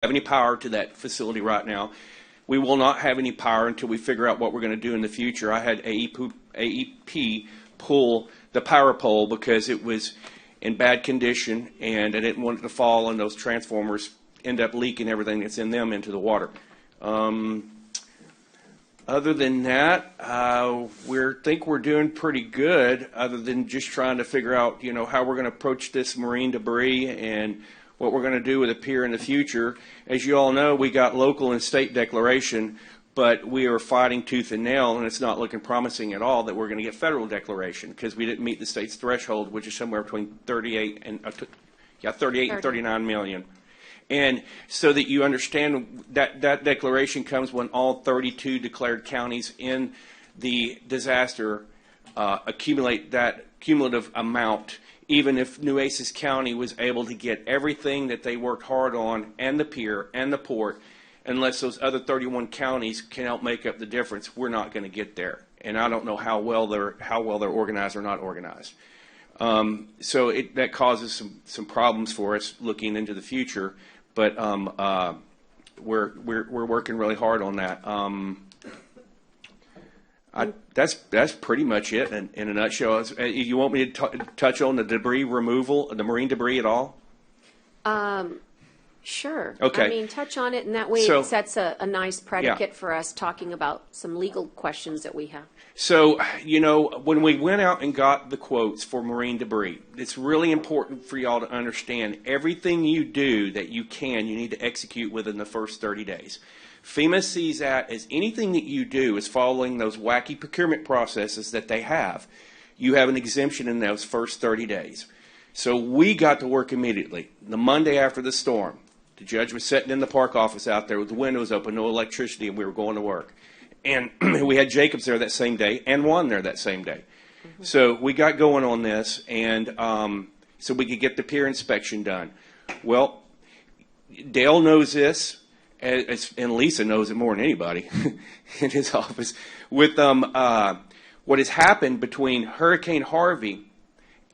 have any power to that facility right now. We will not have any power until we figure out what we're going to do in the future. I had AEP pull the power pole because it was in bad condition, and I didn't want it to fall, and those transformers end up leaking everything that's in them into the water. Other than that, we think we're doing pretty good, other than just trying to figure out, how we're going to approach this marine debris and what we're going to do with the pier in the future. As you all know, we got local and state declaration, but we are fighting tooth and nail, and it's not looking promising at all that we're going to get federal declaration because we didn't meet the state's threshold, which is somewhere between 38 and 39 million. And so that you understand that declaration comes when all 32 declared counties in the disaster accumulate that cumulative amount. Even if Nueces County was able to get everything that they worked hard on, and the pier and the port, unless those other 31 counties can help make up the difference, we're not going to get there. And I don't know how well they're organized or not organized. So that causes some problems for us looking into the future. But we're working really hard on that. That's pretty much it in a nutshell. You want me to touch on the debris removal, the marine debris at all? Sure. Okay. I mean, touch on it, and that way it sets a nice predicate for us talking about some legal questions that we have. So, when we went out and got the quotes for marine debris, it's really important for y'all to understand everything you do that you need to execute within the first 30 days. FEMA sees that as anything that you do is following those wacky procurement processes that they have. You have an exemption in those first 30 days. So we got to work immediately. The Monday after the storm, the judge was sitting in the park office out there with the windows open, no electricity, and we were going to work. And we had Jacobs there that same day and Juan there that same day. Mm-hmm. So we got going on this, and so we could get the pier inspection done. Well, Dale knows this. And Lisa knows it more than anybody in his office. With what has happened between Hurricane Harvey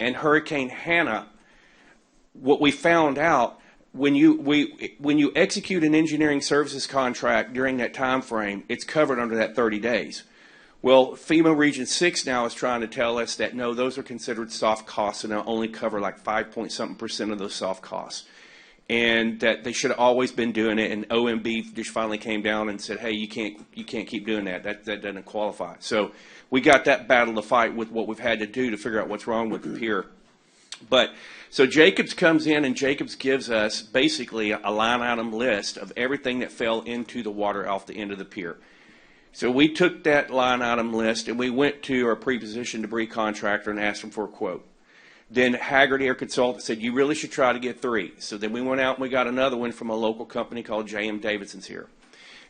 and Hurricane Hannah, what we found out when you execute an engineering services contract during that time frame, it's covered under that 30 days. Well, FEMA Region 6 now is trying to tell us that no, those are considered soft costs, and they'll only cover like 5-point-something% of those soft costs. And that they should have always been doing it, and OMB just finally came down and said, hey, you can't keep doing that. That doesn't qualify. So we got that battle to fight with what we've had to do to figure out what's wrong with the pier. But so Jacobs comes in, and Jacobs gives us basically a line item list of everything that fell into the water off the end of the pier. So we took that line item list, and we went to our pre-position debris contractor and asked him for a quote. Then Haggerty, our consultant, said, you really should try to get 3. So then we went out and we got another one from a local company called J.M. Davidson's here.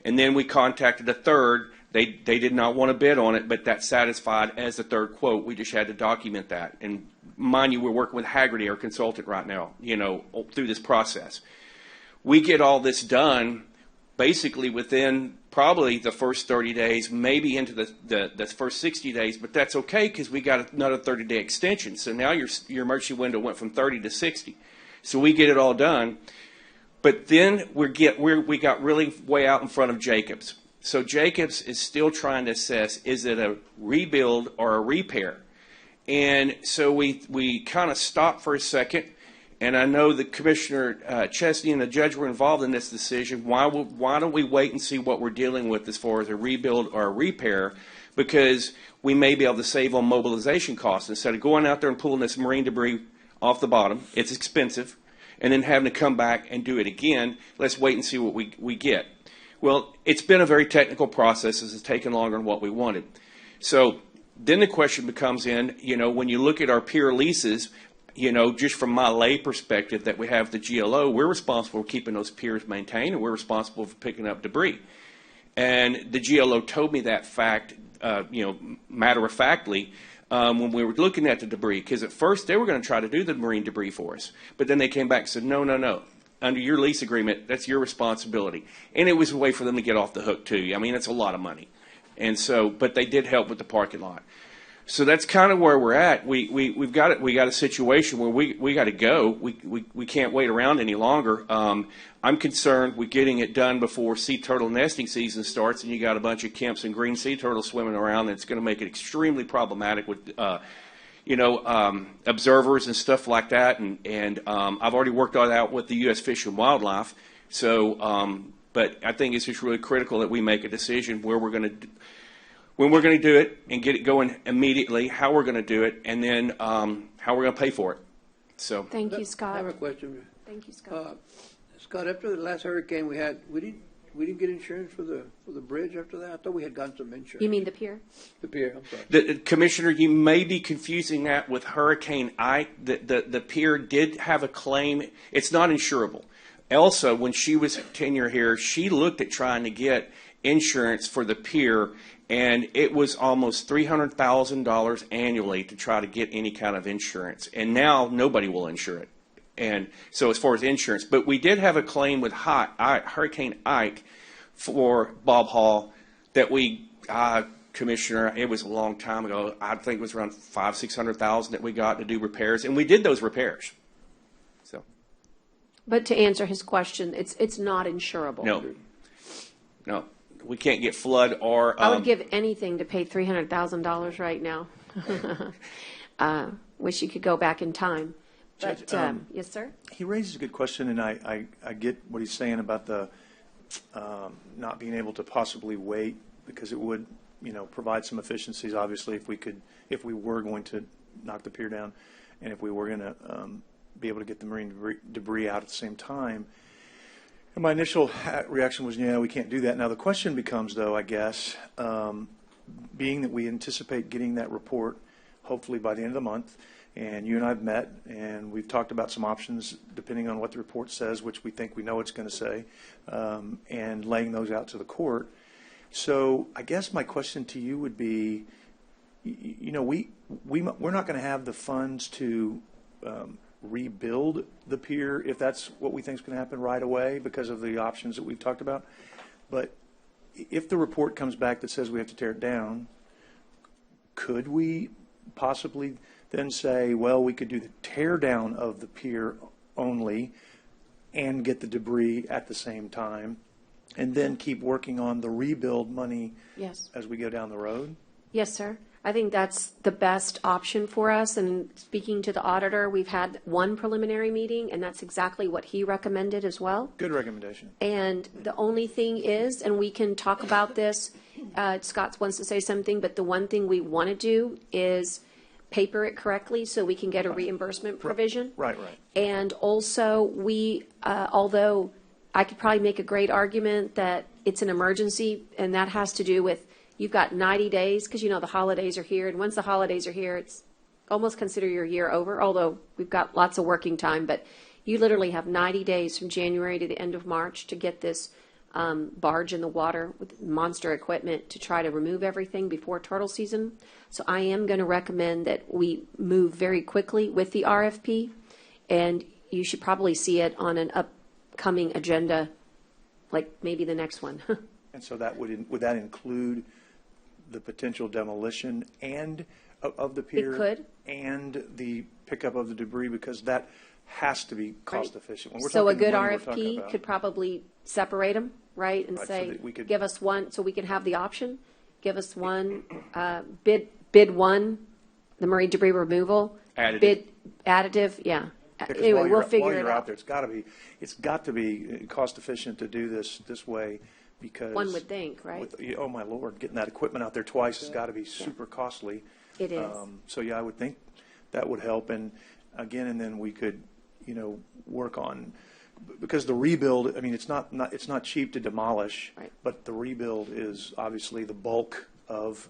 And then we contacted a third. They did not want to bid on it, but that satisfied as the third quote. We just had to document that. And mind you, we're working with Haggerty, our consultant, right now, through this process. We get all this done basically within probably the first 30 days, maybe into the first 60 days, but that's okay because we got another 30-day extension. So now your emergency window went from 30 to 60. So we get it all done. But then we got really way out in front of Jacobs. So Jacobs is still trying to assess, is it a rebuild or a repair? And so we kind of stopped for a second. And I know that Commissioner Chesney and the judge were involved in this decision. Why don't we wait and see what we're dealing with as far as a rebuild or a repair? Because we may be able to save on mobilization costs. Instead of going out there and pulling this marine debris off the bottom, it's expensive, and then having to come back and do it again, let's wait and see what we get. Well, it's been a very technical process. It's taken longer than what we wanted. So then the question becomes when you look at our pier leases, just from my lay perspective that we have the GLO, we're responsible for keeping those piers maintained, and we're responsible for picking up debris. And the GLO told me that fact, matter-of-factly, when we were looking at the debris, because at first they were going to try to do the marine debris for us. But then they came back and said, no. Under your lease agreement, that's your responsibility. And it was a way for them to get off the hook, too. I mean, it's a lot of money. And so, but they did help with the parking lot. So that's kind of where we're at. We've got it. We got a situation where we got to go. We can't wait around any longer. I'm concerned with getting it done before sea turtle nesting season starts, and you got a bunch of Kemps and green sea turtles swimming around. It's going to make it extremely problematic with observers and stuff like that. And I've already worked all that out with the U.S. Fish and Wildlife. So, but I think it's just really critical that we make a decision where we're going to. When we're going to do it and get it going immediately, how we're going to do it, and then how we're going to pay for it. So thank you, Scott. I have a question. Thank you, Scott. Scott, after the last hurricane we had, we didn't get insurance for the bridge after that. I thought we had gotten some insurance. You mean the pier? The pier. I'm sorry. Commissioner, you may be confusing that with Hurricane Ike. The pier did have a claim. It's not insurable. Elsa, when she was tenure here, she looked at trying to get insurance for the pier, and it was almost $300,000 annually to try to get any kind of insurance. And now nobody will insure it. And so as far as insurance, but we did have a claim with Hurricane Ike for Bob Hall that we, Commissioner, it was a long time ago. I think it was around $500,000-600,000 that we got to do repairs, and we did those repairs. So. But to answer his question, it's not insurable. No. We can't get flood or. I would give anything to pay $300,000 right now. Wish you could go back in time. But yes, sir. He raises a good question, and I get what he's saying about the not being able to possibly wait, because it would provide some efficiencies. Obviously, if we were going to knock the pier down, and if we were going to be able to get the marine debris out at the same time. And my initial reaction was, we can't do that. Now the question becomes, though, I guess, being that we anticipate getting that report hopefully by the end of the month, and you and I have met, and we've talked about some options depending on what the report says, which we think we know it's going to say, and laying those out to the court. So I guess my question to you would be, we're not going to have the funds to rebuild the pier if that's what we think is going to happen right away because of the options that we've talked about. But if the report comes back that says we have to tear it down, could we possibly then say, well, we could do the tear down of the pier only and get the debris at the same time, and then keep working on the rebuild money as we go down the road? Yes, sir. I think that's the best option for us. And speaking to the auditor, we've had one preliminary meeting, and that's exactly what he recommended as well. Good recommendation. And the only thing is, and we can talk about this, Scott wants to say something, but the one thing we want to do is paper it correctly so we can get a reimbursement provision. Right. And also, although I could probably make a great argument that it's an emergency, and that has to do with you've got 90 days because the holidays are here, and once the holidays are here, it's almost consider your year over, although we've got lots of working time, but you literally have 90 days from January to the end of March to get this barge in the water with monster equipment to try to remove everything before turtle season. So I am going to recommend that we move very quickly with the RFP, and you should probably see it on an upcoming agenda, like maybe the next one. And so that would that include the potential demolition and of the pier? It could. And the pickup of the debris, because that has to be cost efficient. When we're so a talking good money, RFP could probably separate them, right? And say, so we could give us one, so we can have the option. Give us one, bid one, the marine debris removal. Additive. Bid additive, yeah. Anyway, we'll figure it out. There, it's got to be cost efficient to do this way. Because one would think, right? Oh my Lord, getting that equipment out there twice has got to be super costly. It is. So I would think that would help. And again, and then we could, work on, because the rebuild. I mean, it's not cheap to demolish, right. But the rebuild is obviously the bulk of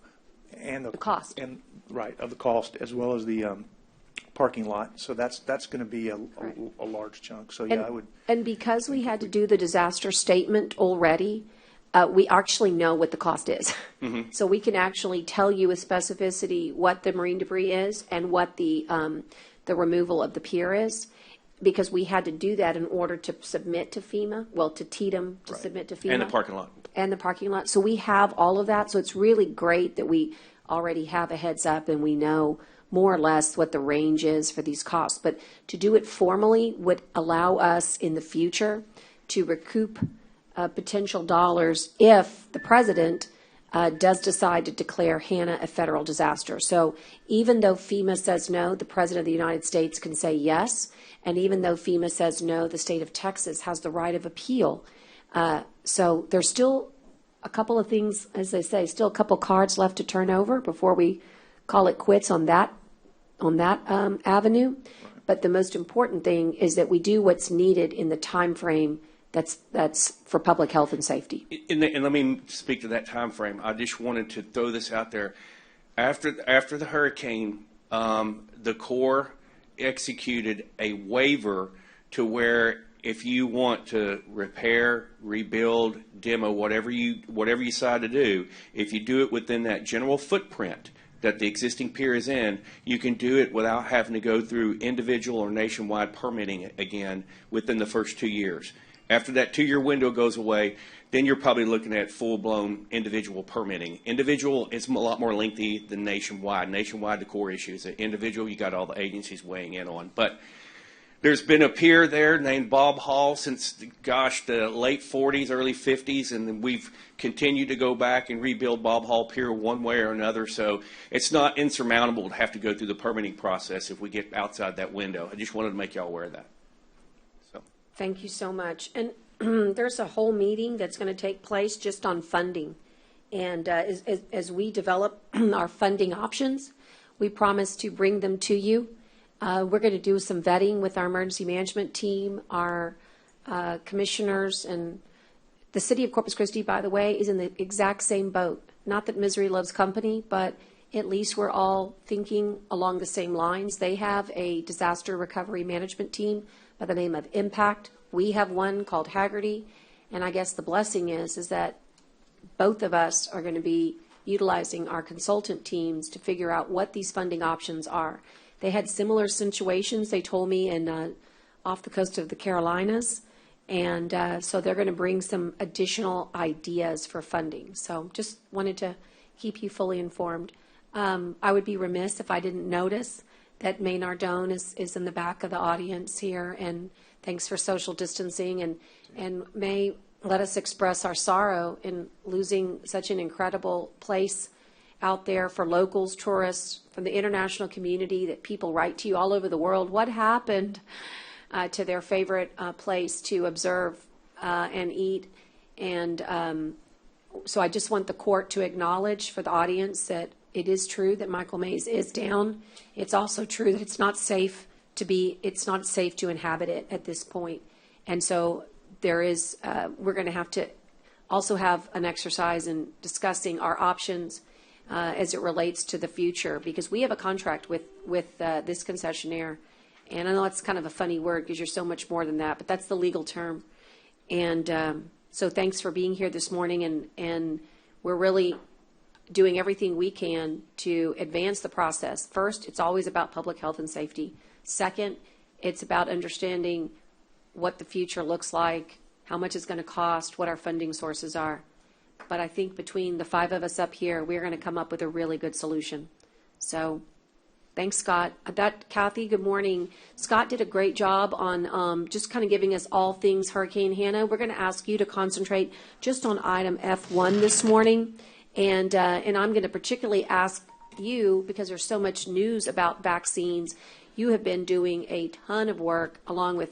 the cost of the cost, as well as the parking lot. So that's going to be a large chunk. So I would. And because we had to do the disaster statement already, we actually know what the cost is. Mm-hmm. So we can actually tell you with specificity what the marine debris is and what the removal of the pier is, because we had to do that in order to submit to FEMA, to TEDM to submit to FEMA. And the parking lot. And the parking lot. So we have all of that. So it's really great that we already have a heads up and we know more or less what the range is for these costs. But to do it formally would allow us in the future to recoup potential dollars if the president does decide to declare Hanna a federal disaster. So even though FEMA says no, the President of the United States can say yes. And even though FEMA says no, the state of Texas has the right of appeal. So there's still a couple of things, as they say, still a couple cards left to turn over before we call it quits on that avenue. But the most important thing is that we do what's needed in the time frame that's for public health and safety. And let me speak to that time frame. I just wanted to throw this out there. After the hurricane, the Corps executed a waiver to where if you want to repair, rebuild, demo, whatever you decide to do, if you do it within that general footprint that the existing pier is in, you can do it without having to go through individual or nationwide permitting again within the first 2 years. After that 2-year window goes away, then you're probably looking at full-blown individual permitting. Individual is a lot more lengthy than nationwide. Nationwide, the core issues. Individual, you got all the agencies weighing in on. But there's been a pier there named Bob Hall since, the late 40s, early 50s, and we've continued to go back and rebuild Bob Hall Pier one way or another. So it's not insurmountable to have to go through the permitting process if we get outside that window. I just wanted to make y'all aware of that. Thank you so much. And there's a whole meeting that's going to take place just on funding. And as we develop our funding options, we promise to bring them to you. We're going to do some vetting with our emergency management team, our commissioners, and the city of Corpus Christi, by the way, is in the exact same boat. Not that misery loves company, but at least we're all thinking along the same lines. They have a disaster recovery management team by the name of Impact. We have one called Haggerty. And I guess the blessing is that both of us are going to be utilizing our consultant teams to figure out what these funding options are. They had similar situations, they told me, in off the coast of the Carolinas. And so they're going to bring some additional ideas for funding. So just wanted to keep you fully informed. I would be remiss if I didn't notice that May Nardone is in the back of the audience here, and thanks for social distancing. And May, let us express our sorrow in losing such an incredible place out there for locals, tourists, from the international community, that people write to you all over the world. What happened to their favorite place to observe and eat? And so I just want the court to acknowledge for the audience that it is true that Michael Mays is down. It's also true that it's not safe to inhabit it at this point. And so there is, we're going to have to also have an exercise in discussing our options as it relates to the future, because we have a contract with this concessionaire. And I know it's kind of a funny word because you're so much more than that, but that's the legal term. And so thanks for being here this morning, and we're really doing everything we can to advance the process. First, it's always about public health and safety. Second, it's about understanding what the future looks like, how much it's going to cost, what our funding sources are. But I think between the 5 of us up here, we're going to come up with a really good solution. So thanks, Scott. Kathy, good morning. Scott did a great job on just kind of giving us all things Hurricane Hanna. We're going to ask you to concentrate just on item F1 this morning. And I'm going to particularly ask you, because there's so much news about vaccines, you have been doing a ton of work along with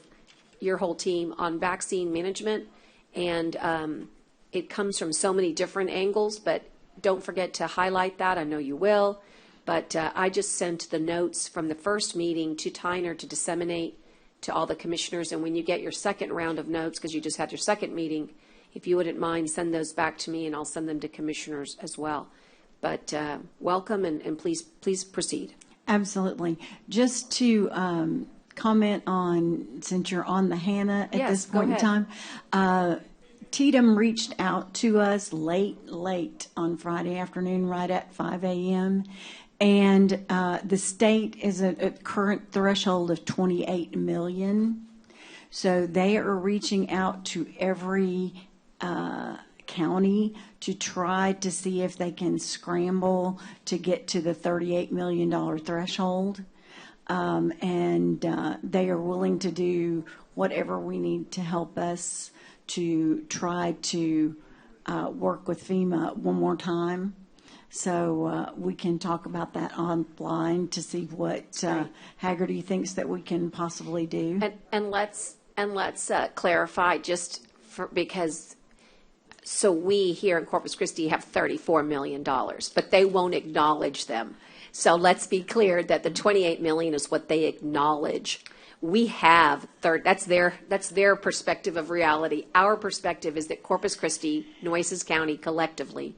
your whole team on vaccine management. And it comes from so many different angles, but don't forget to highlight that. I know you will. But I just sent the notes from the first meeting to Tyner to disseminate to all the commissioners. And when you get your second round of notes, because you just had your second meeting, if you wouldn't mind, send those back to me, and I'll send them to commissioners as well. But welcome, and please proceed. Absolutely. Just to comment on, since you're on the Hanna at this point in time, TDM reached out to us late on Friday afternoon, right at 5 a.m., and the state is at a current threshold of 28 million. So they are reaching out to every county to try to see if they can scramble to get to the $38 million threshold. And they are willing to do whatever we need to help us to try to work with FEMA one more time. So we can talk about that online to see what Haggerty thinks that we can possibly do. And let's clarify because so we here in Corpus Christi have $34 million, but they won't acknowledge them. So let's be clear that the $28 million is what they acknowledge. We have that's their perspective of reality. Our perspective is that Corpus Christi, Nueces County collectively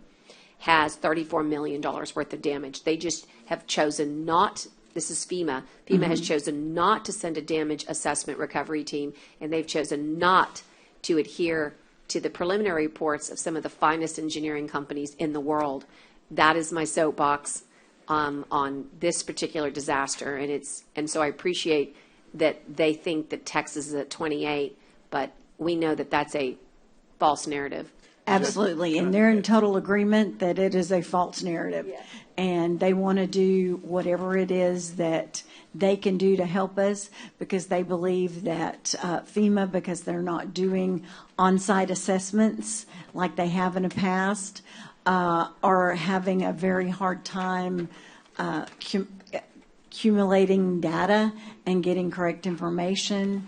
has $34 million worth of damage. They just have chosen not, this is FEMA. FEMA has chosen not to send a damage assessment recovery team, and they've chosen not to adhere to the preliminary reports of some of the finest engineering companies in the world. That is my soapbox on this particular disaster, and so I appreciate that they think that Texas is at 28, but we know that that's a false narrative. Absolutely, and they're in total agreement that it is a false narrative. Yeah. And they want to do whatever it is that they can do to help us, because they believe that FEMA, because they're not doing on-site assessments like they have in the past, are having a very hard time accumulating data and getting correct information.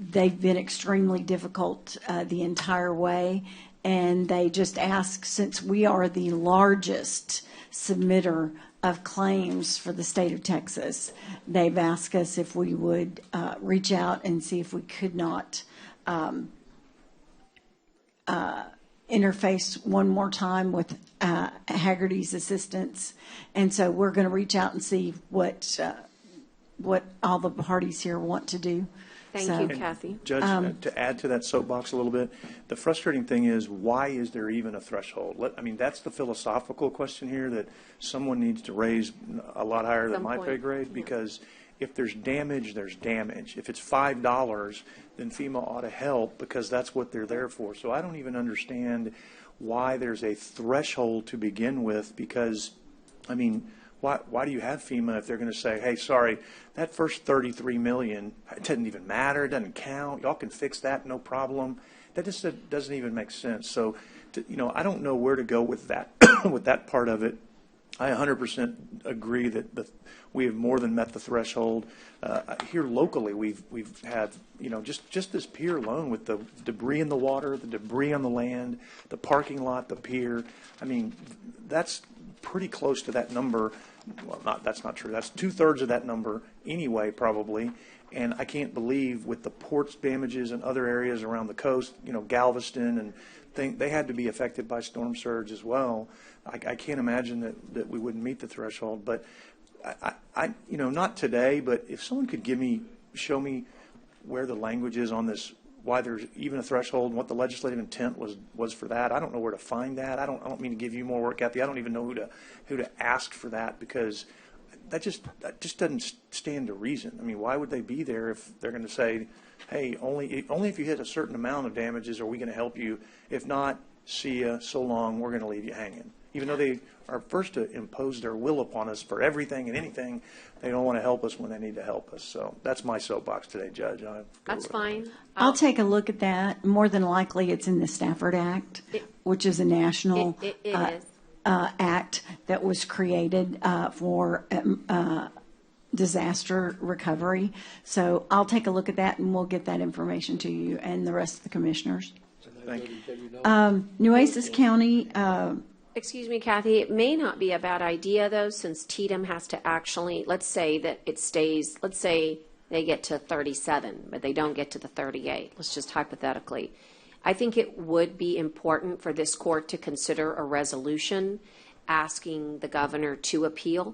They've been extremely difficult the entire way, and they just ask, since we are the largest submitter of claims for the state of Texas, they've asked us if we would reach out and see if we could not interface one more time with Haggerty's assistance. And so we're going to reach out and see what all the parties here want to do. Thank you, Kathy. Judge, to add to that soapbox a little bit, the frustrating thing is, why is there even a threshold? I mean, that's the philosophical question here that someone needs to raise a lot higher than my pay grade, because if there's damage, there's damage. If it's $5, then FEMA ought to help, because that's what they're there for. So I don't even understand why there's a threshold to begin with, because, I mean, why do you have FEMA if they're going to say, hey, sorry, that first $33 million, it doesn't even matter, it doesn't count, y'all can fix that, no problem. That just doesn't even make sense. So, I don't know where to go with that, with that part of it. I 100% agree that we have more than met the threshold. Here locally, we've had, just this pier alone, with the debris in the water, the debris on the land, the parking lot, the pier. I mean, that's pretty close to that number. Well, that's not true. That's 2/3 of that number anyway, probably. And I can't believe, with the ports damages and other areas around the coast, Galveston and they had to be affected by storm surge as well. I can't imagine that we wouldn't meet the threshold. But I not today, but if someone could show me where the language is on this, why there's even a threshold, and what the legislative intent was for that. I don't know where to find that. I don't mean to give you more work, Kathy. I don't even know who to ask for that, because that just doesn't stand to reason. I mean, why would they be there if they're going to say, hey, only if you hit a certain amount of damages are we going to help you. If not, see ya, so long, we're going to leave you hanging. Even though they are first to impose their will upon us for everything and anything, they don't want to help us when they need to help us. So that's my soapbox today, Judge. That's fine. I'll take a look at that. More than likely, it's in the Stafford Act, which is a national act that was created for disaster recovery. So I'll take a look at that, and we'll get that information to you and the rest of the commissioners. Thank you. Nueces County. Excuse me, Kathy, it may not be a bad idea, though, since Tatum has to actually, let's say that it stays, let's say they get to 37, but they don't get to the 38. Let's just hypothetically. I think it would be important for this court to consider a resolution asking the governor to appeal.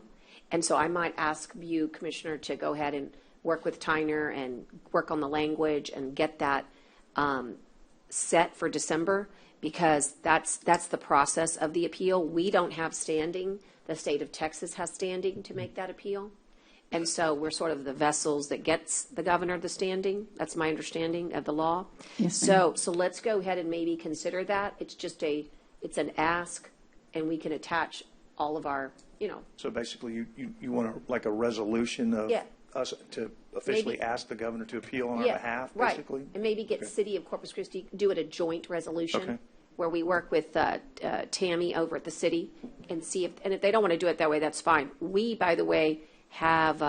And so I might ask you, Commissioner, to go ahead and work with Tyner and work on the language and get that set for December, because that's the process of the appeal. We don't have standing. The state of Texas has standing to make that appeal. And so we're sort of the vessels that gets the governor the standing. That's my understanding of the law. Yes, ma'am. So let's go ahead and maybe consider that. It's just it's an ask, and we can attach all of our, So basically, you want like a resolution of Yeah. us to officially Maybe- ask the governor to appeal on our yeah, behalf, right. basically? And maybe get Okay. City of Corpus Christi, do it a joint resolution. Okay. Where we work with Tammy over at the city and see if they don't want to do it that way, that's fine. We, by the way, have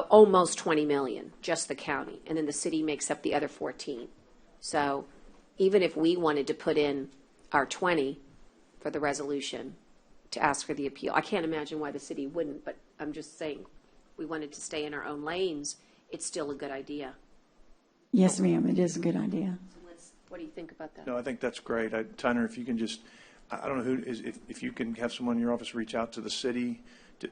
almost 20 million, just the county, and then the city makes up the other 14. So even if we wanted to put in our 20 for the resolution to ask for the appeal, I can't imagine why the city wouldn't, but I'm just saying, we wanted to stay in our own lanes, it's still a good idea. Yes, ma'am, it is a good idea. What do you think about that? No, I think that's great. Tyner, if you can just, I don't know who is, if you can have someone in your office reach out to the city,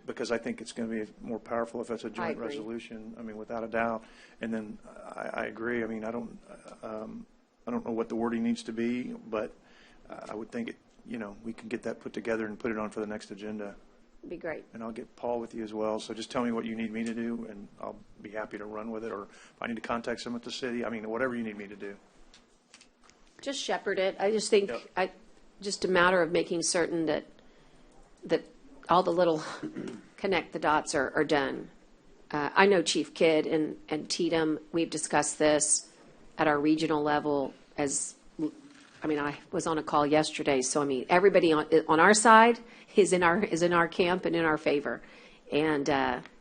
because I think it's going to be more powerful if it's a joint agree. resolution. I mean, without a doubt. And then I agree. I mean, I don't know what the wording needs to be, but I would think we can get that put together and put it on for the next agenda. It'd be great. And I'll get Paul with you as well. So just tell me what you need me to do, and I'll be happy to run with it. Or if I need to contact someone at the city, I mean, whatever you need me to do. Just shepherd it. I just think, Yep. just a matter of making certain that all the little connect the dots are done. I know Chief Kidd and Tatum, we've discussed this at our regional level I was on a call yesterday, so everybody on our side is in our camp and in our favor. And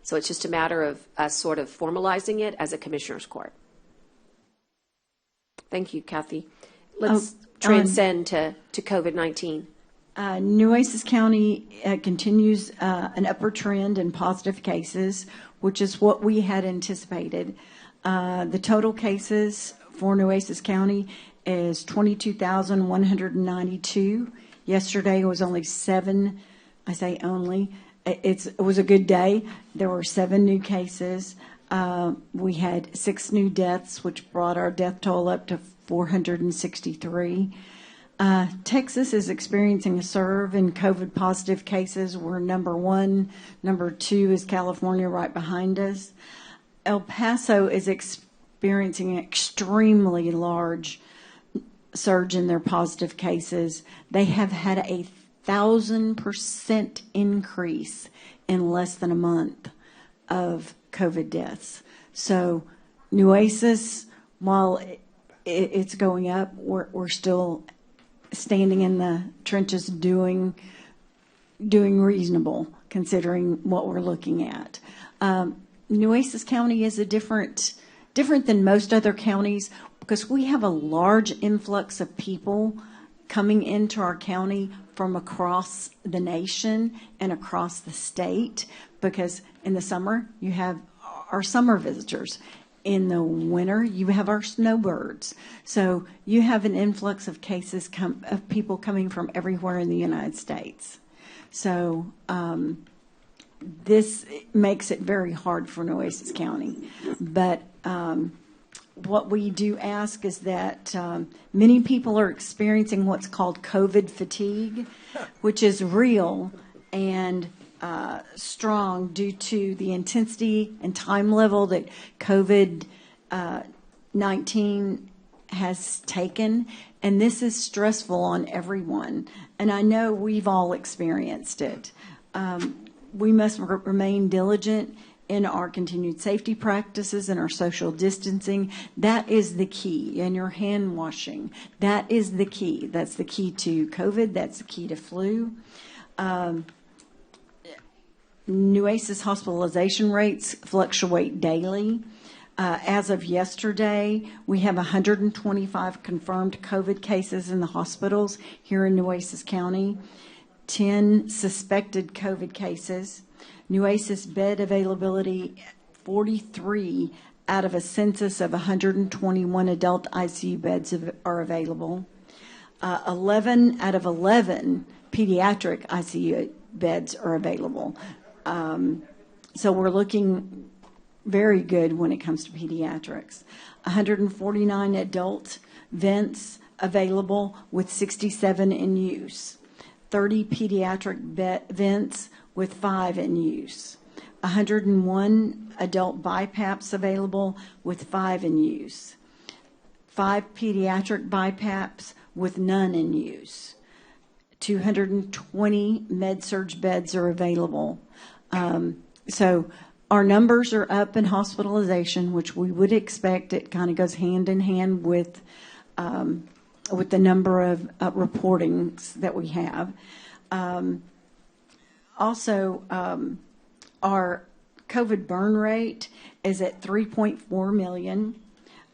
so it's just a matter of us sort of formalizing it as a commissioner's court. Thank you, Kathy. Let's transcend to COVID-19. Nueces County continues an upward trend in positive cases, which is what we had anticipated. The total cases for Nueces County is 22,192. Yesterday was only 7. I say only. It was a good day. There were 7 new cases. We had 6 new deaths, which brought our death toll up to 463. Texas is experiencing a surge in COVID positive cases. We're number 1. Number 2 is California right behind us. El Paso is experiencing an extremely large surge in their positive cases. They have had a 1,000% increase in less than a month of COVID deaths. So Nueces, while it's going up, we're still standing in the trenches doing reasonable considering what we're looking at. Nueces County is different than most other counties because we have a large influx of people coming into our county from across the nation and across the state, because in the summer you have our summer visitors. In the winter, you have our snowbirds. So you have an influx of cases of people coming from everywhere in the United States. So this makes it very hard for Nueces County. But what we do ask is that many people are experiencing what's called COVID fatigue, which is real and strong due to the intensity and time level that COVID-19 has taken. And this is stressful on everyone. And I know we've all experienced it. We must remain diligent in our continued safety practices and our social distancing. That is the key. And your hand washing. That is the key. That's the key to COVID. That's the key to flu. Nueces hospitalization rates fluctuate daily. As of yesterday, we have 125 confirmed COVID cases in the hospitals here in Nueces County, 10 suspected COVID cases. Nueces bed availability, 43 out of a census of 121 adult ICU beds are available. 11 out of 11 pediatric ICU beds are available. So we're looking very good when it comes to pediatrics. 149 adult vents available with 67 in use. 30 pediatric vents with 5 in use. 101 adult BiPAPs available with 5 in use. 5 pediatric BiPAPs with none in use. 220 med-surg beds are available. So our numbers are up in hospitalization, which we would expect. It kind of goes hand in hand with the number of reportings that we have. Also, our COVID burn rate is at 3.4 million.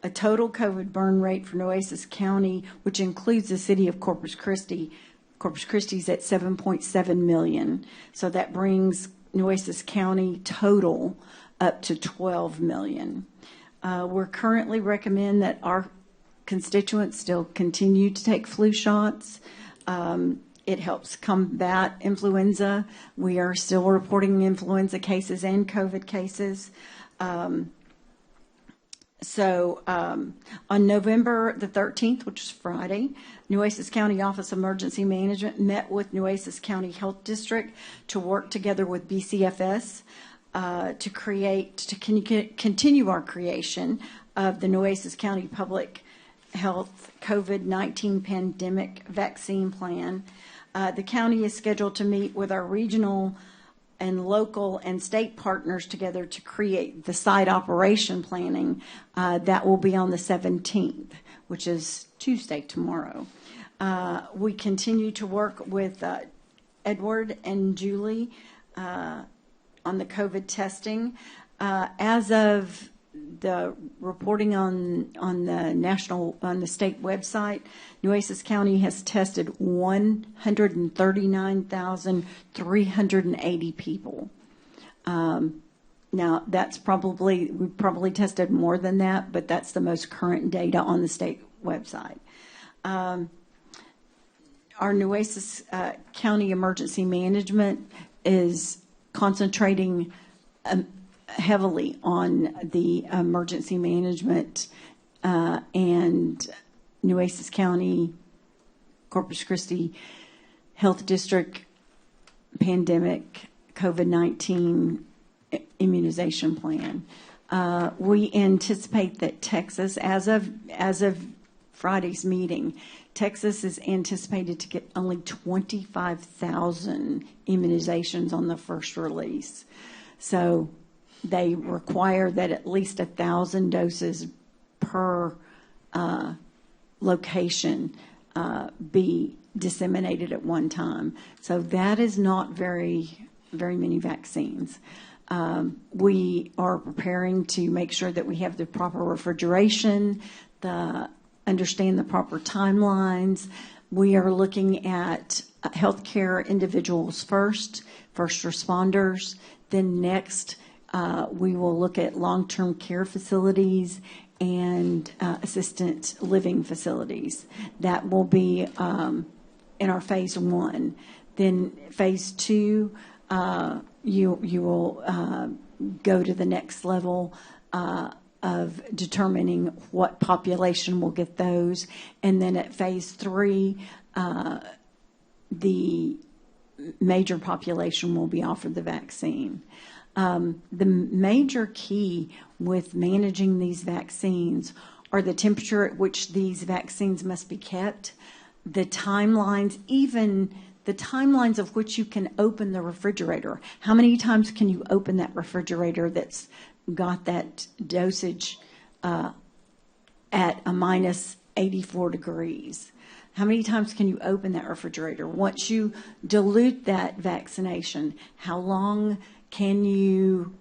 A total COVID burn rate for Nueces County, which includes the city of Corpus Christi. Corpus Christi is at 7.7 million. So that brings Nueces County total up to 12 million. We're currently recommend that our constituents still continue to take flu shots. It helps combat influenza. We are still reporting influenza cases and COVID cases. On November the 13th, which is Friday, Nueces County Office of Emergency Management met with Nueces County Health District to work together with BCFS to continue our creation of the Nueces County Public Health COVID-19 Pandemic Vaccine Plan. The county is scheduled to meet with our regional and local and state partners together to create the site operation planning. That will be on the 17th, which is Tuesday, tomorrow. We continue to work with Edward and Julie on the COVID testing. As of the reporting on the state website, Nueces County has tested 139,380 people. Now that's we probably tested more than that, but that's the most current data on the state website. Our Nueces County Emergency Management is concentrating heavily on the emergency management and Nueces County, Corpus Christi Health District pandemic COVID-19 immunization plan. We anticipate that Texas, as of Friday's meeting, Texas is anticipated to get only 25,000 immunizations on the first release. So they require that at least 1,000 doses per location be disseminated at one time. So that is not very many vaccines. We are preparing to make sure that we have the proper refrigeration, understand the proper timelines. We are looking at healthcare individuals first responders, then next we will look at long-term care facilities and assisted living facilities. That will be in our phase 1. Then phase 2, you will go to the next level of determining what population will get those. And then at phase 3, the major population will be offered the vaccine. The major key with managing these vaccines are the temperature at which these vaccines must be kept, the timelines, even the timelines of which you can open the refrigerator. How many times can you open that refrigerator that's got that dosage at a minus 84 degrees? How many times can you open that refrigerator? Once you dilute that vaccination, how long can you,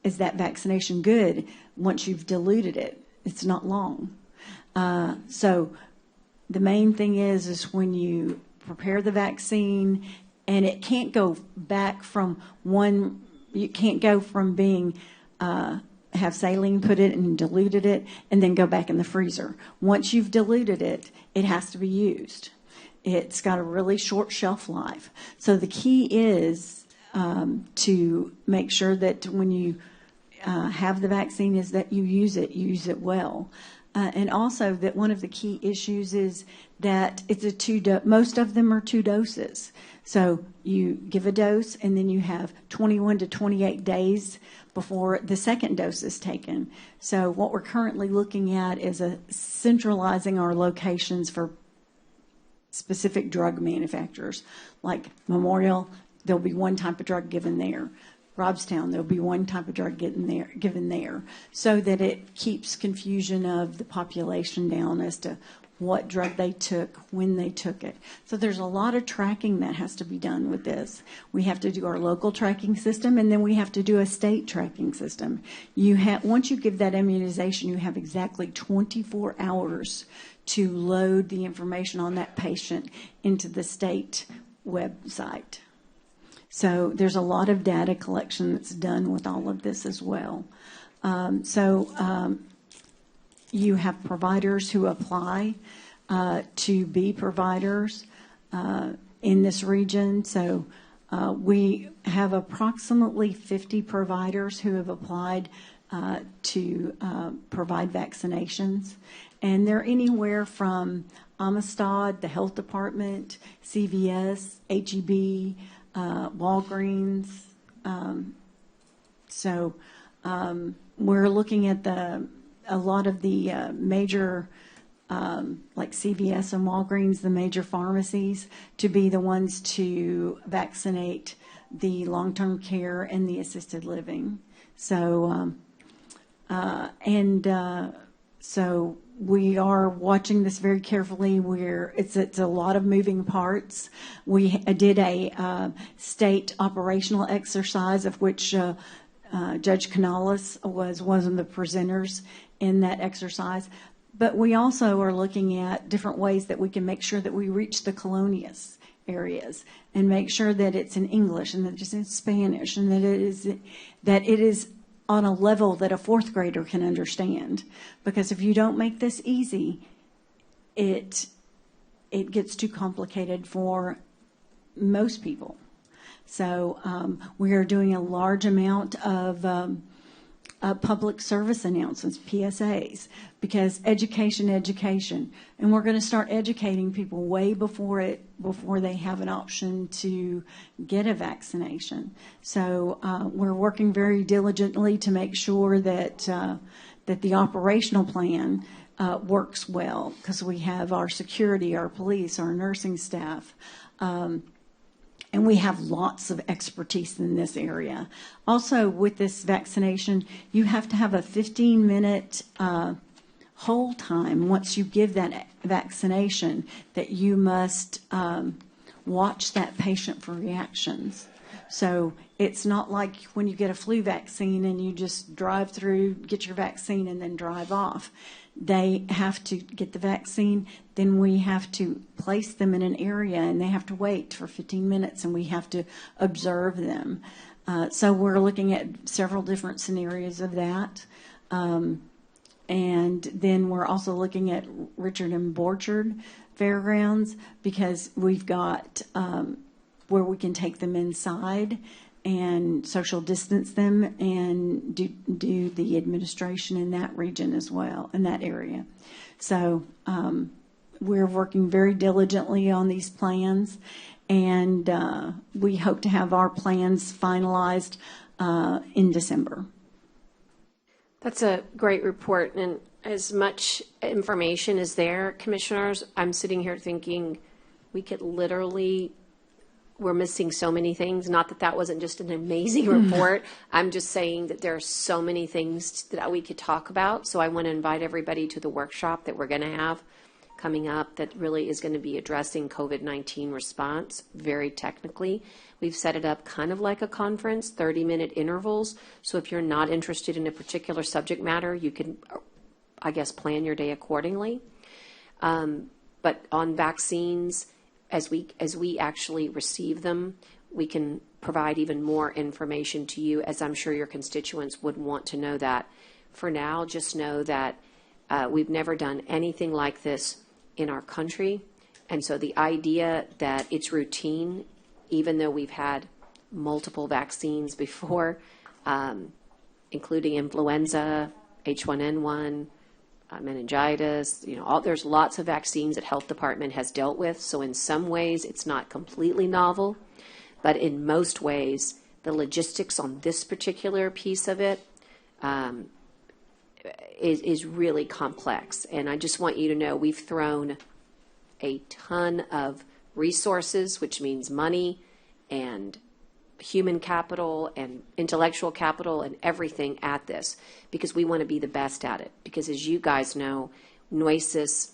is that vaccination good once you've diluted it? It's not long. So the main thing is when you prepare the vaccine, and it can't go back from one, you can't go from being, have saline put it and diluted it and then go back in the freezer. Once you've diluted it, it has to be used. It's got a really short shelf life. So the key is to make sure that when you have the vaccine is that you use it well. And also that one of the key issues is that it's most of them are 2 doses. So you give a dose and then you have 21 to 28 days before the second dose is taken. So what we're currently looking at is centralizing our locations for specific drug manufacturers. Like Memorial, there'll be one type of drug given there. Robstown, there'll be one type of drug given there, so that it keeps confusion of the population down as to what drug they took, when they took it. So there's a lot of tracking that has to be done with this. We have to do our local tracking system, and then we have to do a state tracking system. Once you give that immunization, you have exactly 24 hours to load the information on that patient into the state website. So there's a lot of data collection that's done with all of this as well. You have providers who apply to be providers in this region. So we have approximately 50 providers who have applied to provide vaccinations. And they're anywhere from Amistad, the health department, CVS, HEB, Walgreens. We're looking at a lot of the major, like CVS and Walgreens, the major pharmacies, to be the ones to vaccinate the long-term care and the assisted living. So we are watching this very carefully. It's a lot of moving parts. We did a state operational exercise of which Judge Canales was one of the presenters in that exercise. But we also are looking at different ways that we can make sure that we reach the colonias areas and make sure that it's in English and that it's in Spanish and that it is on a level that a 4th grader can understand. Because if you don't make this easy, it gets too complicated for most people. So we are doing a large amount of public service announcements, PSAs, because education, and we're going to start educating people way before they have an option to get a vaccination. So we're working very diligently to make sure that the operational plan works well, because we have our security, our police, our nursing staff. And we have lots of expertise in this area. Also, with this vaccination, you have to have a 15-minute hold time once you give that vaccination, that you must watch that patient for reactions. So it's not like when you get a flu vaccine and you just drive through, get your vaccine, and then drive off. They have to get the vaccine, then we have to place them in an area and they have to wait for 15 minutes and we have to observe them. So we're looking at several different scenarios of that. And then we're also looking at Richard M. Borchard Fairgrounds, because we've got where we can take them inside and social distance them and do the administration in that region as well, in that area. So we're working very diligently on these plans, and we hope to have our plans finalized in December. That's a great report, and as much information as there, commissioners, I'm sitting here thinking we could literally, we're missing so many things. Not that wasn't just an amazing report. I'm just saying that there are so many things that we could talk about. So I want to invite everybody to the workshop that we're going to have coming up that really is going to be addressing COVID-19 response very technically. We've set it up kind of like a conference, 30-minute intervals. So if you're not interested in a particular subject matter, you can, I guess, plan your day accordingly. But on vaccines, as we actually receive them, we can provide even more information to you, as I'm sure your constituents would want to know that. For now, just know that we've never done anything like this in our country. And so the idea that it's routine, even though we've had multiple vaccines before, including influenza, H1N1, meningitis, there's lots of vaccines that health department has dealt with. So in some ways, it's not completely novel, but in most ways, the logistics on this particular piece of it is really complex. And I just want you to know we've thrown a ton of resources, which means money and human capital and intellectual capital and everything at this, because we want to be the best at it. Because as you guys know, Nueces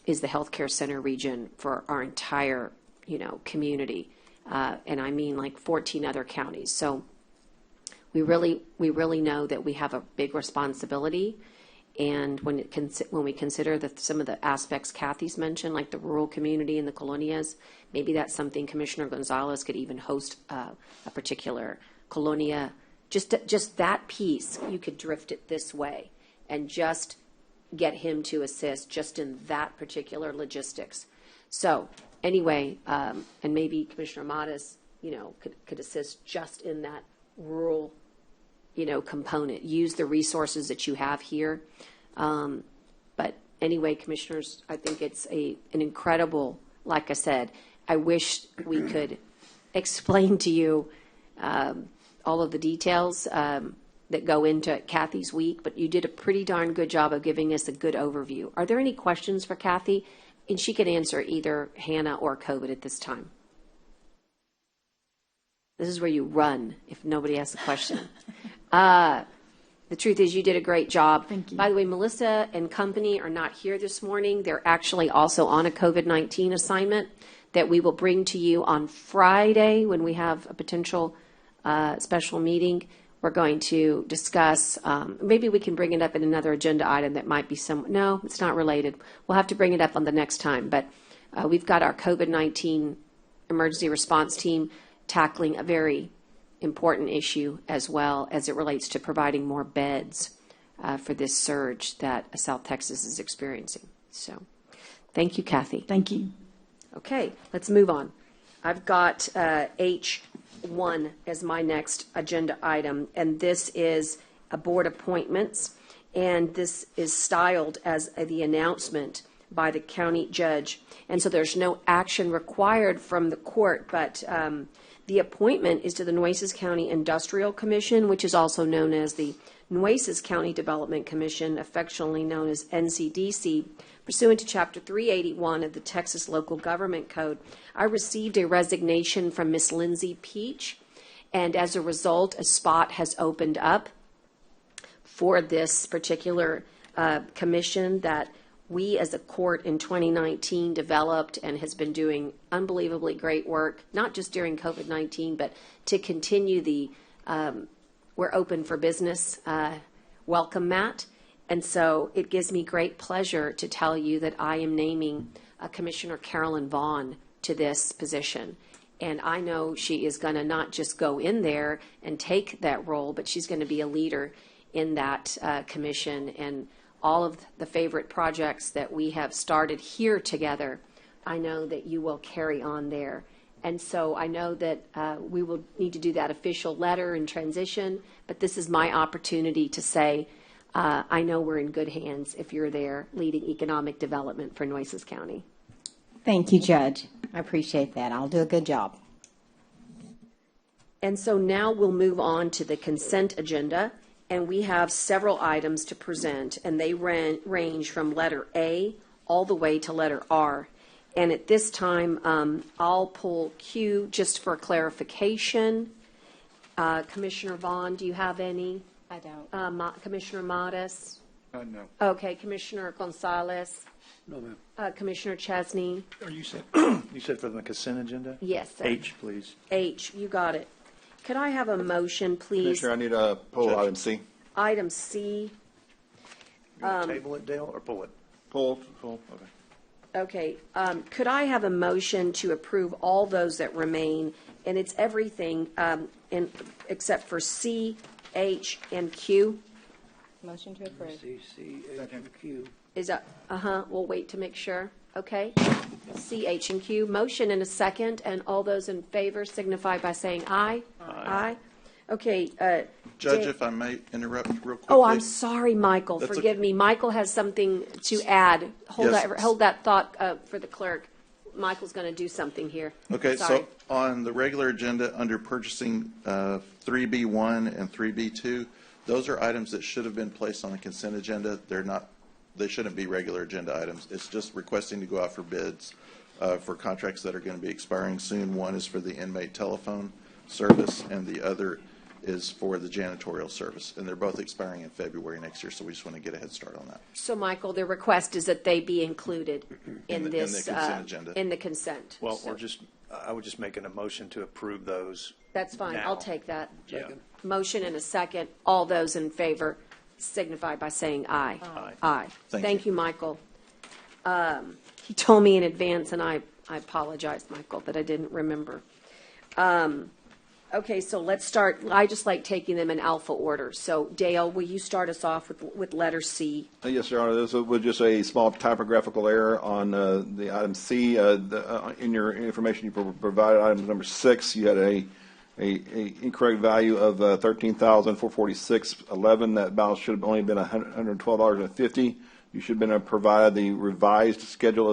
is the healthcare center region for our entire, community. And I mean like 14 other counties. So we really know that we have a big responsibility. And when we consider some of the aspects Kathy's mentioned, like the rural community and the colonias, maybe that's something Commissioner Gonzalez could even host a particular colonia. Just that piece, you could drift it this way and just get him to assist just in that particular logistics. So anyway, and maybe Commissioner Matas, could assist just in that rural component. Use the resources that you have here. But anyway, commissioners, I think it's an incredible, like I said, I wish we could explain to you all of the details that go into Kathy's week, but you did a pretty darn good job of giving us a good overview. Are there any questions for Kathy? And she can answer either Hannah or COVID at this time. This is where you run if nobody asks a question. The truth is you did a great job. Thank you. By the way, Melissa and company are not here this morning. They're actually also on a COVID-19 assignment that we will bring to you on Friday when we have a potential special meeting. We're going to discuss, maybe we can bring it up in another agenda item that might be no, it's not related. We'll have to bring it up on the next time. But we've got our COVID-19 emergency response team tackling a very important issue as well as it relates to providing more beds for this surge that South Texas is experiencing. So thank you, Kathy. Thank you. Okay, let's move on. I've got H1 as my next agenda item, and this is a board appointments, and this is styled as the announcement by the county judge. And so there's no action required from the court, but the appointment is to the Nueces County Industrial Commission, which is also known as the Nueces County Development Commission, affectionately known as NCDC, pursuant to Chapter 381 of the Texas Local Government Code. I received a resignation from Miss Lindsay Peach, and as a result, a spot has opened up for this particular commission that we as a court in 2019 developed and has been doing unbelievably great work, not just during COVID-19, but to continue the we're open for business welcome mat. And so it gives me great pleasure to tell you that I am naming Commissioner Carolyn Vaughn to this position. And I know she is going to not just go in there and take that role, but she's going to be a leader in that commission. And all of the favorite projects that we have started here together, I know that you will carry on there. And so I know that we will need to do that official letter and transition, but this is my opportunity to say, I know we're in good hands if you're there leading economic development for Nueces County. Thank you, Judge. I appreciate that. I'll do a good job. And so now we'll move on to the consent agenda. And we have several items to present, and they range from letter A all the way to letter R. And at this time, I'll pull Q just for clarification. Commissioner Vaughn, do you have any? I don't. Commissioner Matas? No. Okay, Commissioner Gonzalez? No, ma'am. Commissioner Chesney? Or you said for the consent agenda? Yes, sir. H, please. H, you got it. Could I have a motion, please? Commissioner, I need a poll Judge. item C. Item C. You want to table it, Dale, or pull it? Poll. Pull, okay. Okay, could I have a motion to approve all those that remain? And it's everything except for C, H, and Q. Motion to approve. C, H, and Q. Is that, we'll wait to make sure. Okay. C, H, and Q. Motion and a second, and all those in favor signify by saying aye. Aye. Okay, Judge, if I may interrupt real quickly. Oh, I'm sorry, Michael. That's Forgive okay. me. Michael has something to add. Yes. Hold that thought for the clerk. Michael's going to do something here. Okay, Sorry. so on the regular agenda, under purchasing 3B1 and 3B2, those are items that should have been placed on the consent agenda. They're not, they shouldn't be regular agenda items. It's just requesting to go out for bids for contracts that are going to be expiring soon. One is for the inmate telephone service, and the other is for the janitorial service. And they're both expiring in February next year, so we just want to get a head start on that. So, Michael, the request is that they be included in the this. consent agenda. In the consent. Well, So or just, I would just make an emotion to approve those. that's fine. now. I'll take that. Yeah. Motion and a second. All those in favor signify by saying aye. Aye. Aye. Thank you. Michael. He told me in advance, and I apologize, Michael, that I didn't remember. Okay, so let's start. I just like taking them in alpha order. So Dale, will you start us off with letter C? Yes, Your Honor. This was just a small typographical error on the item C. In your information you provided, item number 6, you had a incorrect value of $13,446.11. That balance should have only been $112.50. You should have been provided the revised schedule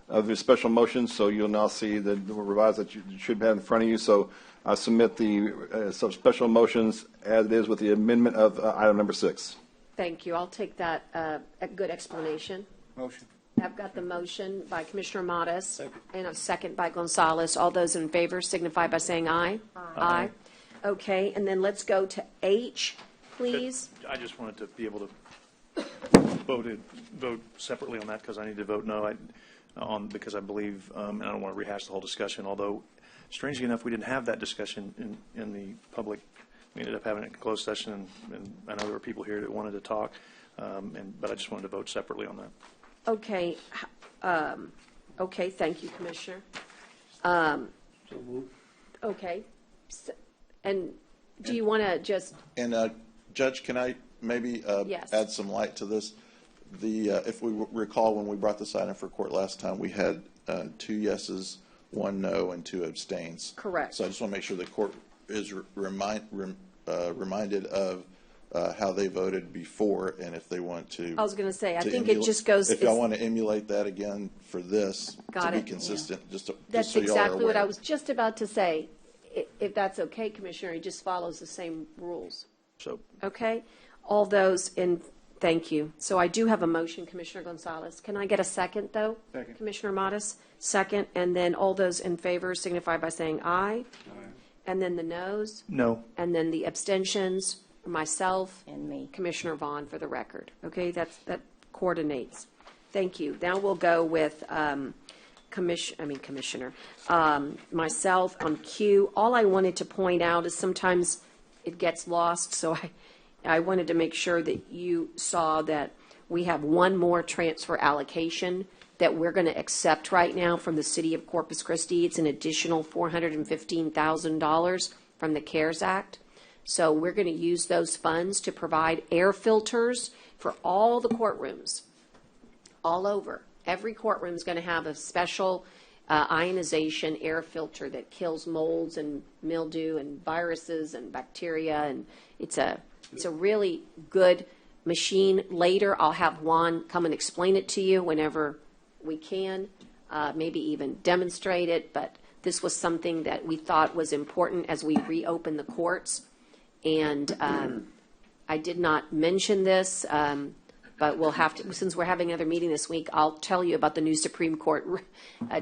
of your special motions, so you'll now see the revised that you should have in front of you. So I submit the special motions as it is with the amendment of item number 6. Thank you. I'll take that, a good explanation. Motion. I've got the motion by Commissioner Modis and a second by Gonzalez. All those in favor signify by saying aye. Aye. Okay, and then let's go to H, please. I just wanted to be able to vote separately on that because I need to vote no because I believe, and I don't want to rehash the whole discussion, although strangely enough, we didn't have that discussion in the public. We ended up having it in closed session, and I know there were people here that wanted to talk, but I just wanted to vote separately on that. Okay, okay, thank you, Commissioner. So moved. Okay, and do you want to just, And Judge, can I maybe Yes. add some light to this? If we recall, when we brought this item for court last time, we had 2 yeses, 1 no, and 2 abstains. Correct. So I just want to make sure the court is reminded of how they voted before, and if they want to. I was going to say, I to think it just goes. If y'all want to emulate that again for this, Got to it. be consistent, just That's so y'all are exactly what I aware. was just about to say. If that's okay, Commissioner, he just follows the same rules. So Okay? All those in, thank you. So I do have a motion, Commissioner Gonzalez. Can I get a second, though? Second. Commissioner Modis, second, and then all those in favor signify by saying aye. And then the noes, no. and then the abstentions, myself. And me. Commissioner Vaughn for the record. Okay, that coordinates. Thank you. Now we'll go with Commissioner. Myself on Q. All I wanted to point out is sometimes it gets lost, so I wanted to make sure that you saw that we have one more transfer allocation that we're going to accept right now from the city of Corpus Christi. It's an additional $415,000 from the CARES Act. So we're going to use those funds to provide air filters for all the courtrooms, all over. Every courtroom is going to have a special ionization air filter that kills molds and mildew and viruses and bacteria, and it's a really good machine. Later, I'll have Juan come and explain it to you whenever we can, maybe even demonstrate it, but this was something that we thought was important as we reopen the courts. And I did not mention this, but we'll have to, since we're having another meeting this week, I'll tell you about the new Supreme Court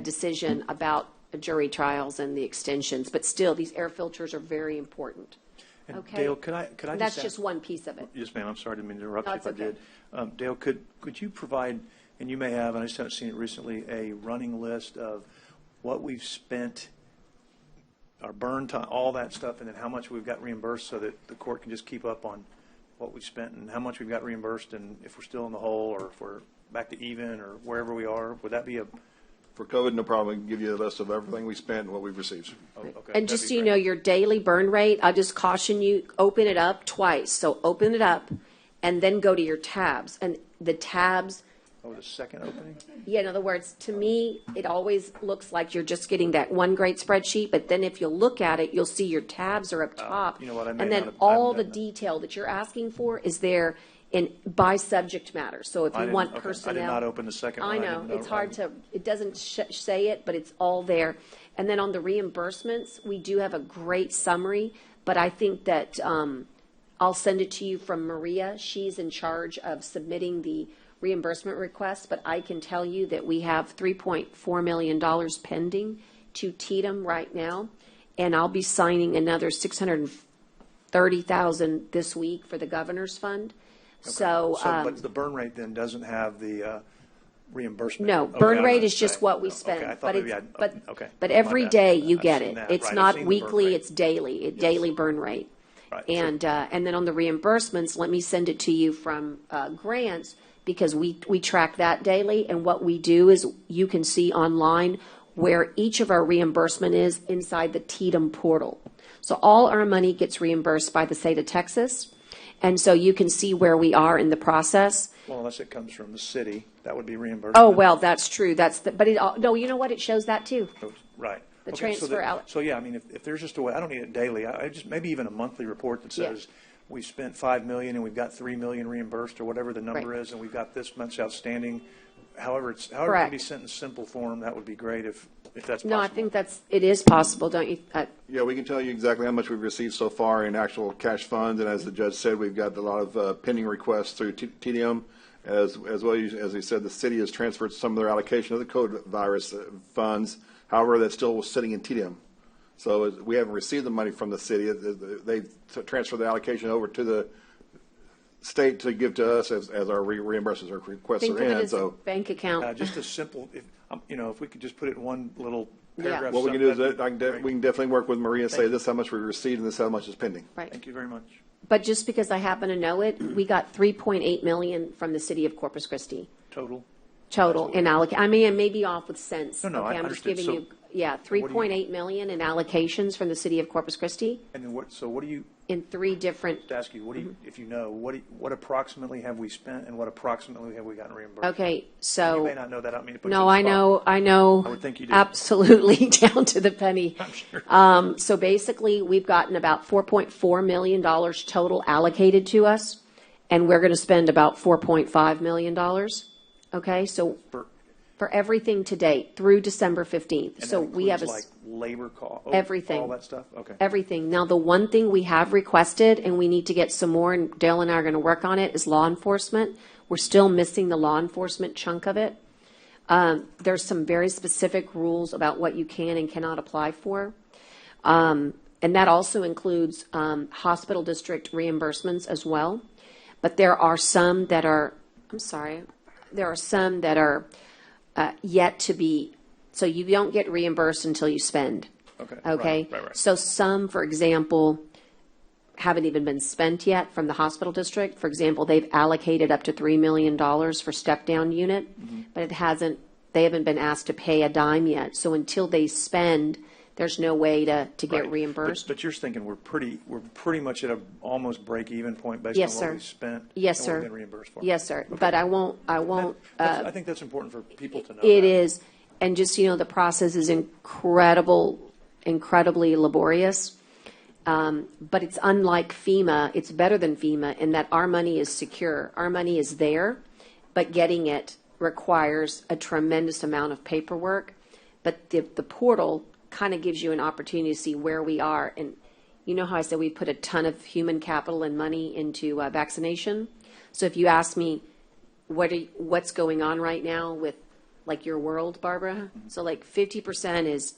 decision about jury trials and the extensions. But still, these air filters are very important. And Okay. Dale, could I That's ask- just one piece of it. Yes, ma'am. I'm sorry to interrupt No, you if it's I okay. did. Dale, could you provide, and you may have, and I just haven't seen it recently, a running list of what we've spent, our burn time, all that stuff, and then how much we've got reimbursed so that the court can just keep up on what we've spent and how much we've got reimbursed, and if we're still in the hole or if we're back to even or wherever we are? Would that be a, For COVID, no problem. I can give you a list of everything we spent and what we've received. okay. And that'd just be so you great. know, your daily burn rate, I'll just caution you, open it up twice. So open it up and then go to your tabs. And the tabs Oh, the second opening? Yeah, in other words, to me, it always looks like you're just getting that one great spreadsheet, but then if you look at it, you'll see your tabs are up top. you know what, I may And not then have- I all haven't the done that. detail that you're asking for is there in, by subject matter. So if I you didn't- want okay. personnel. I did not open the second one. I I know, didn't know- it's hard to, it doesn't say it, but it's all there. And then on the reimbursements, we do have a great summary, but I think that, I'll send it to you from Maria. She's in charge of submitting the reimbursement request, but I can tell you that we have $3.4 million pending to TDM right now, and I'll be signing another $630,000 this week for the governor's fund. So, But the burn rate then doesn't have the reimbursement? no, Okay, burn I rate was is gonna just say. what we Okay, spend. I thought But maybe it's, I'd- okay. but My every bad. day you I've get seen it. that, It's right. I've not seen the burn weekly, rate. it's daily, daily burn rate. Right, And then on the reimbursements, let me send it to you from grants, because we track that daily. And what we do is you can see online where each of our reimbursement is inside the TDM portal. So all our money gets reimbursed by the state of Texas. And so you can see where we are in the process. Well, unless it comes from the city, that would be reimbursement. Oh, well, that's true. But no, you know what? It shows that too. Right. The Okay, transfer out. So, yeah, I mean, if there's just a way, I don't need it daily, I just, maybe even a monthly report that Yeah. says, we spent $5 million and we've got $3 million reimbursed, or whatever the number Right. is, and we've got this much outstanding. However it can Correct. be sent in simple form, that would be great if that's possible. No, I think it is possible, don't you? Yeah, we can tell you exactly how much we've received so far in actual cash funds, and as the judge said, we've got a lot of pending requests through TDM. As well as he said, the city has transferred some of their allocation of the code virus funds. However, that's still sitting in TDM. So we haven't received the money from the city. They've transferred the allocation over to the state to give to us as our reimbursements or requests Think are of it in. as a So bank account. Just a simple, if we could just put it in one little paragraph. what we can do is something, that we can definitely work with Maria and say Thank you. this is how much we received and this is how much is pending. Right. Thank you very much. But just because I happen to know it, we got $3.8 million from the city of Corpus Christi Total? total in I mean, I may be off with cents. No, Okay, I I'm just understood. giving you, yeah, $3.8 million in allocations from the city of Corpus Christi And then what do you, in 3 different, to ask you, if you know, what approximately have we spent and what approximately have we gotten reimbursed? okay, You may so, not know that, I don't mean to put you no, on the spot. I know. I would think you do. Absolutely, down to the penny. I'm sure. So basically, we've gotten about $4.4 million total allocated to us, and we're going to spend about $4.5 million. Okay, so for everything to date through December 15th. And So that we have includes, like labor cost, everything. all that stuff? Okay. Everything. Now, the one thing we have requested, and we need to get some more, and Dale and I are going to work on it, is law enforcement. We're still missing the law enforcement chunk of it. There's some very specific rules about what you can and cannot apply for. And that also includes hospital district reimbursements as well. But there are some that are, yet to be, so you don't get reimbursed until you spend. Okay. Okay? Right. So some, for example, haven't even been spent yet from the hospital district. For example, they've allocated up to $3 million for step-down unit, but they haven't been asked to pay a dime yet. So until they spend, there's no way to get Right. reimbursed. But you're thinking we're pretty much at a almost break-even point based Yes, on sir. what we spent? Yes, and sir. what we've been reimbursed for? Yes, sir. But I won't, I think that's important for people to know. It that. is, and just, the process is incredibly laborious. But it's unlike FEMA, it's better than FEMA in that our money is secure. Our money is there, but getting it requires a tremendous amount of paperwork. But the portal kind of gives you an opportunity to see where we are. And you know how I said we put a ton of human capital and money into vaccination? So if you ask me, what's going on right now with like your world, Barbara? So like 50% is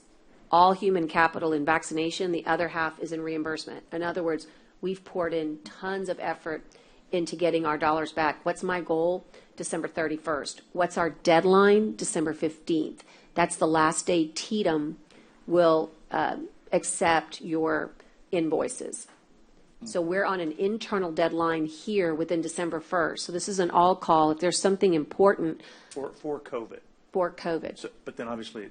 all human capital in vaccination. The other half is in reimbursement. In other words, we've poured in tons of effort into getting our dollars back. What's my goal? December 31st. What's our deadline? December 15th. That's the last day TDM will accept your invoices. So we're on an internal deadline here within December 1st. So this is an all call. If there's something important For COVID. for COVID. So, but then obviously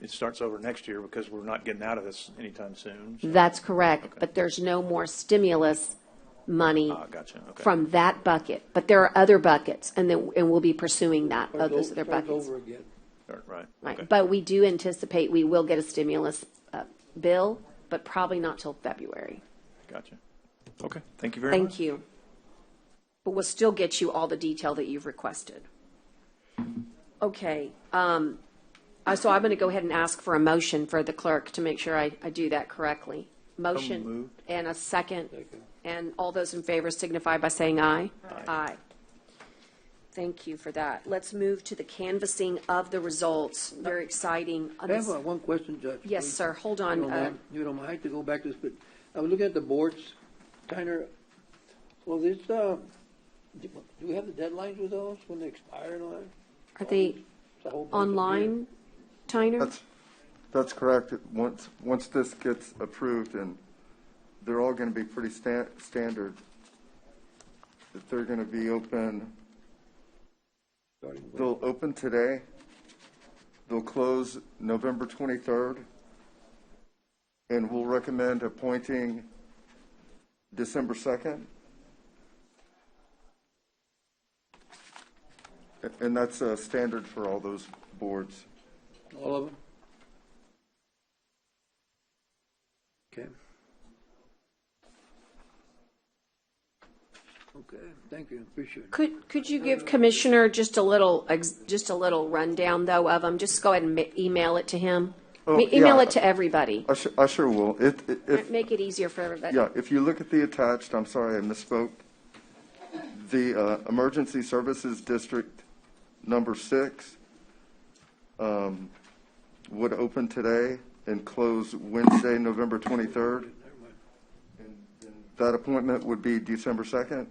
it starts over next year because we're not getting out of this anytime soon. So. That's correct. Okay. But there's no more stimulus money Gotcha, okay. from that bucket. But there are other buckets, and we'll be pursuing that, those other Starts buckets. over again. Right, Right. okay. But we do anticipate we will get a stimulus bill, but probably not till February. Gotcha. Okay, thank you very much. Thank you. But we'll still get you all the detail that you've requested. Okay. So I'm going to go ahead and ask for a motion for the clerk to make sure I do that correctly. Motion moved. and a second. And all those in favor signify by saying aye. Aye. Thank you for that. Let's move to the canvassing of the results. Very exciting. I have one question, Judge. Yes, please. sir. Hold You on. don't mind- you don't mind to go back to this, but I was looking at the boards, Tyner. Well, this, do we have the deadlines with those when they expire and all that? Are they It's a whole bunch of online, Tyner? That's correct. Once this gets approved, and they're all going to be pretty standard, that they're going to be open, starting with- they'll open today, they'll close November 23rd, and we'll recommend appointing December 2nd. And that's a standard for all those boards. All of them? Okay. Okay, thank you, appreciate it. Could you give Commissioner just a little rundown, though, of them? Just go ahead and email it to him. Email yeah. it to everybody. I sure will. Make it easier for everybody. Yeah, if you look at the attached, I'm sorry, I misspoke. The Emergency Services District number 6 would open today and close Wednesday, November 23rd. And that appointment would be December 2nd.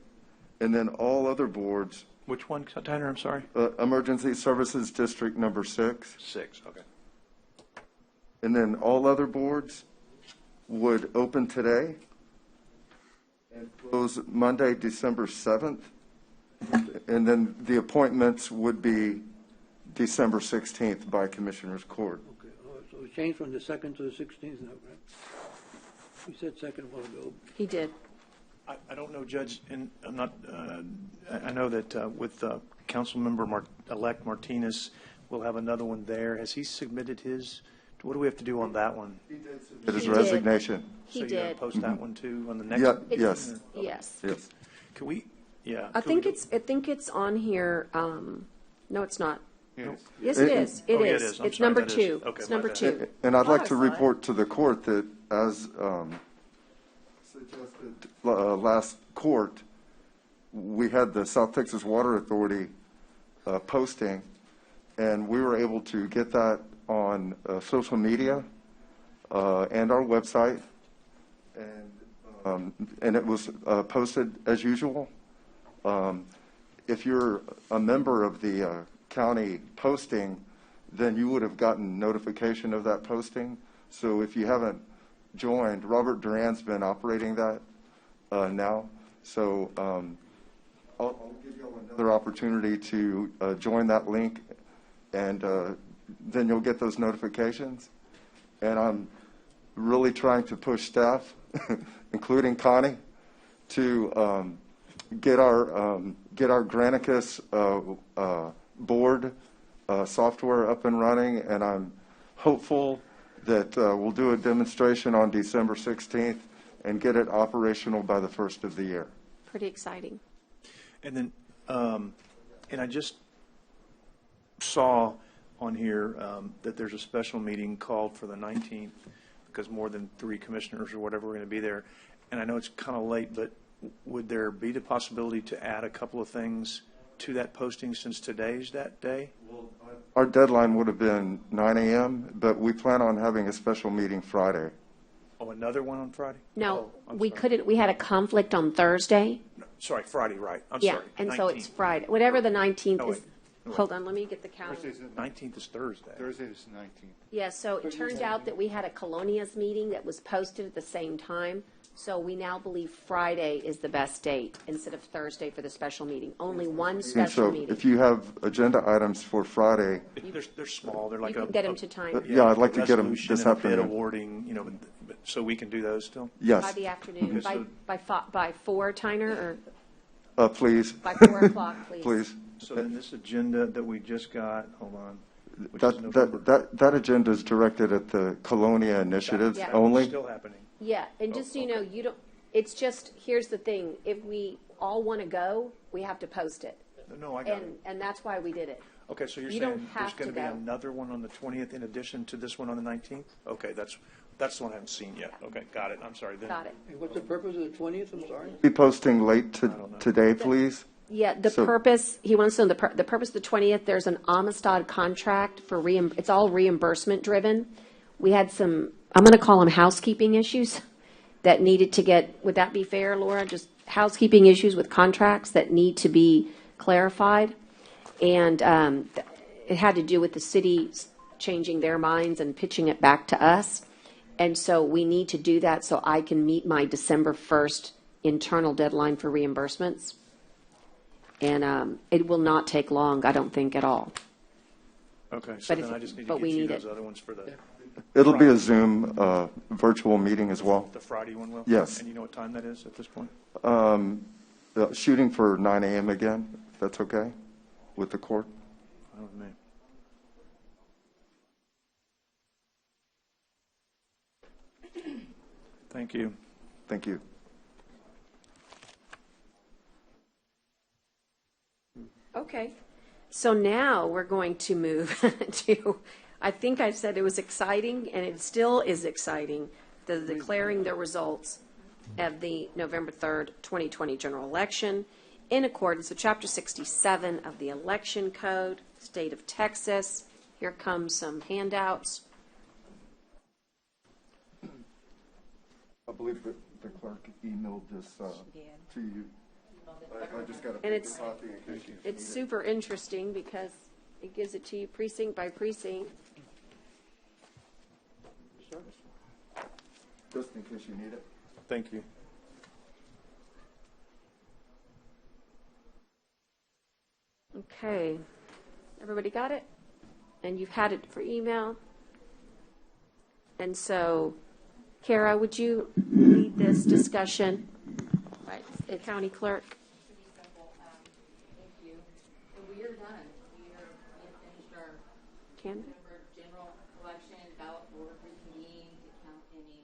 And then all other boards, Which one, Tyner, I'm sorry? Emergency Services District number 6. 6, okay. And then all other boards would open today and close Monday, December 7th. And then the appointments would be December 16th by Commissioner's Court. Okay, so it changed from the 2nd to the 16th now, right? You said 2nd a while ago. He did. I don't know, Judge, and I'm not, I know that with Councilmember-elect Martinez, we'll have another one there. Has he submitted his, what do we have to do on that one? His He did. resignation. He So you're going did. to post that one too on the next? Yeah, one? yes, Yes. yes. Can we, yeah. I could we think it's on here. No, it's not. Yes. Yes, it is. It Oh, yeah, it is. is. I'm It's sorry, number that is. 2. Okay, It's my number bad. 2. And I'd like Oh, to I saw it. report to the court that as suggested last court, we had the South Texas Water Authority posting, and we were able to get that on social media and our website, and it was posted as usual. If you're a member of the county posting, then you would have gotten notification of that posting. So if you haven't joined, Robert Duran's been operating that now. So I'll give you all another opportunity to join that link, and then you'll get those notifications. And I'm really trying to push staff, including Connie, to get our Granicus board software up and running, and I'm hopeful that we'll do a demonstration on December 16th and get it operational by the 1st of the year. Pretty exciting. And then, and I just saw on here that there's a special meeting called for the 19th because more than 3 commissioners or whatever are going to be there. And I know it's kind of late, but would there be the possibility to add a couple of things to that posting since today's that day? Our deadline would have been 9 a.m., but we plan on having a special meeting Friday. Oh, another one on Friday? No, Oh, I'm we sorry. couldn't. We had a conflict on Thursday. Sorry, Friday, right. I'm Yeah, sorry. and so it's 19th. Friday. Whatever the 19th Oh, is. wait. Hold on, let me get the calendar. 19th is Thursday. Thursday is 19th. Yeah, so it turned out that we had a Colonias meeting that was posted at the same time. So we now believe Friday is the best date instead of Thursday for the special meeting. Only one And special so meeting. if you have agenda items for Friday, They're small. They're like You can get them to time. yeah, I'd like to get them resolution this and a bid afternoon. awarding, but so we can do those still? By Yes, the afternoon, Okay, by 4, Tyner, please, or by 4 o'clock, please? please. So then this agenda that we just got, hold on, which is That, November. that agenda is directed at the Colonia initiatives Yeah. only. Still happening. Yeah, and just so you know, you don't, it's just, here's the thing, if we all want to go, we have to post it. No, I got it. And that's why we did it. Okay, so you're You don't saying there's have going to to be go. another one on the 20th in addition to this one on the 19th? Okay, that's the one I haven't seen yet. Okay, got it. I'm sorry. Then. Got it. Hey, what's the purpose of the 20th? I'm sorry. Be posting late don't know. today, please. Yeah, the So- purpose, he wants to know the purpose of the 20th, there's an Amistad contract for it's all reimbursement driven. We had some, I'm going to call them housekeeping issues that needed to get, would that be fair, Laura? Just housekeeping issues with contracts that need to be clarified. And it had to do with the city changing their minds and pitching it back to us. And so we need to do that so I can meet my December 1st internal deadline for reimbursements. And it will not take long, I don't think, at all. Okay, so But then if- I just need to but get we you need those it. other ones for the It'll be a Zoom virtual meeting as well. Friday one, Will? Yes. And you know what time that is at this point? Shooting for 9 a.m. again, if that's okay with the court. I don't know. Thank you. Thank you. Okay. So now we're going to move to, I think I said it was exciting, and it still is exciting, the declaring the results of the November 3rd, 2020 general election in accordance with Chapter 67 of the Election Code, State of Texas. Here comes some handouts. I believe that the clerk emailed this to you. I just got a And it's- copy in case you It's need it. super interesting because it gives it to you precinct by precinct. Just in case you need it. Thank you. Okay. Everybody got it? And you've had it for email? And so, Kara, would you lead this discussion? Right, the county clerk. Thank you. So we are done. We have finished our Ken? November general election, ballot board reconvened to count any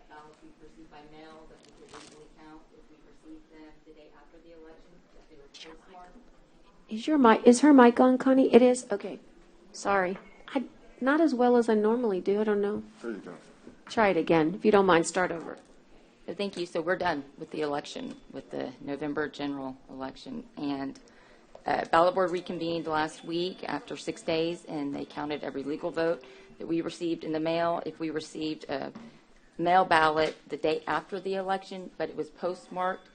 ballots we received by mail that we could legally count if we received them the day after the election, if they were postmarked. Is her mic on, Connie? It is? Okay. Sorry. Not as well as I normally do. I don't know. There you go. Try it again. If you don't mind, start over. So thank you. So we're done with the election, with the November general election. And ballot board reconvened last week after 6 days, and they counted every legal vote that we received in the mail. If we received a mail ballot the day after the election, but it was postmarked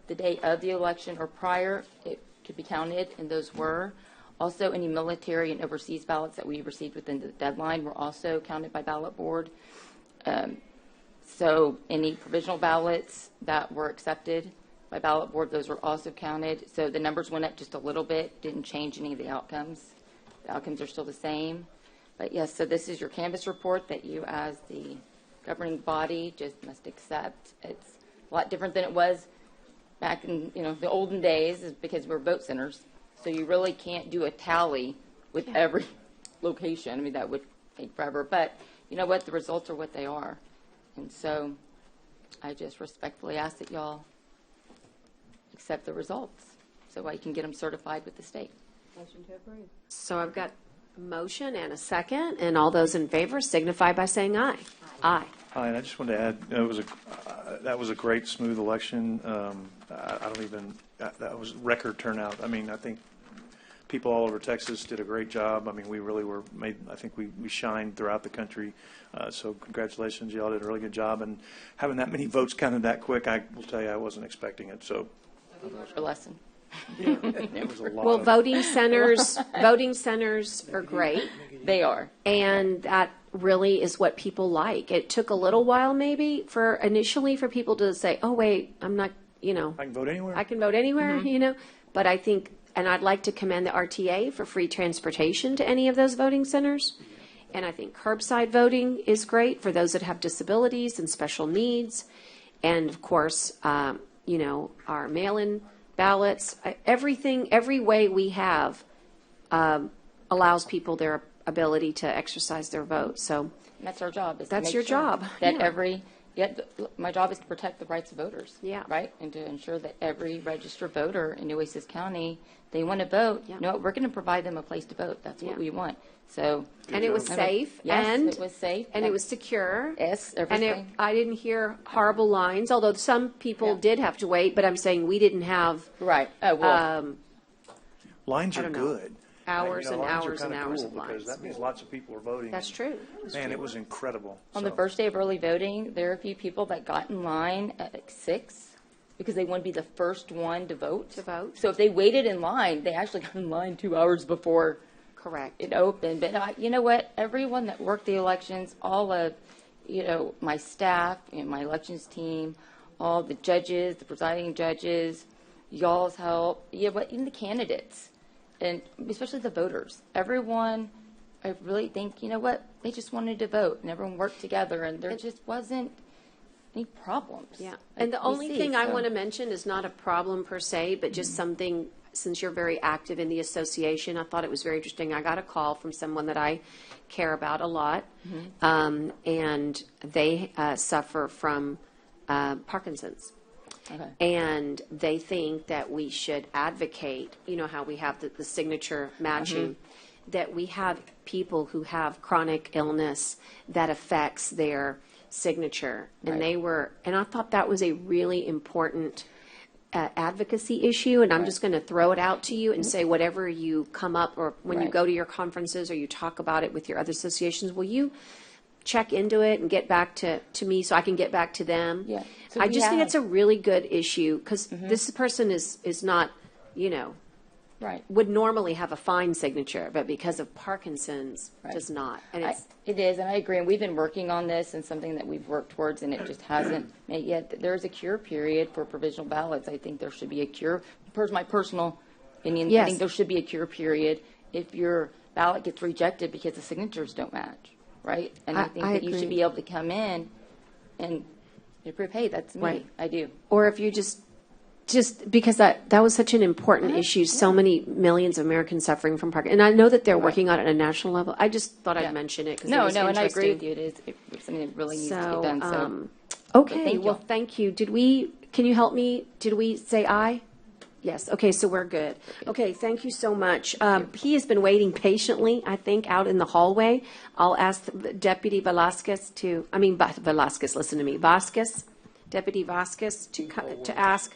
the day of the election or prior, it could be counted, and those were. Also, any military and overseas ballots that we received within the deadline were also counted by ballot board. So any provisional ballots that were accepted by ballot board, those were also counted. So the numbers went up just a little bit, didn't change any of the outcomes. The outcomes are still the same. But yes, so this is your canvass report that you as the governing body just must accept. It's a lot different than it was back in, the olden days, is because we're vote centers. So you really can't do a tally with every location. I mean, that would take forever. But you know what? The results are what they are. And so I just respectfully ask that y'all accept the results so I can get them certified with the state. Motion to approve. So I've got a motion and a second, and all those in favor signify by saying aye. Aye. Hi, and I just wanted to add, that was a great, smooth election. That was record turnout. I mean, I think people all over Texas did a great job. I mean, we really I think we shined throughout the country. So congratulations, y'all did a really good job. And having that many votes counted that quick, I will tell you, I wasn't expecting it. So A lesson. it was a lot. Well, voting centers are great, They are. and that really is what people like. It took a little while maybe initially for people to say, oh, wait, I'm not, I can vote anywhere. I can vote anywhere, But I think, and I'd like to commend the RTA for free transportation to any of those voting centers. And I think curbside voting is great for those that have disabilities and special needs. And of course, you know, our mail-in ballots, everything, every way we have allows people their ability to exercise their vote. So And that's our job. Is to That's make your sure job, That yeah. my job is to protect the rights of voters. Yeah. Right? And to ensure that every registered voter in Nueces County, they want to vote. Yeah. You know what? We're going to provide them a place to vote. That's what Yeah. we want. So. and it was safe. Yes, and it was safe. And it was secure. Yes, And everything. I didn't hear horrible lines, although some people Yeah. did have to wait, but I'm saying we didn't have Right. Oh, well. Lines I are don't know. good. Hours You know, and lines are hours and kinda hours cool of lines. Because that means lots of people are voting. That's true. Man, it was incredible. On the So- first day of early voting, there are a few people that got in line at like 6 because they want to be the first one to vote. To vote. So if they waited in line, they actually got in line 2 hours before Correct. it opened. But you know what? Everyone that worked the elections, all of, you know, my staff, you know, my elections team, all the judges, the presiding judges, y'all's help, yeah, but even the candidates, and especially the voters, everyone, I really think, you know what? They just wanted to vote, and everyone worked together, and there just wasn't any problems. Yeah. like And the we only see, thing I so- want to mention is not a problem per se, but just something, since you're very active in the association, I thought it was very interesting. I got a call from someone that I care about a lot, and they suffer from Parkinson's. Okay. And they think that we should advocate, you know, how we have the signature matching, that we have people who have chronic illness that affects their signature. And Right. they were, and I thought that was a really important advocacy issue. And I'm just going to throw it out to you and say, whatever you come up, or when you Right. go to your conferences or you talk about it with your other associations, will you check into it and get back to me so I can get back to them? Yeah. So I we just think have- it's a really good issue because this person is not, you know, Right. would normally have a fine signature, but because of Parkinson's, Right. does not. And it's, It is, and I agree, and we've been working on this, and something that we've worked towards, and it just hasn't made yet. There is a cure period for provisional ballots. I think there should be a cure, my personal opinion, I Yes. think there should be a cure period if your ballot gets rejected because the signatures don't match, right? And I think I that you should agree. be able to come in and prove, hey, that's me, Right. I do. or if you just because that was such an important issue, so many millions of Americans suffering from Parkinson's. And I know that they're working on it at a national level. I just thought Yeah. I'd mention it because No, it was and I agree interesting. with you, it's something that really needs to So, get done, so. okay, thank well, you. thank you. Can you help me? Did we say aye? Yes, okay, so we're good. Okay, thank you so much. He has been waiting patiently, I think, out in the hallway. I'll ask Deputy Vasquez Vasquez, listen to me, Deputy Vasquez to ask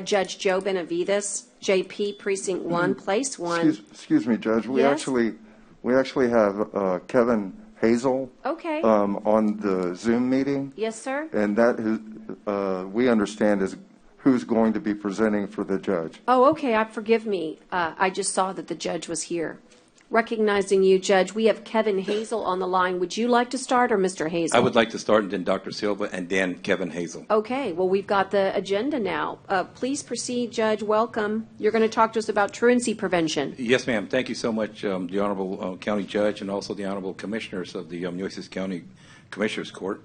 Judge Joe Benavides, JP Precinct 1, Place 1. Excuse me, Judge. We Yes? actually have Kevin Hazel Okay, on the Zoom meeting, yes, sir? and that we understand is who's going to be presenting for the judge. Oh, okay, forgive me. I just saw that the judge was here. Recognizing you, Judge, we have Kevin Hazel on the line. Would you like to start, or Mr. Hazel? I would like to start, and then Dr. Silva, and then Kevin Hazel. Okay, well, we've got the agenda now. Please proceed, Judge. Welcome. You're going to talk to us about truancy prevention. Yes, ma'am. Thank you so much, the Honorable County Judge, and also the Honorable Commissioners of the Nueces County Commissioners Court.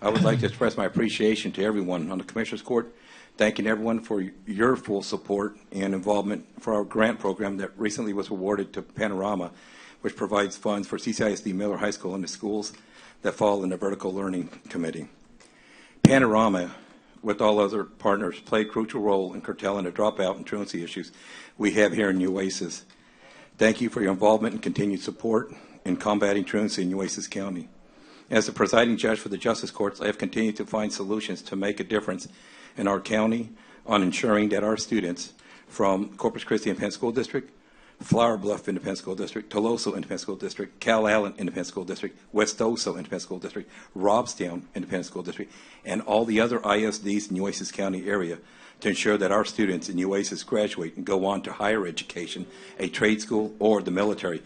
I would like to express my appreciation to everyone on the Commissioners Court, thanking everyone for your full support and involvement for our grant program that recently was awarded to Panorama, which provides funds for CCISD Miller High School and the schools that fall in the Vertical Learning Committee. Panorama, with all other partners, play a crucial role in curtailing the dropout and truancy issues we have here in Nueces. Thank you for your involvement and continued support in combating truancy in Nueces County. As the presiding judge for the Justice Courts, I have continued to find solutions to make a difference in our county on ensuring that our students from Corpus Christi Independent School District, Flower Bluff Independent School District, Toloso Independent School District, Cal Allen Independent School District, West Oso Independent School District, Robstown Independent School District, and all the other ISDs in Nueces County area to ensure that our students in Nueces graduate and go on to higher education, a trade school, or the military.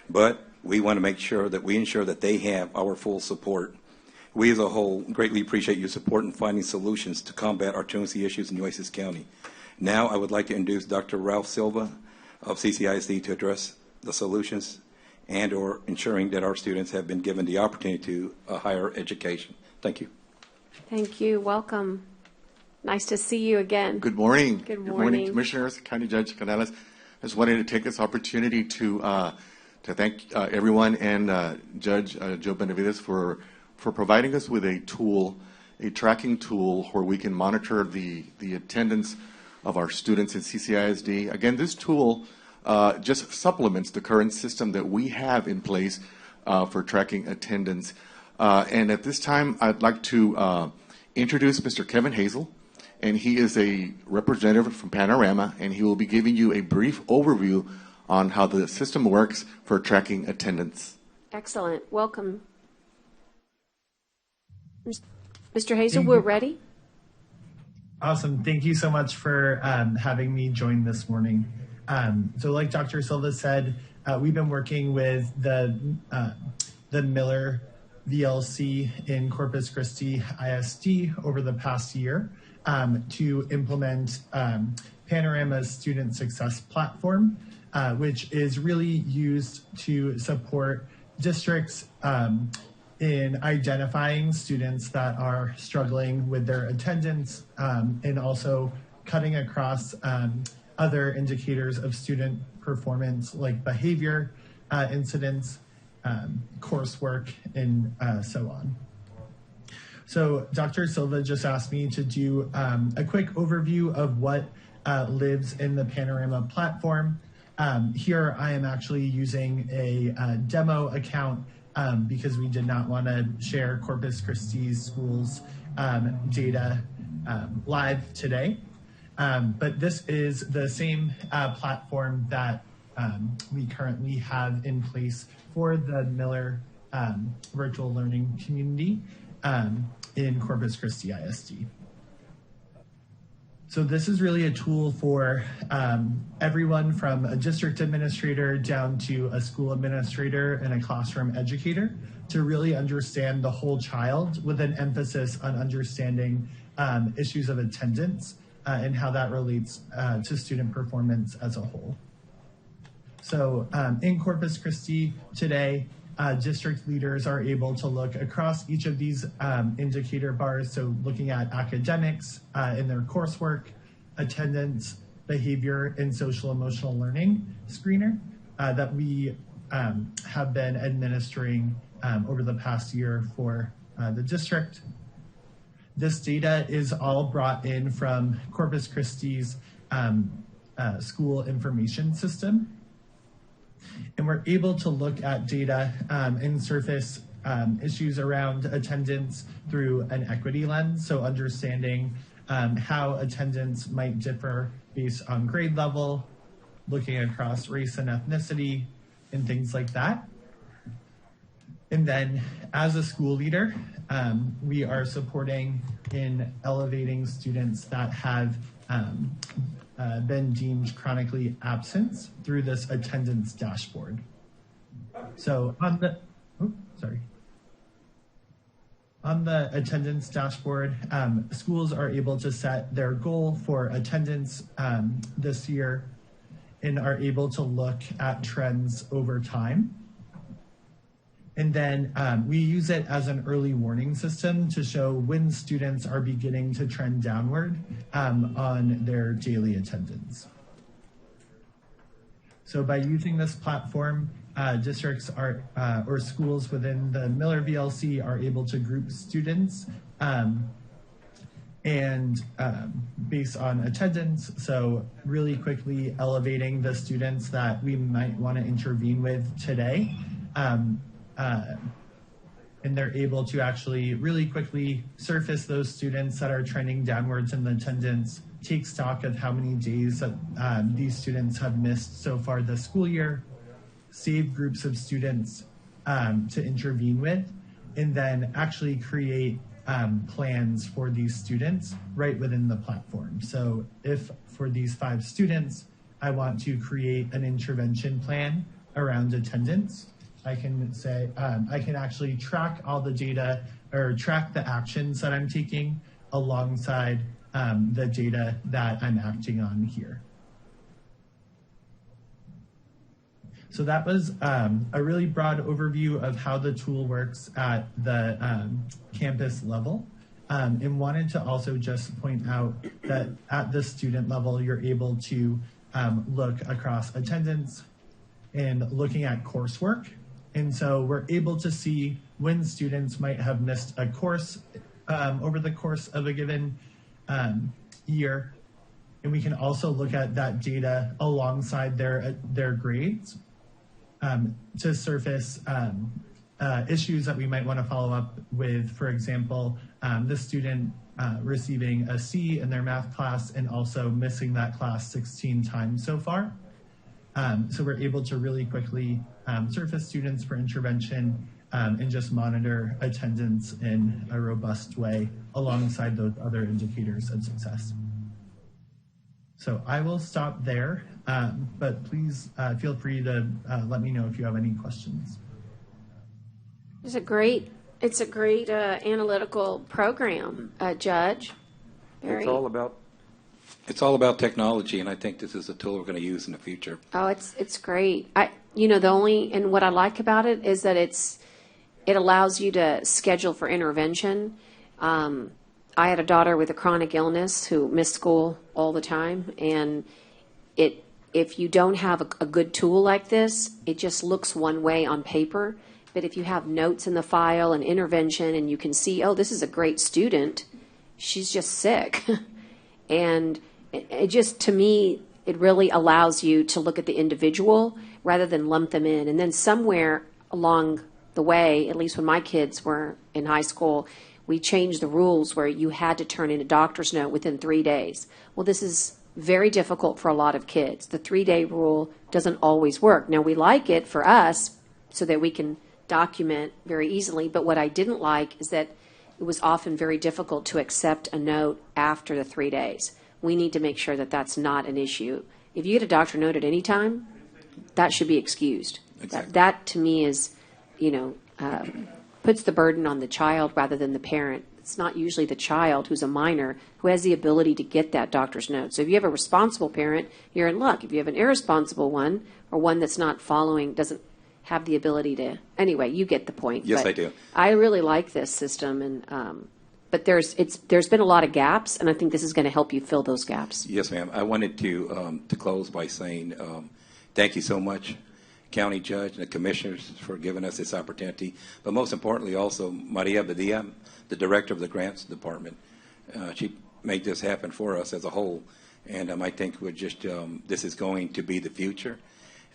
But we want to make sure that we ensure that they have our full support. We as a whole greatly appreciate your support in finding solutions to combat our truancy issues in Nueces County. Now I would like to introduce Dr. Ralph Silva of CCISD to address the solutions and/or ensuring that our students have been given the opportunity to a higher education. Thank you. Thank you. Welcome. Nice to see you again. Good morning. Good morning. Commissioners, County Judge Canales. I just wanted to take this opportunity to thank everyone and Judge Joe Benavides for providing us with a tool, a tracking tool where we can monitor the attendance of our students in CCISD. Again, this tool just supplements the current system that we have in place for tracking attendance. And at this time, I'd like to introduce Mr. Kevin Hazel, and he is a representative from Panorama, and he will be giving you a brief overview on how the system works for tracking attendance. Excellent. Welcome. Mr. Hazel, we're ready. Awesome. Thank you so much for having me join this morning. So like Dr. Silva said, we've been working with the Miller VLC in Corpus Christi ISD over the past year to implement Panorama's Student Success Platform, which is really used to support districts in identifying students that are struggling with their attendance and also cutting across other indicators of student performance like behavior incidents, coursework, and so on. So Dr. Silva just asked me to do a quick overview of what lives in the Panorama platform. Here I am actually using a demo account because we did not want to share Corpus Christi schools data live today. But this is the same platform that we currently have in place for the Miller virtual learning community in Corpus Christi ISD. So this is really a tool for everyone from a district administrator down to a school administrator and a classroom educator to really understand the whole child with an emphasis on understanding issues of attendance and how that relates to student performance as a whole. So in Corpus Christi today, district leaders are able to look across each of these indicator bars, so looking at academics in their coursework, attendance, behavior, and social emotional learning screener that we have been administering over the past year for the district. This data is all brought in from Corpus Christi's school information system. And we're able to look at data and surface issues around attendance through an equity lens, so understanding how attendance might differ based on grade level, looking across race and ethnicity, and things like that. And then as a school leader, we are supporting in elevating students that have been deemed chronically absent through this attendance dashboard. So on the attendance dashboard, schools are able to set their goal for attendance this year and are able to look at trends over time. And then we use it as an early warning system to show when students are beginning to trend downward on their daily attendance. So by using this platform, districts are, or schools within the Miller VLC are able to group students and based on attendance, so really quickly elevating the students that we might want to intervene with today. And they're able to actually really quickly surface those students that are trending downwards in the attendance, take stock of how many days that these students have missed so far this school year, save groups of students to intervene with, and then actually create plans for these students right within the platform. So if for these 5 students, I want to create an intervention plan around attendance, I can say, I can actually track all the data or track the actions that I'm taking alongside the data that I'm acting on here. So that was a really broad overview of how the tool works at the campus level. And wanted to also just point out that at the student level, you're able to look across attendance and looking at coursework. And so we're able to see when students might have missed a course over the course of a given year. And we can also look at that data alongside their grades to surface issues that we might want to follow up with. For example, the student receiving a C in their math class and also missing that class 16 times so far. So we're able to really quickly surface students for intervention and just monitor attendance in a robust way alongside those other indicators of success. So I will stop there, but please feel free to let me know if you have any questions. It's a great analytical program, Judge. It's all about technology, and I think this is a tool we're going to use in the future. Oh, it's great. And what I like about it is that it allows you to schedule for intervention. I had a daughter with a chronic illness who missed school all the time, and if you don't have a good tool like this, it just looks one way on paper. But if you have notes in the file and intervention, and you can see, oh, this is a great student, she's just sick. And it just, to me, it really allows you to look at the individual rather than lump them in. And then somewhere along the way, at least when my kids were in high school, we changed the rules where you had to turn in a doctor's note within 3 days. Well, this is very difficult for a lot of kids. The 3-day rule doesn't always work. Now, we like it for us so that we can document very easily, but what I didn't like is that it was often very difficult to accept a note after the 3 days. We need to make sure that that's not an issue. If you get a doctor note at any time, that should be excused. Exactly. That to me is, puts the burden on the child rather than the parent. It's not usually the child who's a minor who has the ability to get that doctor's note. So if you have a responsible parent, you're in luck. If you have an irresponsible one or one that's not following, doesn't have the ability to. Anyway, you get the point. Yes, but I do. I really like this system, and but there's been a lot of gaps, and I think this is going to help you fill those gaps. Yes, ma'am. I wanted to close by saying thank you so much, County Judge and the Commissioners, for giving us this opportunity. But most importantly, also Maria Badia, the Director of the Grants Department. She made this happen for us as a whole, and I think we're just this is going to be the future.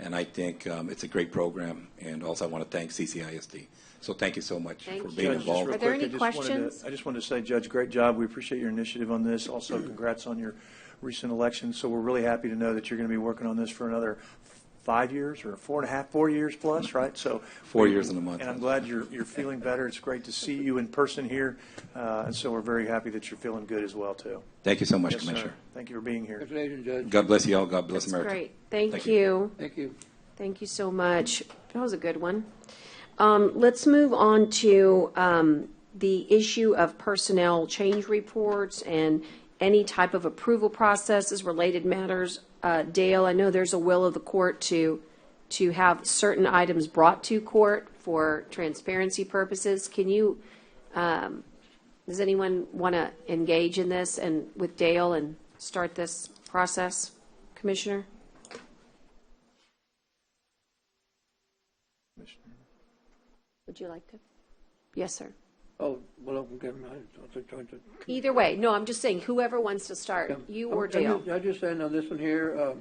And I think it's a great program. And also I want to thank CCISD. So thank you so much for being Judge, involved. Are there any questions? I just wanted to say, Judge, great job. We appreciate your initiative on this. Also, congrats on your recent election. So we're really happy to know that you're going to be working on this for another 5 years or 4 years plus, right? So 4 years in a month. And I'm glad you're feeling better. It's great to see you in person here. And so we're very happy that you're feeling good as well, too. Thank you so much, Yes, Commissioner. sir. Thank you for being here. Congratulations, Judge. God bless you all. God bless That's America. great. Thank Thank you. Thank you. Thank you so much. That was a good one. Let's move on to the issue of personnel change reports and any type of approval processes, related matters. Dale, I know there's a will of the court to have certain items brought to court for transparency purposes. Can you, does anyone want to engage in this and with Dale and start this process, Commissioner? Would you like to? Yes, sir. Oh, well, okay, I was trying to. Either way. No, I'm just saying whoever wants to start, you or Dale. I just saying on this one here,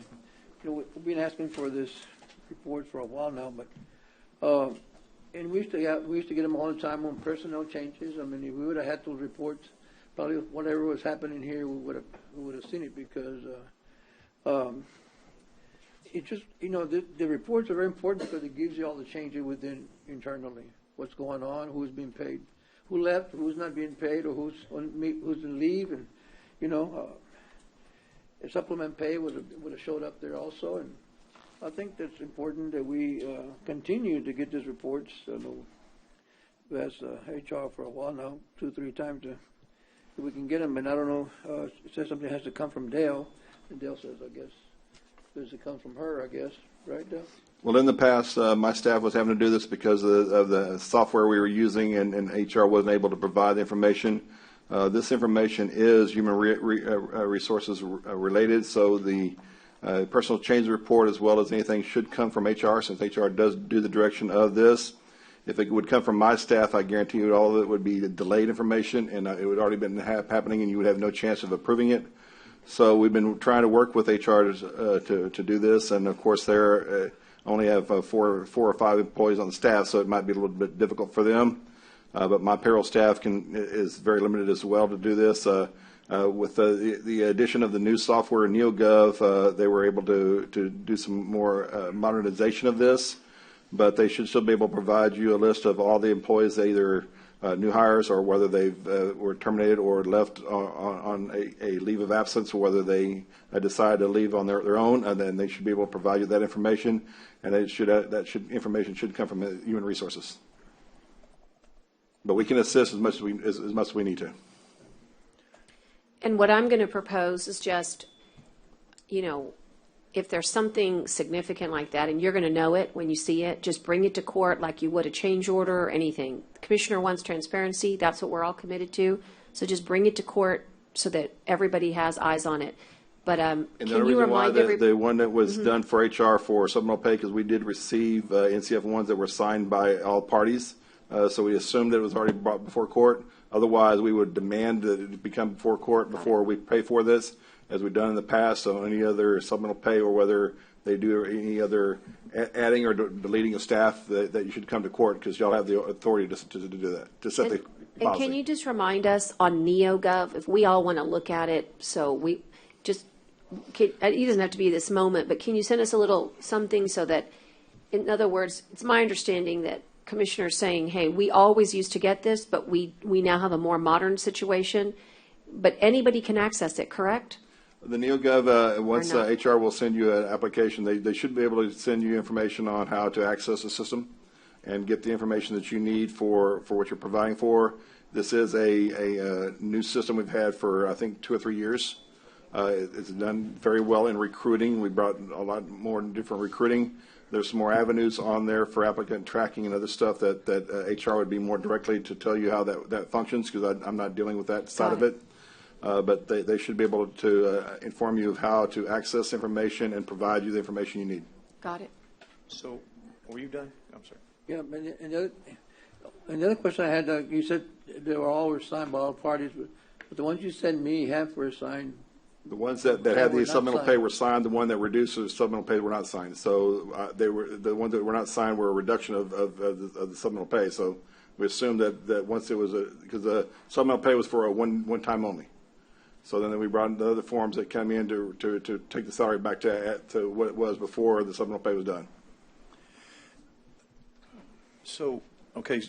we've been asking for this report for a while now, but, and we used to get them all the time on personnel changes. I mean, if we would have had those reports, probably whatever was happening here, we would have seen it because, it just, the reports are very important because it gives you all the changes within internally, what's going on, who's being paid, who left, who's not being paid, or who's in leave, and a supplement pay would have showed up there also. And I think that's important that we continue to get these reports. We've asked HR for a while now, 2-3 times, if we can get them. And I don't know, it says something has to come from Dale, and Dale says, I guess, does it come from her, I guess, right, Dale? Well, in the past, my staff was having to do this because of the software we were using, and HR wasn't able to provide the information. This information is human resources related, so the personal change report as well as anything should come from HR, since HR does do the direction of this. If it would come from my staff, I guarantee you all of it would be delayed information, and it would already been happening, and you would have no chance of approving it. So we've been trying to work with HR to do this, and of course they're only have four or five employees on the staff, so it might be a little bit difficult for them. But my payroll staff is very limited as well to do this. With the addition of the new software in NeoGov, they were able to do some more modernization of this. But they should still be able to provide you a list of all the employees, either new hires or whether they were terminated or left on a leave of absence, or whether they decided to leave on their own, and then they should be able to provide you that information. And information should come from human resources. But we can assist as much as we need to. And what I'm going to propose is just, if there's something significant like that, and you're going to know it when you see it, just bring it to court like you would a change order or anything. The commissioner wants transparency. That's what we're all committed to. So just bring it to court so that everybody has eyes on it. But can you remind the one that was done for HR for supplemental pay, because we did receive NCF ones that were signed by all parties. So we assumed that it was already brought before court. Otherwise, we would demand that it become before court before we pay for this, as we've done in the past on any other supplemental pay, or whether they do any other adding or deleting of staff, that you should come to court, because y'all have the authority to do that, to set the policy. And can you just remind us on NeoGov, if we all want to look at it, so we just, it doesn't have to be this moment, but can you send us a little something so that, in other words, it's my understanding that Commissioner's saying, hey, we always used to get this, but we now have a more modern situation, but anybody can access it, correct? The NeoGov, once HR will send you an application, they should be able to send you information on how to access the system and get the information that you need for what you're providing for. This is a new system we've had for, I think, 2 or 3 years. It's done very well in recruiting. We brought a lot more different recruiting. There's some more avenues on there for applicant tracking and other stuff that HR would be more directly to tell you how that functions, because I'm not dealing with that side of it. But they should be able to inform you of how to access information and provide you the information you need. Got it. So, were you done? I'm sorry. Yeah, and the other question I had, you said they were all signed by all parties, but the ones you sent me half were signed. The ones that had the supplemental pay were signed. The one that reduced the supplemental pay were not signed. So they were the ones that were not signed were a reduction of the supplemental pay. So we assumed that once it was because the supplemental pay was for a one time only. So then we brought in the other forms that come in to take the salary back to what it was before the supplemental pay was done. So, okay,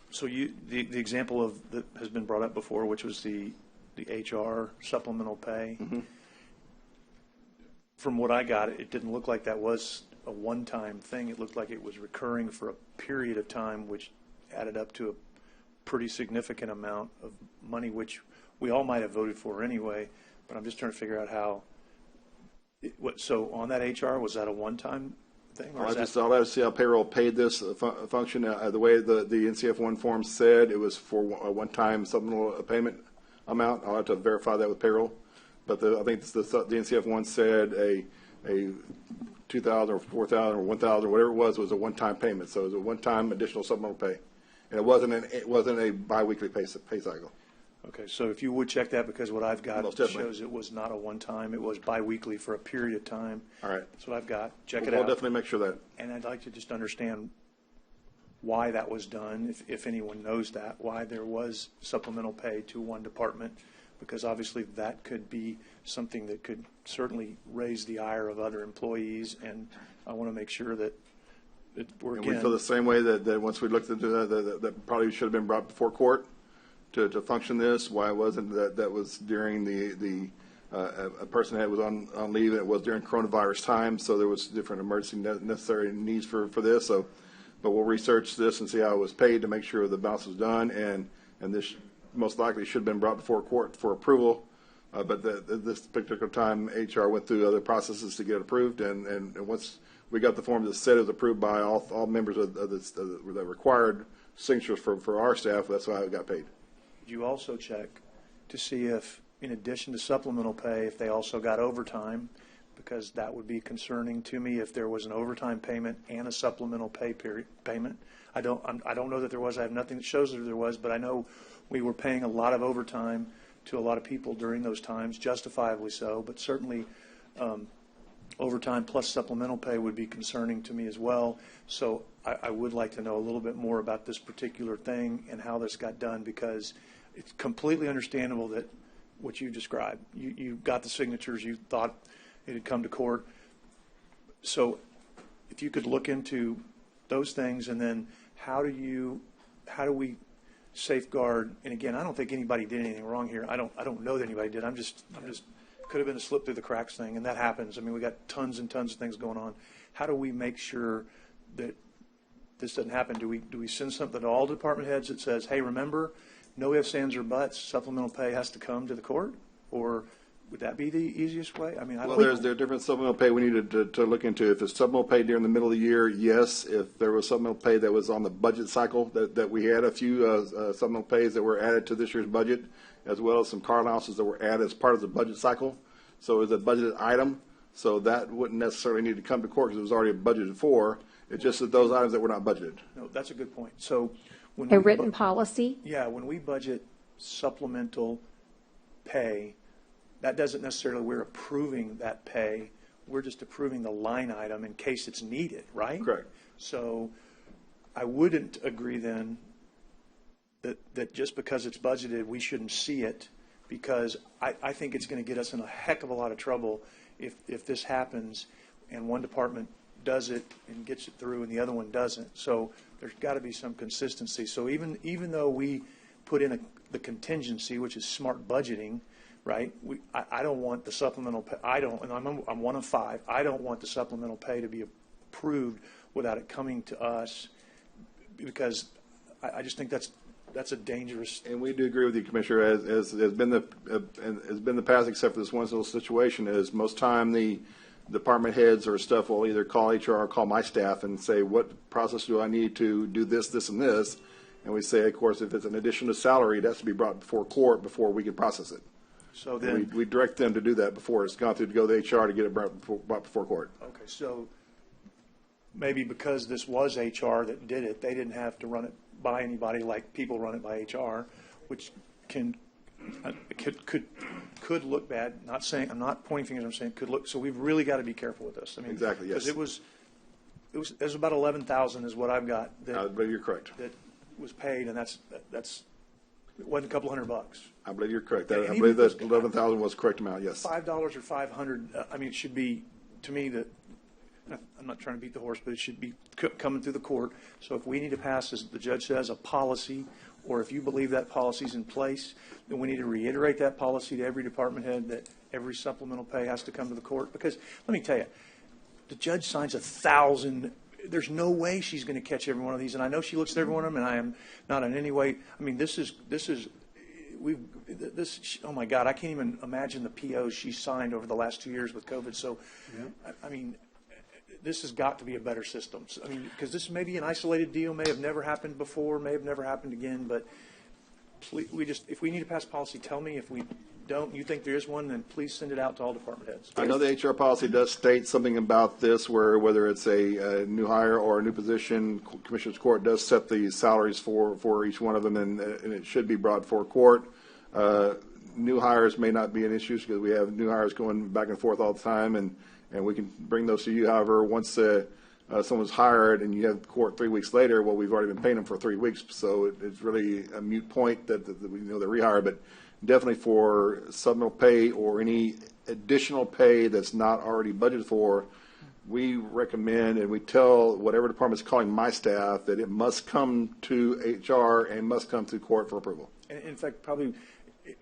so the example that has been brought up before, which was the HR supplemental pay. Mm-hmm. From what I got, it didn't look like that was a one-time thing. It looked like it was recurring for a period of time, which added up to a pretty significant amount of money, which we all might have voted for anyway. But I'm just trying to figure out how. So on that HR, was that a one-time thing? Or I'll have to see how payroll paid this function. The way the NCF1 form said, it was for a one-time supplemental payment amount. I'll have to verify that with payroll. But I think the NCF1 said a $2,000 or $4,000 or $1,000 or whatever it was a one-time payment. So it was a one-time additional supplemental pay, and it wasn't a biweekly pay cycle. Okay, so if you would check that, because what I've got shows it was not a one-time, it was biweekly for a period of time. All right. That's what I've got. Check it out. We'll definitely make sure that. And I'd like to just understand why that was done, if anyone knows that, why there was supplemental pay to one department, because obviously that could be something that could certainly raise the ire of other employees, and I want to make sure that we're again. We feel the same way that once we looked into that probably should have been brought before court to function this. Why it wasn't that was during a person that was on leave, and it was during coronavirus time, so there was different emergency necessary needs for this. So, but we'll research this and see how it was paid to make sure the balance was done, and this most likely should have been brought before court for approval. But this particular time, HR went through other processes to get it approved, and once we got the form that said it was approved by all members of the required signatures for our staff. That's why it got paid. Did you also check to see if, in addition to supplemental pay, if they also got overtime? Because that would be concerning to me if there was an overtime payment and a supplemental payment. I don't know that there was. I have nothing that shows that there was, but I know we were paying a lot of overtime to a lot of people during those times, justifiably so. But certainly, overtime plus supplemental pay would be concerning to me as well. So I would like to know a little bit more about this particular thing and how this got done, because it's completely understandable that what you described. You got the signatures. You thought it had come to court. So if you could look into those things, and then how do we safeguard? And again, I don't think anybody did anything wrong here. I don't know that anybody did. I'm just could have been a slip through the cracks thing, and that happens. I mean, we got tons and tons of things going on. How do we make sure that this doesn't happen? Do we send something to all department heads that says, hey, remember, no ifs, ands, or buts, supplemental pay has to come to the court? Or would that be the easiest way? I mean, there are different supplemental pay we needed to look into. If it's supplemental pay during the middle of the year, yes. If there was supplemental pay that was on the budget cycle, that we had a few supplemental pays that were added to this year's budget, as well as some car allowances that were added as part of the budget cycle. So it was a budgeted item. So that wouldn't necessarily need to come to court because it was already budgeted for. It's just that those items that were not budgeted. No, that's a good point. So when A written policy? Yeah, when we budget supplemental pay, that doesn't necessarily, we're approving that pay. We're just approving the line item in case it's needed, right? Correct. So I wouldn't agree then that just because it's budgeted, we shouldn't see it, because I think it's going to get us in a heck of a lot of trouble if this happens and one department does it and gets it through and the other one doesn't. So there's got to be some consistency. So even though we put in the contingency, which is smart budgeting, right? I don't want the supplemental pay. And I'm one of five. I don't want the supplemental pay to be approved without it coming to us, because I just think that's a dangerous. And we do agree with you, Commissioner. As has been the past, except for this one little situation, is most time the department heads or stuff will either call HR or call my staff and say, what process do I need to do this, this, and this? And we say, of course, if it's an addition to salary, it has to be brought before court before we can process it. So then we direct them to do that before it's gone through to go to HR to get it brought before court. Okay, so maybe because this was HR that did it, they didn't have to run it by anybody like people run it by HR, which could look bad. Not saying, I'm not pointing fingers. I'm saying could look. So we've really got to be careful with this. I mean, exactly. Yes. Because it was about 11,000 is what I've got. I believe you're correct. That was paid, and that's it wasn't a couple $100. I believe you're correct. I believe that 11,000 was the correct amount. Yes. $5 or $500. I mean, it should be, to me, that. I'm not trying to beat the horse, but it should be coming through the court. So if we need to pass, as the judge says, a policy, or if you believe that policy is in place, then we need to reiterate that policy to every department head that every supplemental pay has to come to the court. Because let me tell you, the judge signs 1,000. There's no way she's going to catch every one of these. And I know she looks at every one of them, and I am not in any way. I mean, oh my God, I can't even imagine the POs she signed over the last 2 years with COVID. So, yeah. I mean, this has got to be a better system. I mean, because this may be an isolated deal, may have never happened before, may have never happened again, but please, if we need to pass policy, tell me. If we don't, you think there is one, then please send it out to all department heads. I know the HR policy does state something about this, where whether it's a new hire or a new position, Commissioner's Court does set the salaries for each one of them, and it should be brought before court. New hires may not be an issue because we have new hires going back and forth all the time, and we can bring those to you. However, once someone's hired and you have court 3 weeks later, well, we've already been paying them for 3 weeks, so it's really a moot point that we know they're rehired. But definitely for supplemental pay or any additional pay that's not already budgeted for, we recommend and we tell whatever department is calling my staff that it must come to HR and must come to court for approval. In fact, probably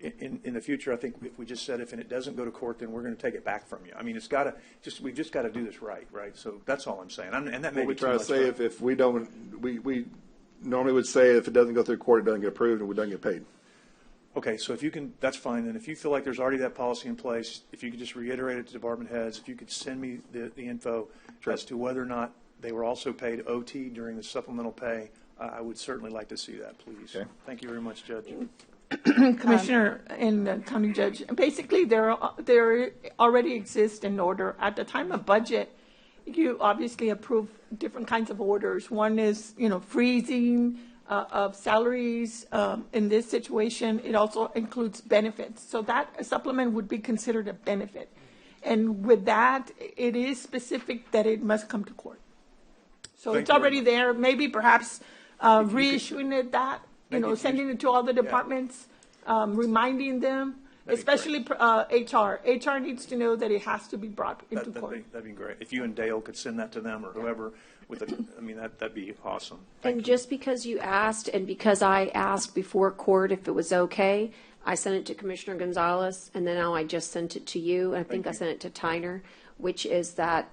in the future, I think if we just said if and it doesn't go to court, then we're going to take it back from you. I mean, we've just got to do this right? So that's all I'm saying. And that may be we try to say if we don't, we normally would say if it doesn't go through court, it doesn't get approved and we don't get paid. Okay, so if you can, that's fine. And if you feel like there's already that policy in place, if you could just reiterate it to department heads, if you could send me the info as to whether or not they were also paid OT during the supplemental pay, I would certainly like to see that, please. Okay. Thank you very much, Judge. Commissioner and County Judge, basically there already exist an order. At the time of budget, you obviously approve different kinds of orders. One is, freezing of salaries. In this situation, it also includes benefits. So that supplement would be considered a benefit. And with that, it is specific that it must come to court. So Thank it's you very already much. there. Maybe perhaps reissuing it that, sending it to all the departments, reminding them, especially HR. HR needs to know that it has to be brought into court. That'd be great. If you and Dale could send that to them or whoever that'd be awesome. And just because you asked and because I asked before court if it was okay, I sent it to Commissioner Gonzalez, and then now I just sent it to you. I think I sent it to Tyner, which is that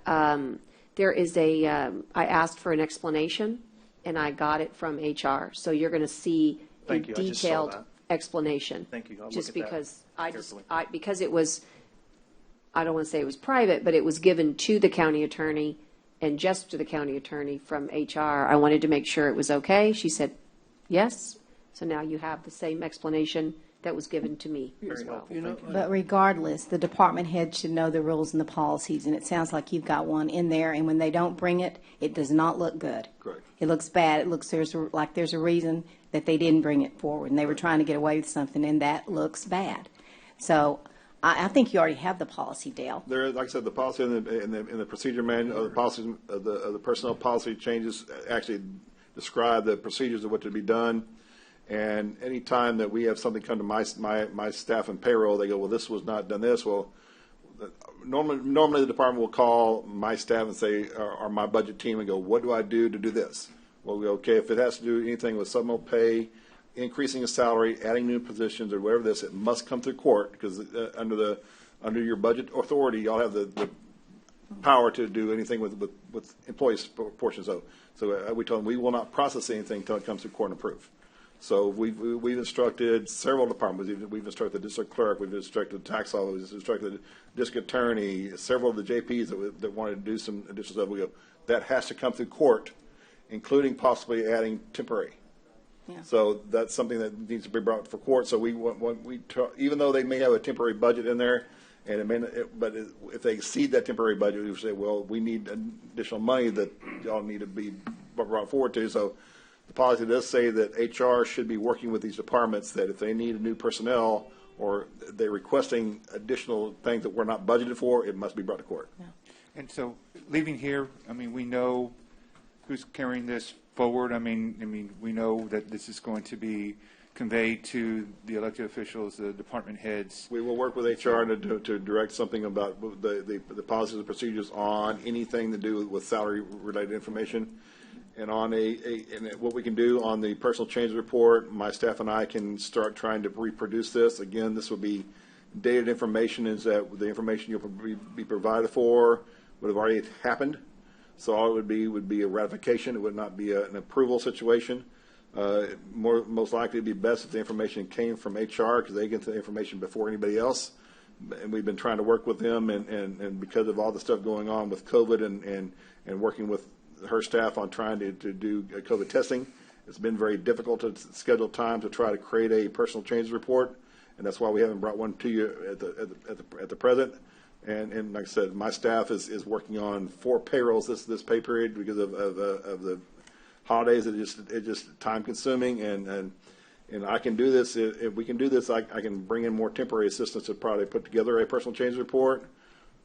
there is I asked for an explanation, and I got it from HR. So you're going to see a detailed explanation. Thank you. I'll just look at that because because it was, I don't want to say it was private, but it was given to the county attorney and just to the county attorney from HR. I wanted to make sure it was okay. She said yes. So now you have the same explanation that was given to me as well. But regardless, the department head should know the rules and the policies, and it sounds like you've got one in there, and when they don't bring it, it does not look good. Correct. It looks bad. It looks like there's a reason that they didn't bring it forward, and they were trying to get away with something, and that looks bad. So I think you already have the policy, Dale. There, like I said, the policy in the procedure manual, the policies of the personnel policy changes actually describe the procedures of what to be done. And any time that we have something come to my staff and payroll, they go, well, this was not done this. Well, normally the department will call my staff and say, or my budget team and go, what do I do to do this? Well, we go, okay, if it has to do anything with supplemental pay, increasing a salary, adding new positions, or whatever this, it must come through court because under your budget authority, y'all have the power to do anything with employees portions of. So we told them we will not process anything until it comes through court and approved. So we've instructed several departments. We've instructed the district clerk. We've instructed the tax office. We've instructed the district attorney. Several of the JPs that wanted to do some additional stuff. We go, that has to come through court, including possibly adding temporary. Yeah. So that's something that needs to be brought for court. So even though they may have a temporary budget in there, and if they exceed that temporary budget, we say, well, we need additional money that y'all need to be brought forward to. So the policy does say that HR should be working with these departments that if they need a new personnel or they're requesting additional things that we're not budgeted for, it must be brought to court. Yeah. And so leaving here, we know who's carrying this forward. We know that this is going to be conveyed to the elected officials, the department heads. We will work with HR to direct something about the policies and procedures on anything to do with salary-related information. And on and what we can do on the personal change report, my staff and I can start trying to reproduce this. Again, this will be dated information, is that the information you'll be provided for would have already happened. So all it would be a ratification. It would not be an approval situation. Most likely it'd be best if the information came from HR because they get the information before anybody else. And we've been trying to work with them, and because of all the stuff going on with COVID and working with her staff on trying to do COVID testing, it's been very difficult to schedule time to try to create a personal change report, and that's why we haven't brought one to you at the present. And like I said, my staff is working on 4 payrolls this pay period because of the holidays. It's just time consuming, and I can do this. If we can do this, I can bring in more temporary assistance to probably put together a personal change report.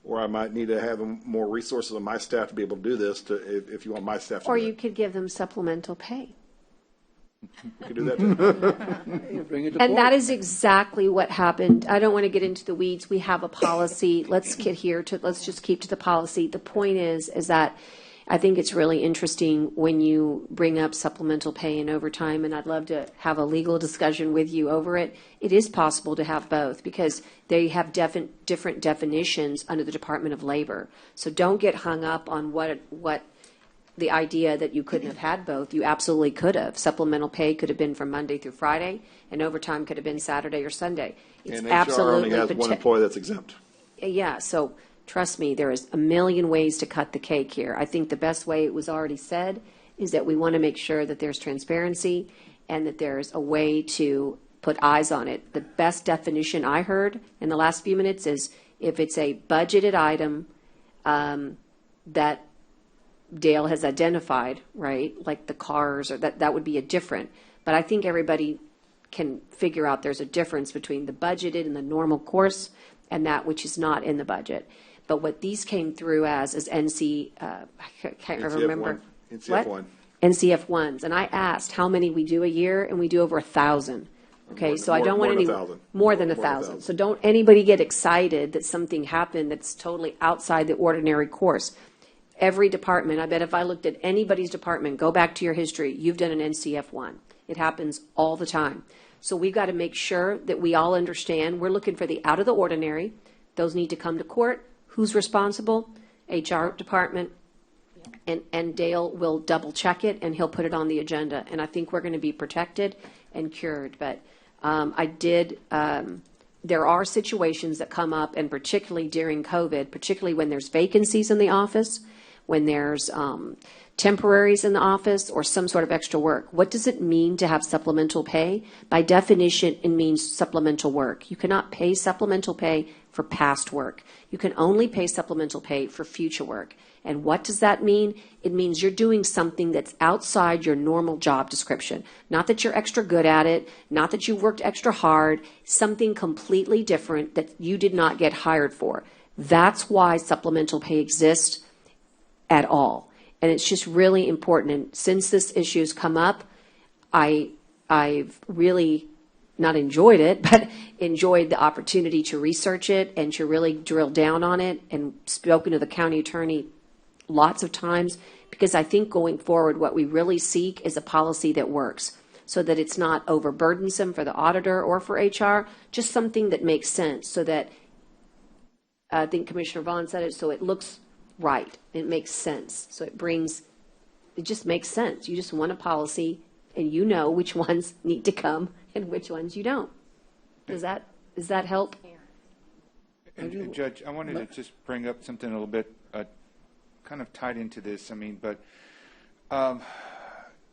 Or I might need to have more resources on my staff to be able to do this. If you want my staff to do it. Or you could give them supplemental pay. We could do that too. And that is exactly what happened. I don't want to get into the weeds. We have a policy. Let's just keep to the policy. The point is that I think it's really interesting when you bring up supplemental pay and overtime, and I'd love to have a legal discussion with you over it. It is possible to have both because they have different definitions under the Department of Labor. So don't get hung up on what the idea that you couldn't have had both. You absolutely could have. Supplemental pay could have been from Monday through Friday, and overtime could have been Saturday or Sunday. It's And HR only has one employee that's exempt. Yeah, so trust me, there is a million ways to cut the cake here. I think the best way, it was already said, is that we want to make sure that there's transparency and that there's a way to put eyes on it. The best definition I heard in the last few minutes is if it's a budgeted item that Dale has identified, right, like the cars, or that would be a different. But I think everybody can figure out there's a difference between the budgeted and the normal course and that which is not in the budget. But what these came through as is I can't remember. NCF1. NCF ones. And I asked how many we do a year, and we do over 1,000. Okay, so I don't want any more than 1,000. So don't anybody get excited that something happened that's totally outside the ordinary course. Every department, I bet if I looked at anybody's department, go back to your history, you've done an NCF1. It happens all the time. So we've got to make sure that we all understand we're looking for the out of the ordinary. Those need to come to court. Who's responsible? HR department. And Dale will double check it and he'll put it on the agenda. And I think we're going to be protected and cured. But there are situations that come up, and particularly during COVID, particularly when there's vacancies in the office, when there's temporaries in the office or some sort of extra work. What does it mean to have supplemental pay? By definition, it means supplemental work. You cannot pay supplemental pay for past work. You can only pay supplemental pay for future work. And what does that mean? It means you're doing something that's outside your normal job description. Not that you're extra good at it, not that you worked extra hard, something completely different that you did not get hired for. That's why supplemental pay exists at all. And it's just really important. And since this issue's come up, I've really not enjoyed it, but enjoyed the opportunity to research it and to really drill down on it, and spoken to the county attorney lots of times, because I think going forward what we really seek is a policy that works, so that it's not overburdensome for the auditor or for HR, just something that makes sense, so that, I think Commissioner Vaughn said it, so it looks right, it makes sense, so it just makes sense. You just want a policy and you know which ones need to come and which ones you don't. Does that help? And Judge, I wanted to just bring up something a little bit kind of tied into this. I mean, but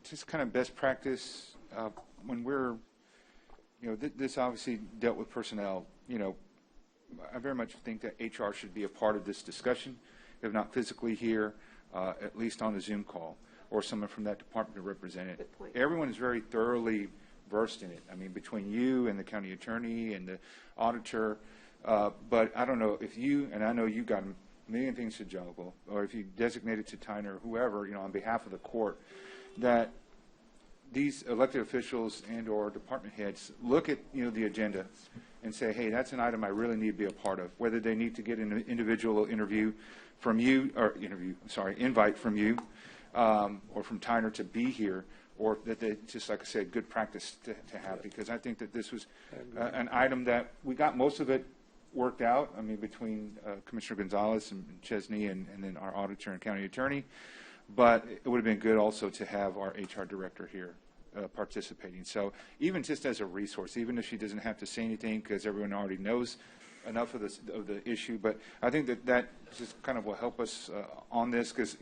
just kind of best practice when we're, this obviously dealt with personnel. I very much think that HR should be a part of this discussion, if not physically here, at least on a Zoom call, or someone from that department to represent it. Everyone is very thoroughly versed in it. I mean, between you and the county attorney and the auditor, but I don't know if you, and I know you got a million things to juggle, or if you designate it to Tyner or whoever, on behalf of the court, that these elected officials and or department heads look at, the agenda and say, hey, that's an item I really need to be a part of, whether they need to get an individual interview from you, or invite from you, or from Tyner to be here, or that they, just like I said, good practice to have, because I think that this was an item that we got most of it worked out. I mean, between Commissioner Gonzalez and Chesney and then our auditor and county attorney. But it would have been good also to have our HR director here participating. So even just as a resource, even if she doesn't have to say anything because everyone already knows enough of the issue. But I think that just kind of will help us on this, because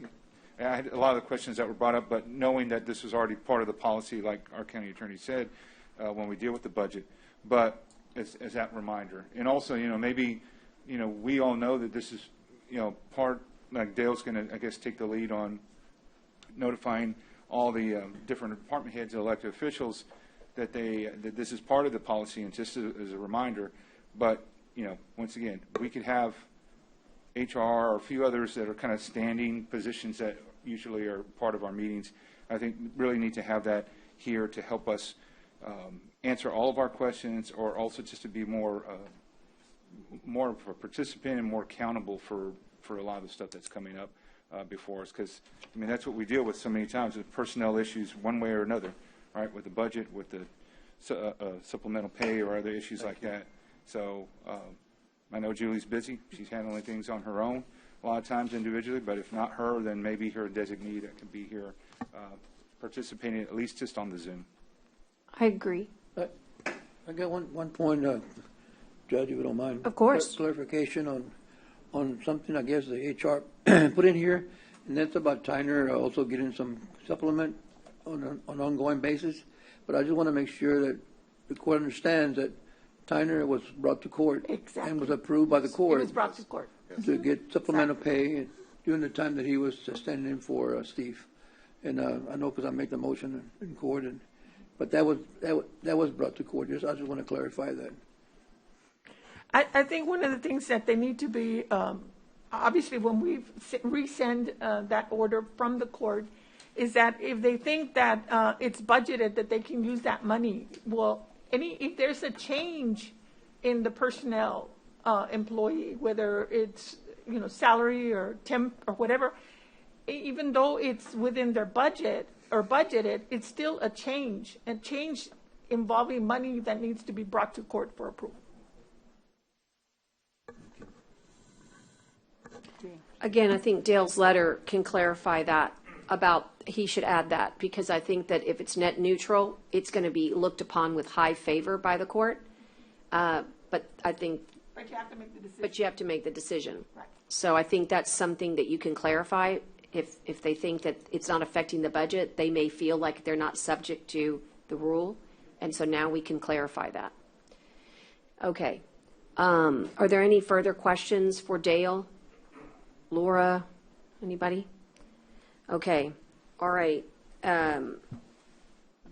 I had a lot of the questions that were brought up, but knowing that this was already part of the policy, like our county attorney said, when we deal with the budget. But as that reminder. And also, maybe, we all know that this is, part, like Dale's going to, I guess, take the lead on notifying all the different department heads and elected officials that that this is part of the policy, and just as a reminder. But, once again, we could have HR or a few others that are kind of standing positions that usually are part of our meetings. I think really need to have that here to help us answer all of our questions, or also just to be more of a participant and more accountable for a lot of the stuff that's coming up before us. Because, I mean, that's what we deal with so many times, with personnel issues one way or another, right, with the budget, with the supplemental pay or other issues like that. So I know Julie's busy. She's handling things on her own. a lot of times individually, but if not her, then maybe her designee that can be here participating, at least just on the Zoom. I agree. I got one point, Judge, if you don't mind. Of course. Clarification on something I guess the HR put in here, and that's about Tyner also getting some supplement on an ongoing basis. But I just want to make sure that the court understands that Tyner was brought to court Exactly. and was approved by the court. It was brought to court. To get supplemental pay during the time that he was standing in for Steve. And I know because I made the motion in court, but that was brought to court. I just want to clarify that. I think one of the things that they need to be, obviously, when we resend that order from the court, is that if they think that it's budgeted, that they can use that money. Well, if there's a change in the personnel employee, whether it's salary or temp or whatever, even though it's within their budget or budgeted, it's still a change involving money that needs to be brought to court for approval. Again, I think Dale's letter can clarify that about he should add that, because I think that if it's net neutral, it's going to be looked upon with high favor by the court. But I think. But you have to make the decision. But you have to make the decision. Right. So I think that's something that you can clarify. If they think that it's not affecting the budget, they may feel like they're not subject to the rule. And so now we can clarify that. Okay. Are there any further questions for Dale? Laura? Anybody? Okay. All right. The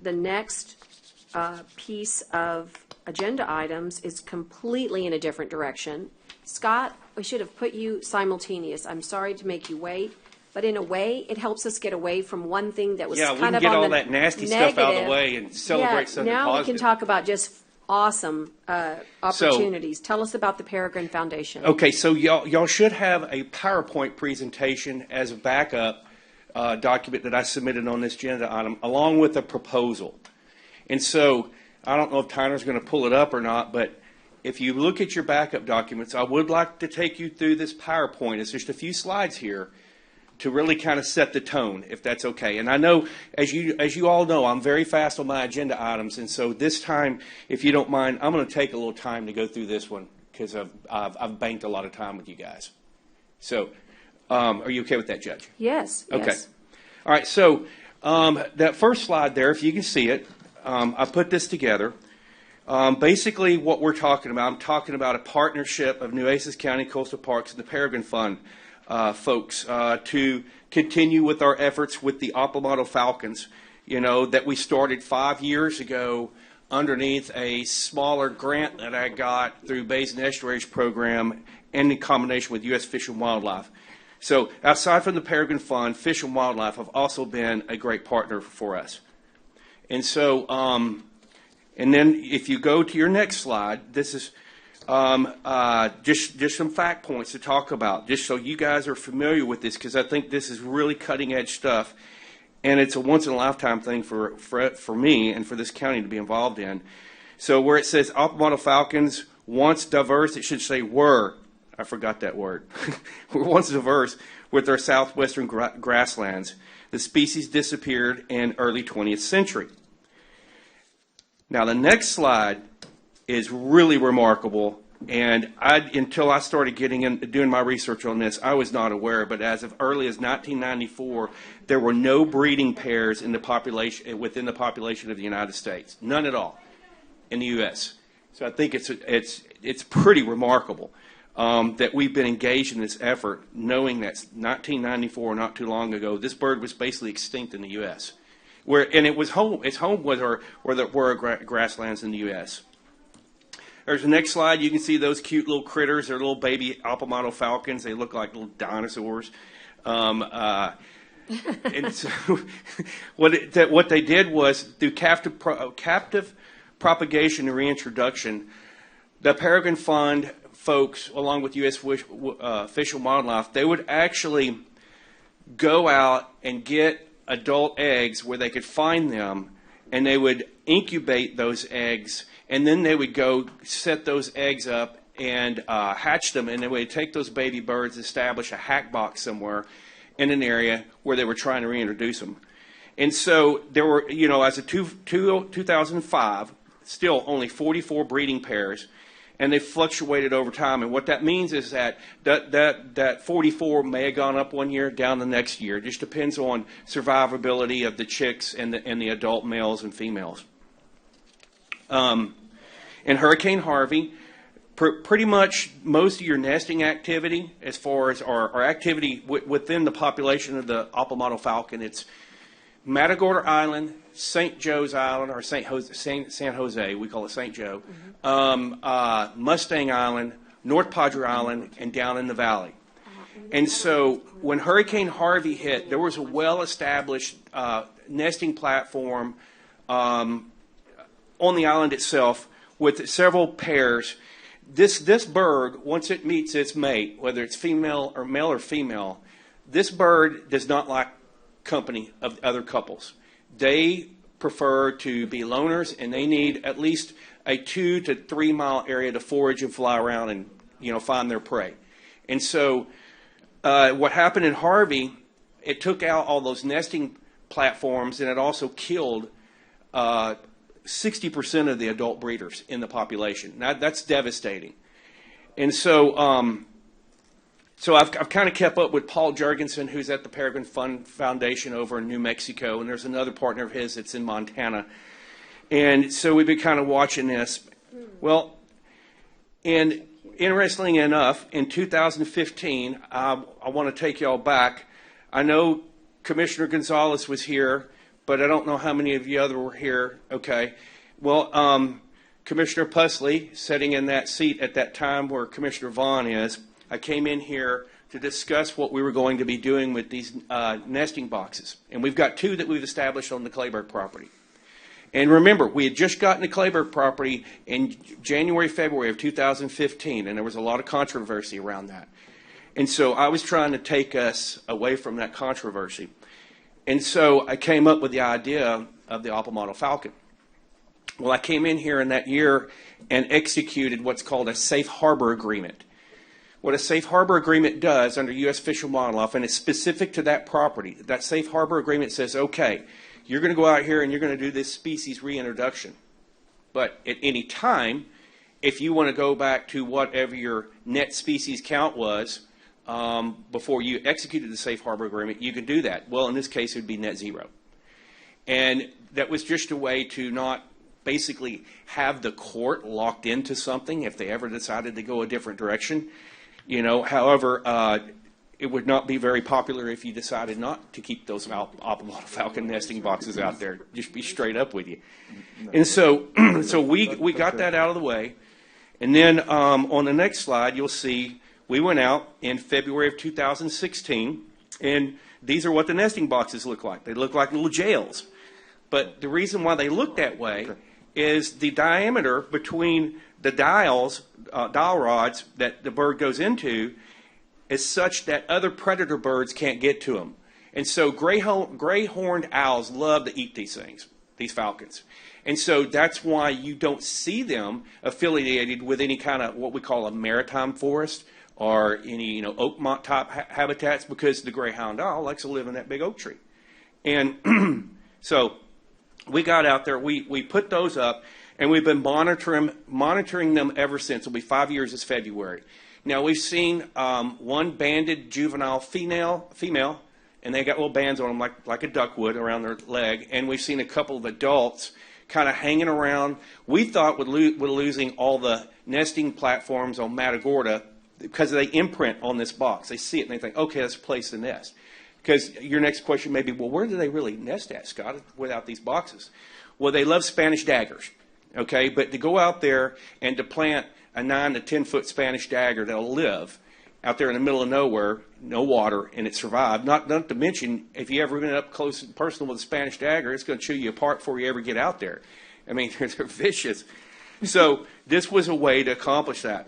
next piece of agenda items is completely in a different direction. Scott, we should have put you simultaneous. I'm sorry to make you wait, but in a way, it helps us get away from one thing that was Yeah, kind we can of get on all the that nasty negative. stuff out of the way and celebrate something now positive. we can talk about just awesome opportunities. Tell us about the Peregrine Foundation. Okay, so y'all should have a PowerPoint presentation as a backup document that I submitted on this agenda item, along with a proposal. And so I don't know if Tyner's going to pull it up or not, but if you look at your backup documents, I would like to take you through this PowerPoint. It's just a few slides here to really kind of set the tone, if that's okay. And I know, as you all know, I'm very fast on my agenda items, and so this time, if you don't mind, I'm going to take a little time to go through this one because I've banked a lot of time with you guys. So, are you okay with that, Judge? Yes. Okay. Yes. All right. So, that first slide there, if you can see it, I put this together. Basically, what we're talking about, I'm talking about a partnership of Nueces County Coastal Parks and the Peregrine Fund folks to continue with our efforts with the Opalmado Falcons, that we started 5 years ago underneath a smaller grant that I got through Bays and Estuaries Program and in combination with U.S. Fish and Wildlife. So aside from the Peregrine Fund, Fish and Wildlife have also been a great partner for us. And so, and then if you go to your next slide, this is just some fact points to talk about, just so you guys are familiar with this, because I think this is really cutting edge stuff, and it's a once in a lifetime thing for me and for this county to be involved in. So where it says Opalmado Falcons once diverse, it should say were. I forgot that word. We're once diverse with our southwestern grasslands. The species disappeared in early 20th century. Now the next slide is really remarkable, and until I started doing my research on this, I was not aware, but as of early as 1994, there were no breeding pairs in the population within the population of the United States, none at all in the U.S. So I think it's pretty remarkable that we've been engaged in this effort, knowing that 1994, not too long ago, this bird was basically extinct in the U.S. And it was home. Its home was our grasslands in the U.S. There's the next slide. You can see those cute little critters. They're little baby Opalmado falcons. They look like little dinosaurs. And so what they did was, through captive propagation and reintroduction, the Peregrine Fund folks, along with U.S. Fish and Wildlife, they would actually go out and get adult eggs where they could find them, and they would incubate those eggs, and then they would go set those eggs up and hatch them, and they would take those baby birds, establish a hack box somewhere in an area where they were trying to reintroduce them. And so there were, as of 2005, still only 44 breeding pairs, and they fluctuated over time. And what that means is that 44 may have gone up one year, down the next year. It just depends on survivability of the chicks and the adult males and females. And Hurricane Harvey, pretty much most of your nesting activity, as far as our activity within the population of the Apple falcon, it's Matagorda Island, St. Joe's Island, or San Jose, we call it St. Joe, Mustang Island, North Padre Island, and down in the valley. And so when Hurricane Harvey hit, there was a well-established nesting platform on the island itself with several pairs. This bird, once it meets its mate, whether it's male or female, this bird does not like company of other couples. They prefer to be loners, and they need at least a 2 to 3 mile area to forage and fly around and find their prey. And so what happened in Harvey, it took out all those nesting platforms, and it also killed 60% of the adult breeders in the population. Now, that's devastating. And so so I've kind of kept up with Paul Jurgensen, who's at the Peregrine Foundation over in New Mexico, and there's another partner of his that's in Montana. And so we've been kind of watching this. Well, and interestingly enough, in 2015, I want to take y'all back. I know Commissioner Gonzalez was here, but I don't know how many of you other were here. Okay. Well, Commissioner Pusley, sitting in that seat at that time where Commissioner Vaughn is, I came in here to discuss what we were going to be doing with these nesting boxes. And we've got 2 that we've established on the Clayburg property. And remember, we had just gotten the Clayburg property in January, February of 2015, and there was a lot of controversy around that. And so I was trying to take us away from that controversy. And so I came up with the idea of the Apple Model Falcon. Well, I came in here in that year and executed what's called a safe harbor agreement. What a safe harbor agreement does under U.S. Fish and Wildlife, and it's specific to that property, that safe harbor agreement says, okay, you're going to go out here and you're going to do this species reintroduction. But at any time, if you want to go back to whatever your net species count was before you executed the safe harbor agreement, you can do that. Well, in this case, it would be net zero. And that was just a way to not basically have the court locked into something if they ever decided to go a different direction. However, it would not be very popular if you decided not to keep those Apple falcon nesting boxes out there. Just be straight up with you. And so, we got that out of the way. And then on the next slide, you'll see we went out in February of 2016, and these are what the nesting boxes look like. They look like little jails. But the reason why they look that way is the diameter between the dial rods that the bird goes into is such that other predator birds can't get to them. And so gray-horned owls love to eat these things, these falcons. And so that's why you don't see them affiliated with any kind of what we call a maritime forest or any oak mont type habitats, because the greyhound owl likes to live in that big oak tree. And so we got out there, we put those up, and we've been monitoring them ever since. It'll be 5 years this February. Now, we've seen one banded juvenile female, and they got little bands on them like a duck would around their leg, and we've seen a couple of adults kind of hanging around. We thought with losing all the nesting platforms on Matagorda, because they imprint on this box. They see it and they think, okay, let's place the nest. Because your next question may be, well, where do they really nest at, Scott, without these boxes? Well, they love Spanish daggers, okay? But to go out there and to plant a 9 to 10 foot Spanish dagger that'll live out there in the middle of nowhere, no water, and it survived. Not to mention, if you ever been up close and personal with a Spanish dagger, it's going to chew you apart before you ever get out there. I mean, they're vicious. So this was a way to accomplish that.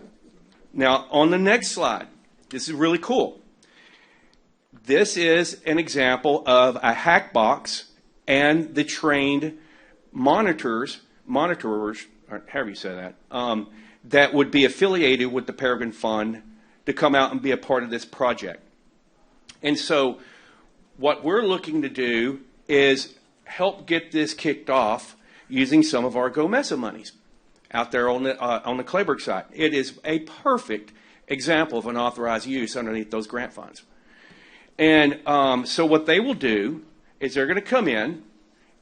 Now, on the next slide, this is really cool. This is an example of a hack box and the trained monitors, or however you say that, that would be affiliated with the Peregrine Fund to come out and be a part of this project. And so what we're looking to do is help get this kicked off using some of our GOMESA monies out there on the Clayburgh side. It is a perfect example of an authorized use underneath those grant funds. And so what they will do is they're going to come in,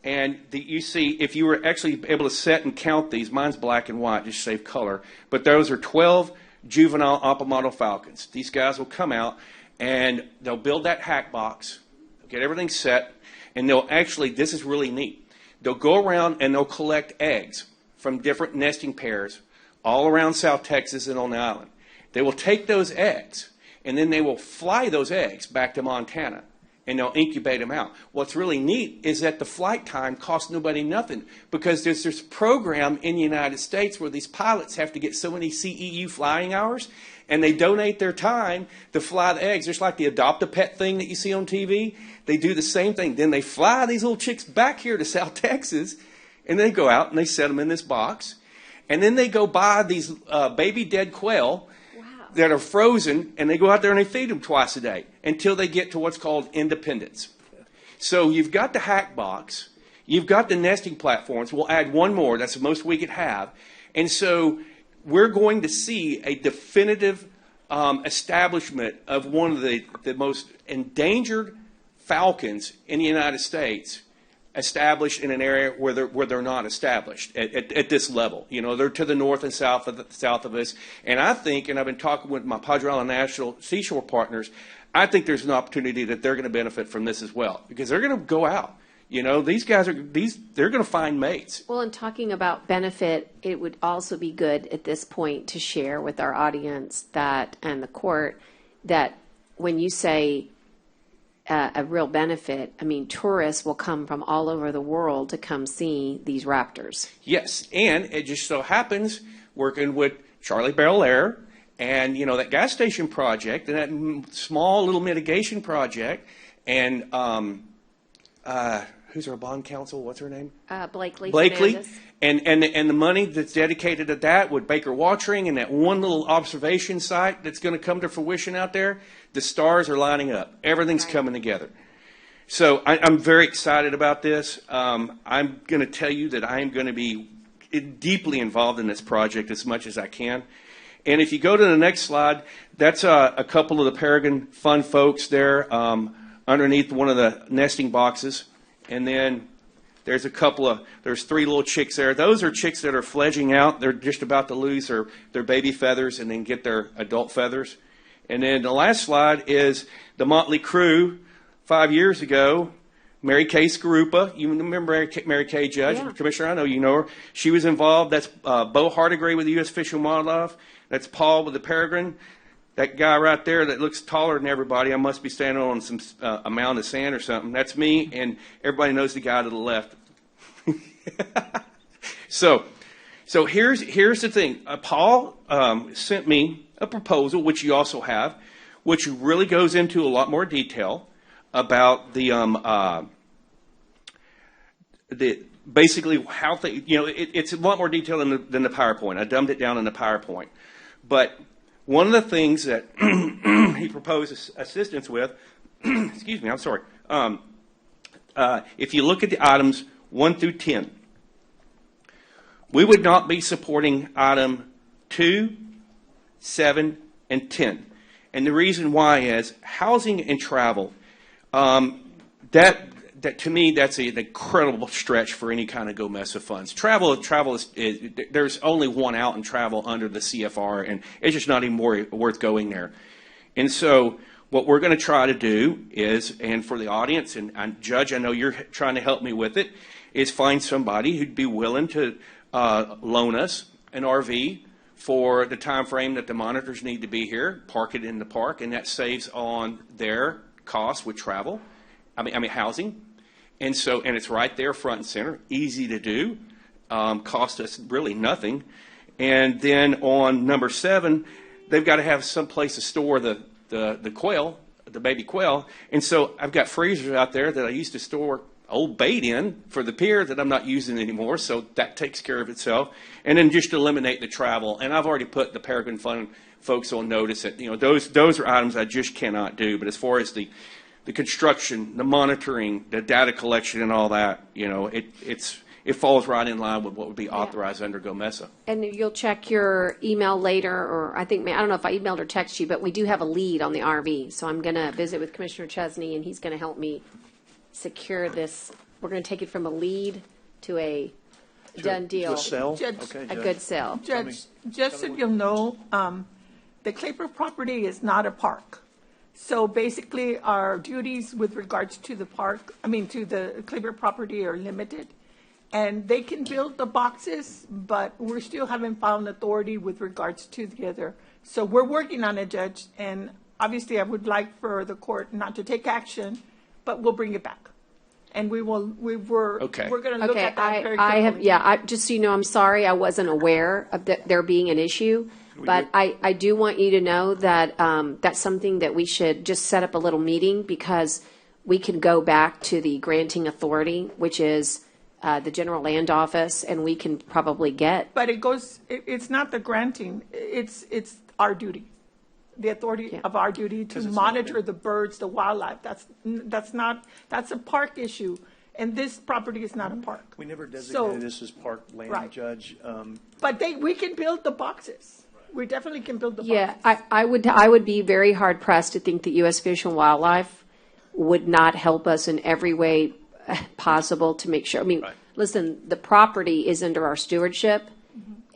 and you see, if you were actually able to set and count these, mine's black and white, just save color, but those are 12 juvenile Apamado falcons. These guys will come out, and they'll build that hack box, get everything set, and they'll actually, this is really neat, they'll go around and they'll collect eggs from different nesting pairs all around South Texas and on the island. They will take those eggs, and then they will fly those eggs back to Montana, and they'll incubate them out. What's really neat is that the flight time costs nobody nothing, because there's this program in the United States where these pilots have to get so many CEU flying hours, and they donate their time to fly the eggs. Just like the Adopt-A-Pet thing that you see on TV. They do the same thing. Then they fly these little chicks back here to South Texas, and they go out and they set them in this box. And then they go buy these baby dead quail that are frozen, and they go out there and they feed them twice a day until they get to what's called independence. So you've got the hack box, you've got the nesting platforms. We'll add one more. That's the most we could have. And so we're going to see a definitive establishment of one of the most endangered falcons in the United States, established in an area where they're not established at this level. You know, they're to the north and south of us. And I think, and I've been talking with my Padre Island National Seashore partners, I think there's an opportunity that they're going to benefit from this as well, because they're going to go out. You know, these guys they're going to find mates. Well, in talking about benefit, it would also be good at this point to share with our audience that, and the court, that when you say a real benefit, I mean, tourists will come from all over the world to come see these raptors. Yes, and it just so happens, working with Charlie Belair and, you know, that gas station project and that small little mitigation project, and who's our bond counsel? What's her name? Blakely. Fernandez. And the money that's dedicated to that with Baker Watering and that one little observation site that's going to come to fruition out there, the stars are lining up. Everything's coming together. So I'm very excited about this. I'm going to tell you that I am going to be deeply involved in this project as much as I can. And if you go to the next slide, that's a couple of the Peregrine Fund folks there underneath one of the nesting boxes. And then there's there's 3 little chicks there. Those are chicks that are fledging out. They're just about to lose their baby feathers and then get their adult feathers. And then the last slide is the motley crew 5 years ago. Mary Kay Skarupa, you remember Mary Kay, Judge, Yeah. Commissioner, I know you know her. She was involved. That's Bo Hardigree with the U.S. Fish and Wildlife. That's Paul with the Peregrine. That guy right there that looks taller than everybody, I must be standing on some a mound of sand or something. That's me, and everybody knows the guy to the left. So here's the thing. Paul sent me a proposal, which you also have, which really goes into a lot more detail about the basically how it's a lot more detail than the PowerPoint. I dumbed it down in the PowerPoint, but one of the things that he proposed assistance with, excuse me, I'm sorry. If you look at the items 1 through 10, we would not be supporting item 2, 7, and 10. And the reason why is housing and travel. That to me, that's an incredible stretch for any kind of GOMESA funds. Travel is there's only one out in travel under the CFR, and it's just not even worth going there. And so what we're going to try to do is, and for the audience, and Judge, I know you're trying to help me with it, is find somebody who'd be willing to loan us an RV for the time frame that the monitors need to be here, park it in the park, and that saves on their costs with travel. I mean housing. And it's right there front and center, easy to do, cost us really nothing. And then on number 7, they've got to have some place to store the quail, the baby quail. And so I've got freezers out there that I used to store old bait in for the pier that I'm not using anymore, so that takes care of itself. And then just eliminate the travel. And I've already put the Peregrine Fund folks on notice that, those are items I just cannot do. But as far as the construction, the monitoring, the data collection and all that, it falls right in line with what would be authorized under GOMESA. And you'll check your email later, or I don't know if I emailed or texted you, but we do have a lead on the RV. So I'm going to visit with Commissioner Chesney, and he's going to help me secure this. We're going to take it from a lead to a done deal. To a sell? Judge, Okay, A Judge. good sell. Judge, just so you'll know, the Claybrook property is not a park. So basically, our duties with regards to the to the Claybrook property are limited. And they can build the boxes, but we still haven't found authority with regards to the other. So we're working on it, Judge, and obviously I would like for the court not to take action, but we'll bring it back. And we're going to look at that very carefully. Just so you know, I'm sorry, I wasn't aware of there being an issue. But I do want you to know that that's something that we should just set up a little meeting, because we can go back to the granting authority, which is the General Land Office, and we can probably get. But it's not the granting, it's our duty. The authority of our duty to monitor the birds, the wildlife. That's a park issue. And this property is not a park. We never designated this as park land, Right. Judge. But we can build the boxes. We definitely can build the boxes. Yeah, I would be very hard pressed to think that U.S. Fish and Wildlife would not help us in every way possible to make sure. I mean, Right. listen, the property is under our stewardship,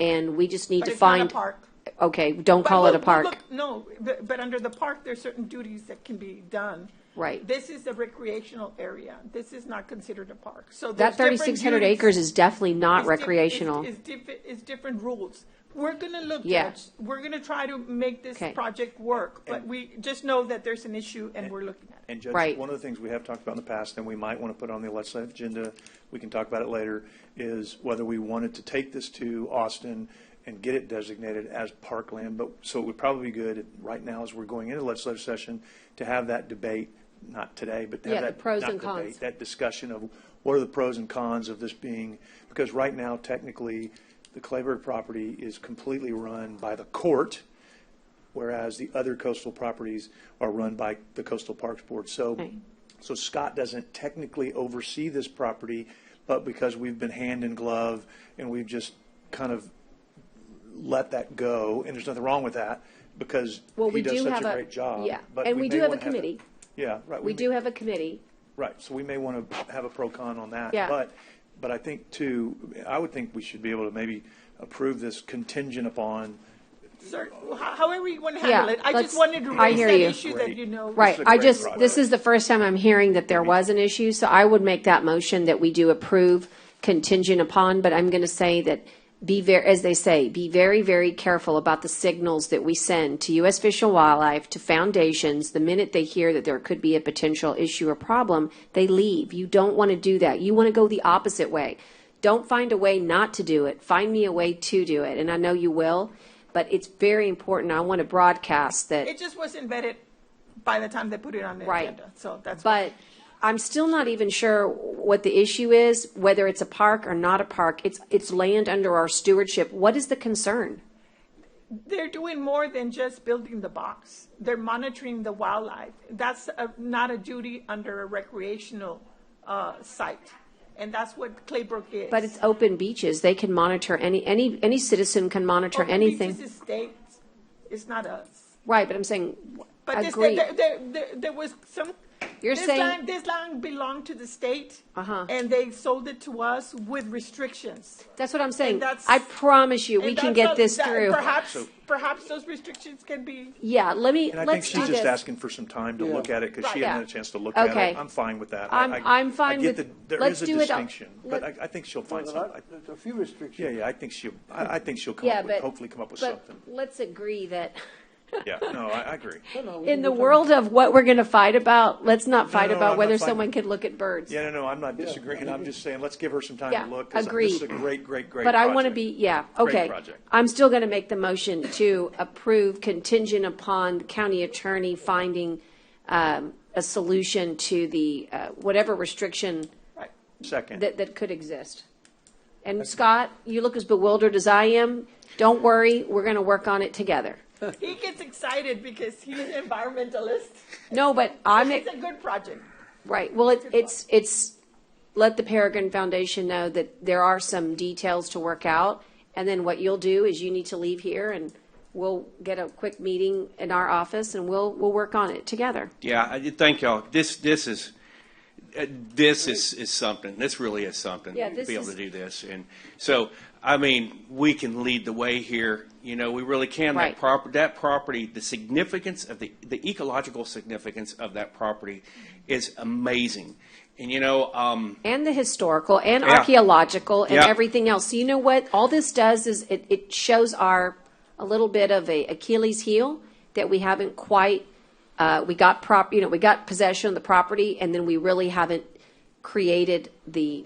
and we just need But to it's find. not a park. Okay, don't call it a park. But under the park, there's certain duties that can be done. Right. This is a recreational area. This is not considered a park. So That there's different 3,600 duties. acres is definitely not It's diff- recreational. It's different rules. We're going to look, Yeah. Judge. We're going to try to make this Okay. project work, but we just know that there's an issue and we're looking at it. And Judge, Right. one of the things we have talked about in the past, and we might want to put on the legislative agenda, we can talk about it later, is whether we wanted to take this to Austin and get it designated as parkland. But so it would probably be good right now, as we're going into legislative session, to have that debate, not today, but to have Yeah, that the pros not and debate, cons. that discussion of what are the pros and cons of this being, because right now, technically, the Clayburgh property is completely run by the court, whereas the other coastal properties are run by the Coastal Parks Board. So, Right. so Scott doesn't technically oversee this property, but because we've been hand in glove and we've just kind of let that go, and there's nothing wrong with that, because Well, he we does do such have a great job. Yeah, But and we may do have a wanna committee. Yeah, right. We do have a committee. Right, so we may want to have a pro-con on that. Yeah. But I think too, I would think we should be able to maybe approve this contingent upon. Sir, however you want to Yeah, handle it. I let's- just wanted to I raise hear that you. issue that you know. Right, is a great project. this is the first time I'm hearing that there was an issue, so I would make that motion that we do approve contingent upon, but I'm going to say that as they say, be very, very careful about the signals that we send to U.S. Fish and Wildlife, to foundations. The minute they hear that there could be a potential issue or problem, they leave. You don't want to do that. You want to go the opposite way. Don't find a way not to do it. Find me a way to do it, and I know you will. But it's very important. I want to broadcast that. It just wasn't vetted by the time they put it on the Right. agenda. So that's. But I'm still not even sure what the issue is, whether it's a park or not a park. It's land under our stewardship. What is the concern? They're doing more than just building the box. They're monitoring the wildlife. That's not a duty under a recreational site. And that's what Claybrook is. But it's open beaches. They can monitor any citizen can monitor Open anything. Beaches is state. It's not us. Right, but I'm saying, But agree. there was some. You're saying- this land belonged to the state, Uh-huh. and they sold it to us with restrictions. That's what I'm saying. And that's- I promise you, we And can that's get this that- through. Perhaps those restrictions can be. Yeah, And I think let's do she's just this. asking for some time to look at it, because she Right. hasn't had a chance to look at Okay. it. I'm fine with that. I'm fine I get with- there let's is a do it all- distinction, but I think she'll find There's something. a few restrictions. Yeah, I think she'll Yeah, hopefully come up with but something. let's agree that Yeah, no, I agree. in the world of what we're going to fight about, let's not fight no, about I'm whether not fighting. someone can look at birds. Yeah, no, I'm not disagreeing. I'm just saying, let's give her some time Yeah, to look. 'Cause agreed. This is a great But I want to project. be, yeah, Great okay. project. I'm still going to make the motion to approve contingent upon the county attorney finding a solution to the, whatever restriction Second. that could exist. And Scott, you look as bewildered as I am. Don't worry, we're going to work on it together. He gets excited because he's an environmentalist. No, but It's a good project. right. Well, it's let the Peregrine Foundation know that there are some details to work out, and then what you'll do is you need to leave here, and we'll get a quick meeting in our office, and we'll work on it together. Yeah, thank y'all. This is something. This really is something Yeah, to be able to do this. And so, I mean, we can lead the way here. You know, we really can. Right. That property, the significance of the ecological significance of that property is amazing. And, you know, And the historical and Yeah. archaeological and Yeah. everything else. So you know what? All this does is it shows a little bit of a Achilles heel that we haven't quite, we got possession of the property, and then we really haven't created the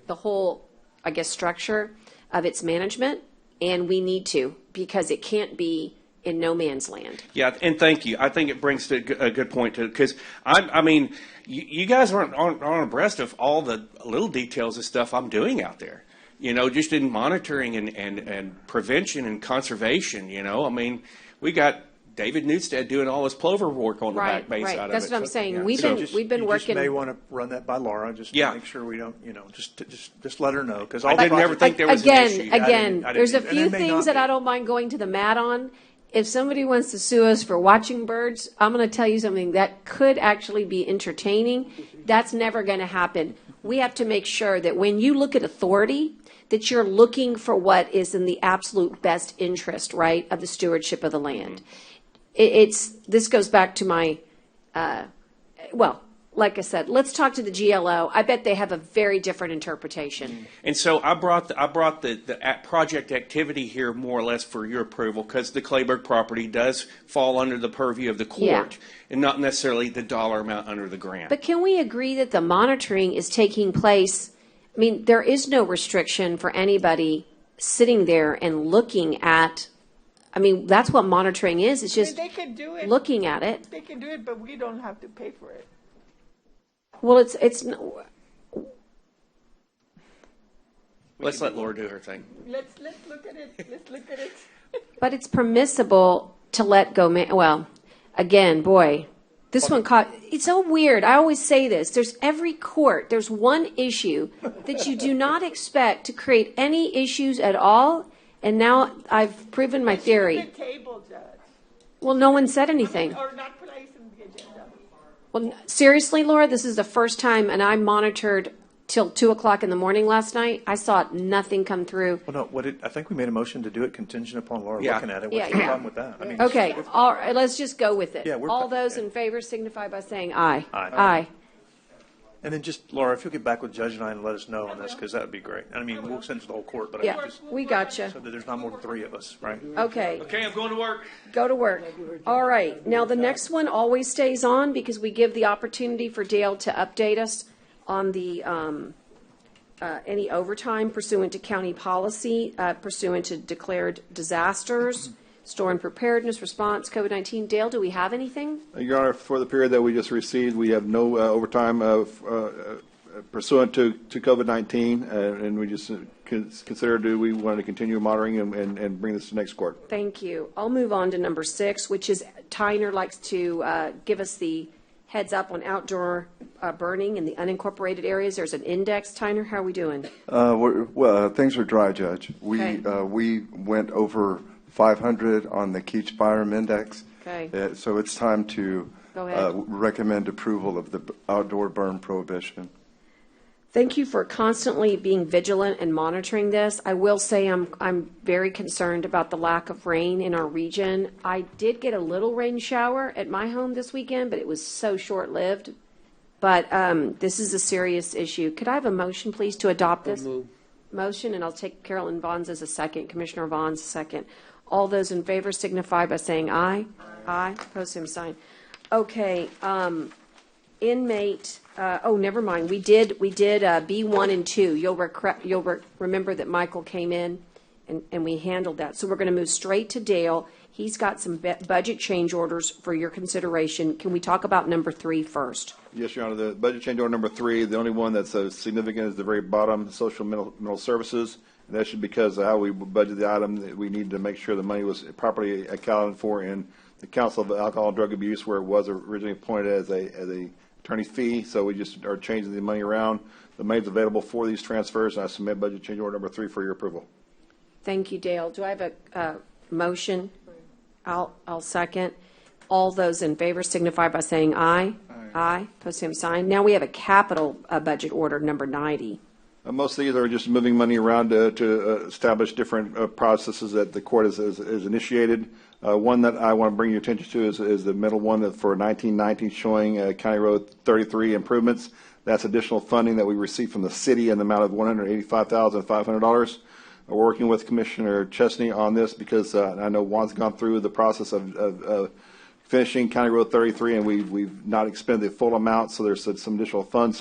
whole, I guess, structure of its management, and we need to, because it can't be in no man's land. yeah, and thank you. I think it brings to a good point too, because I mean, you guys aren't abreast of all the little details of stuff I'm doing out there. You know, just in monitoring and prevention and conservation. You know, I mean, we got David Newstead doing all his plover work on the Right, back bay right. side of it. That's what I'm saying. yeah. We've So- been we've been You working. just may want to run that by Laura, just Yeah. to make sure we don't, you know, just let her know. Because I didn't ever think there was an issue. Again, I there's a didn't- and few it may things not that I be. don't mind going to the mat on. If somebody wants to sue us for watching birds, I'm going to tell you something that could actually be entertaining. That's never going to happen. We have to make sure that when you look at authority, that you're looking for what is in the absolute best interest, right, of the stewardship of the land. This goes back to my, well, like I said, let's talk to the GLO. I bet they have a very different interpretation. And so I brought the project activity here more or less for your approval, because the Clayburg property does fall under the purview of the court, Yeah. and not necessarily the dollar amount under the grant. But can we agree that the monitoring is taking place? I mean, there is no restriction for anybody sitting there and looking at, I mean, that's what monitoring is. It's just They can do it. looking at it. They can do it, but we don't have to pay for it. Well, it's Let's let Laura do her thing. Let's look at it. Let's look at it. but it's permissible to let go. Well, again, boy, this one caught. It's so weird. I always say this. There's every court. There's one issue that you do not expect to create any issues at all. And now I've proven my theory. Table, Judge. Well, no one said anything. Or not placed in the agenda. Well, seriously, Laura, this is the first time, and I monitored till 2:00 in the morning last night. I saw nothing come through. Well, no, I think we made a motion to do it contingent upon Laura Yeah. looking at it. Yeah, What's the yeah. problem with that? I mean, Okay, all right, let's just go with it. Yeah, we're All fine. those in favor signify by saying aye. Aye. Aye. And then just, Laura, if you'll get back with Judge and I and let us know on this, because that would be great. I mean, we'll send it to the whole court, but I Yeah, just, we gotcha. so that there's not more than 3 of us, right? Okay, Okay, I'm going to work. go to work. All right, now the next one always stays on because we give the opportunity for Dale to update us on the, any overtime pursuant to county policy, pursuant to declared disasters, storm preparedness, response, COVID-19. Dale, do we have anything? Your Honor, for the period that we just received, we have no overtime pursuant to COVID-19, and we just consider, do we want to continue monitoring and bring this to next court? Thank you. I'll move on to number 6, which is Tyner likes to give us the heads up on outdoor burning in the unincorporated areas. There's an index. Tyner, how are we doing? Well, things are dry, Judge. Okay. We went over 500 on the Keach Byram Index. Okay. So it's time to Go ahead. recommend approval of the outdoor burn prohibition. Thank you for constantly being vigilant and monitoring this. I will say I'm very concerned about the lack of rain in our region. I did get a little rain shower at my home this weekend, but it was so short-lived. But this is a serious issue. Could I have a motion, please, to adopt this? Motion, and I'll take Carolyn Vons as a second, Commissioner Vons a second. All those in favor signify by saying aye. Aye. Opposed, same sign. Okay, inmate, never mind. We did B1 and 2. You'll remember that Michael came in and we handled that. So we're going to move straight to Dale. He's got some budget change orders for your consideration. Can we talk about number 3 first? Yes, Your Honor. The budget change order number 3, the only one that's significant is the very bottom, social mental services. And that's because of how we budget the item, that we need to make sure the money was properly accounted for in the Council of Alcohol and Drug Abuse, where it was originally appointed as a attorney's fee. So we just are changing the money around. The money's available for these transfers, and I submit budget change order number 3 for your approval. Thank you, Dale. Do I have a motion? I'll second. All those in favor signify by saying aye. Aye. Post same sign. Now we have a capital budget order number 90. Most of these are just moving money around to establish different processes that the court has initiated. One that I want to bring your attention to is the middle one for 1919 showing County Road 33 improvements. That's additional funding that we received from the city in the amount of $185,500. We're working with Commissioner Chesney on this because I know Juan's gone through the process of finishing County Road 33, and we've not expended the full amount, so there's some additional funds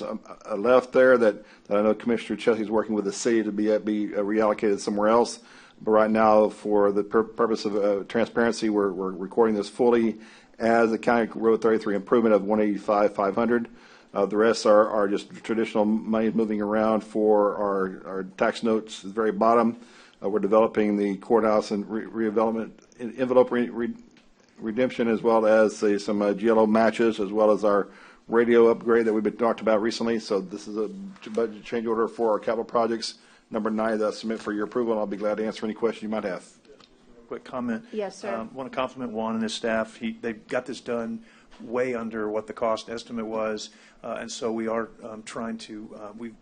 left there that I know Commissioner Chesney is working with the city to be reallocated somewhere else. But right now, for the purpose of transparency, we're recording this fully as a County Road 33 improvement of $185,500. The rest are just traditional money moving around for our tax notes at the very bottom. We're developing the courthouse and redevelopment envelope redemption, as well as some GLO matches, as well as our radio upgrade that we've been talked about recently. So this is a budget change order for our capital projects. Number 9 that I submit for your approval, and I'll be glad to answer any questions you might have. Quick comment. Yes, sir. I want to compliment Juan and his staff. They've got this done way under what the cost estimate was, and so we are trying to.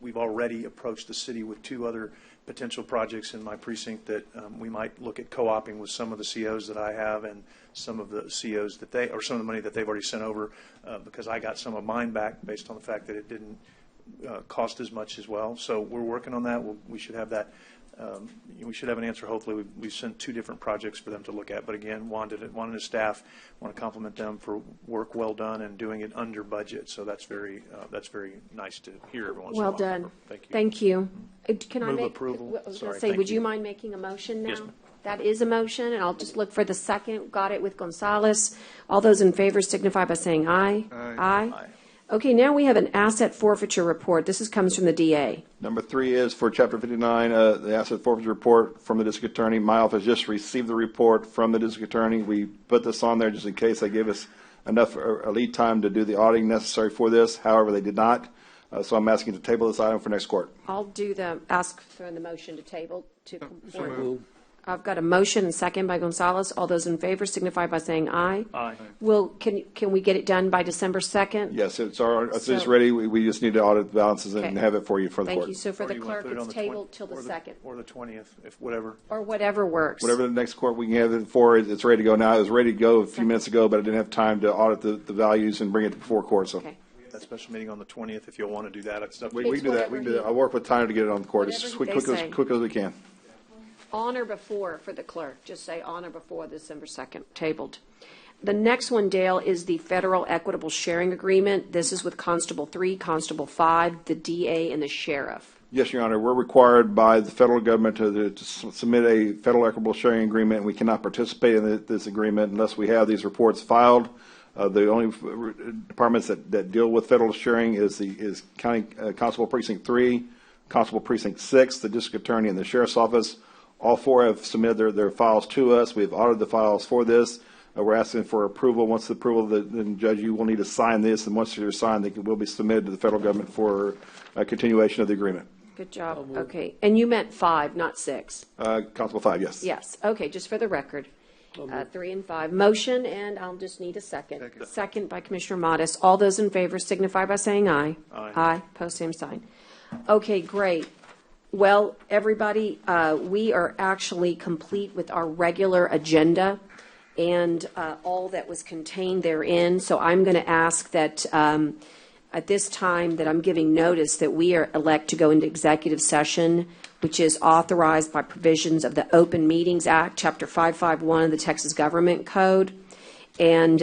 We've already approached the city with 2 other potential projects in my precinct that we might look at co-oping with some of the COs that I have and some of the COs that some of the money that they've already sent over, because I got some of mine back based on the fact that it didn't cost as much as well. So we're working on that. We should have that. We should have an answer. Hopefully, we've sent 2 different projects for them to look at. But again, Juan and his staff, want to compliment them for work well done and doing it under budget. So that's very nice to hear every once in a while. Well done. So, thank you. Thank you. Can I Move make approval. I was Sorry, going to say, thank would you you. mind making a motion now? Yes, ma'am. That is a motion, and I'll just look for the second. Got it with Gonzalez. All those in favor signify by saying aye. Aye. Okay, now we have an asset forfeiture report. This comes from the DA. Number 3 is for Chapter 59, the asset forfeiture report from the district attorney. My office just received the report from the district attorney. We put this on there just in case they gave us enough lead time to do the auditing necessary for this. However, they did not. So I'm asking to table this item for next court. I'll ask for the motion to table to comport. I've got a motion and second by Gonzalez. All those in favor signify by saying aye. Aye. Can we get it done by December 2nd? Yes, it's ready. We just need to audit the balances and Okay. have it for you for the Thank court. you. So for Or the you wanna clerk, put it on it's the tabled till the 2nd. Or the 20th, if whatever. Or whatever works. Whatever the next court we can have it for, it's ready to go now. It was ready to go a few minutes ago, but I didn't have time to audit the values and bring it before court. So Okay. That special meeting on the 20th, if you'll want to do that. It's up to we you. can do that. We can do that. I'll work with Tyler to get it on the court as Whatever they say. quick as we can. On or before for the clerk. Just say on or before December 2nd, tabled. The next one, Dale, is the Federal Equitable Sharing Agreement. This is with Constable 3, Constable 5, the DA, and the Sheriff. Yes, Your Honor. We're required by the federal government to submit a federal equitable sharing agreement. We cannot participate in this agreement unless we have these reports filed. The only departments that deal with federal sharing is County Constable Precinct 3, Constable Precinct 6, the District Attorney, and the Sheriff's Office. All 4 have submitted their files to us. We've audited the files for this. We're asking for approval. Once the approval, then Judge, you will need to sign this, and once you're signed, it will be submitted to the federal government for a continuation of the agreement. Good job. Okay. And you meant 5, not 6. Constable 5, yes. Yes. Okay, just for the record. 3 and 5. Motion, and I'll just need a second. Second by Commissioner Modis. All those in favor signify by saying aye. Aye. Aye. Post same sign. Okay, great. Well, everybody, we are actually complete with our regular agenda and all that was contained therein. So I'm going to ask that at this time that I'm giving notice that we elect to go into executive session, which is authorized by provisions of the Open Meetings Act, Chapter 551 of the Texas Government Code. And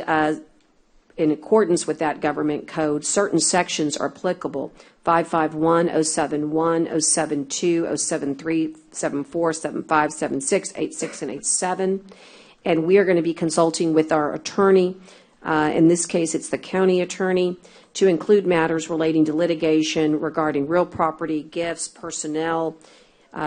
in accordance with that government code, certain sections are applicable. 551, 071, 072, 073, 74, 75, 76, 86, and 87. And we are going to be consulting with our attorney In this case, it's the county attorney, to include matters relating to litigation regarding real property, gifts, personnel,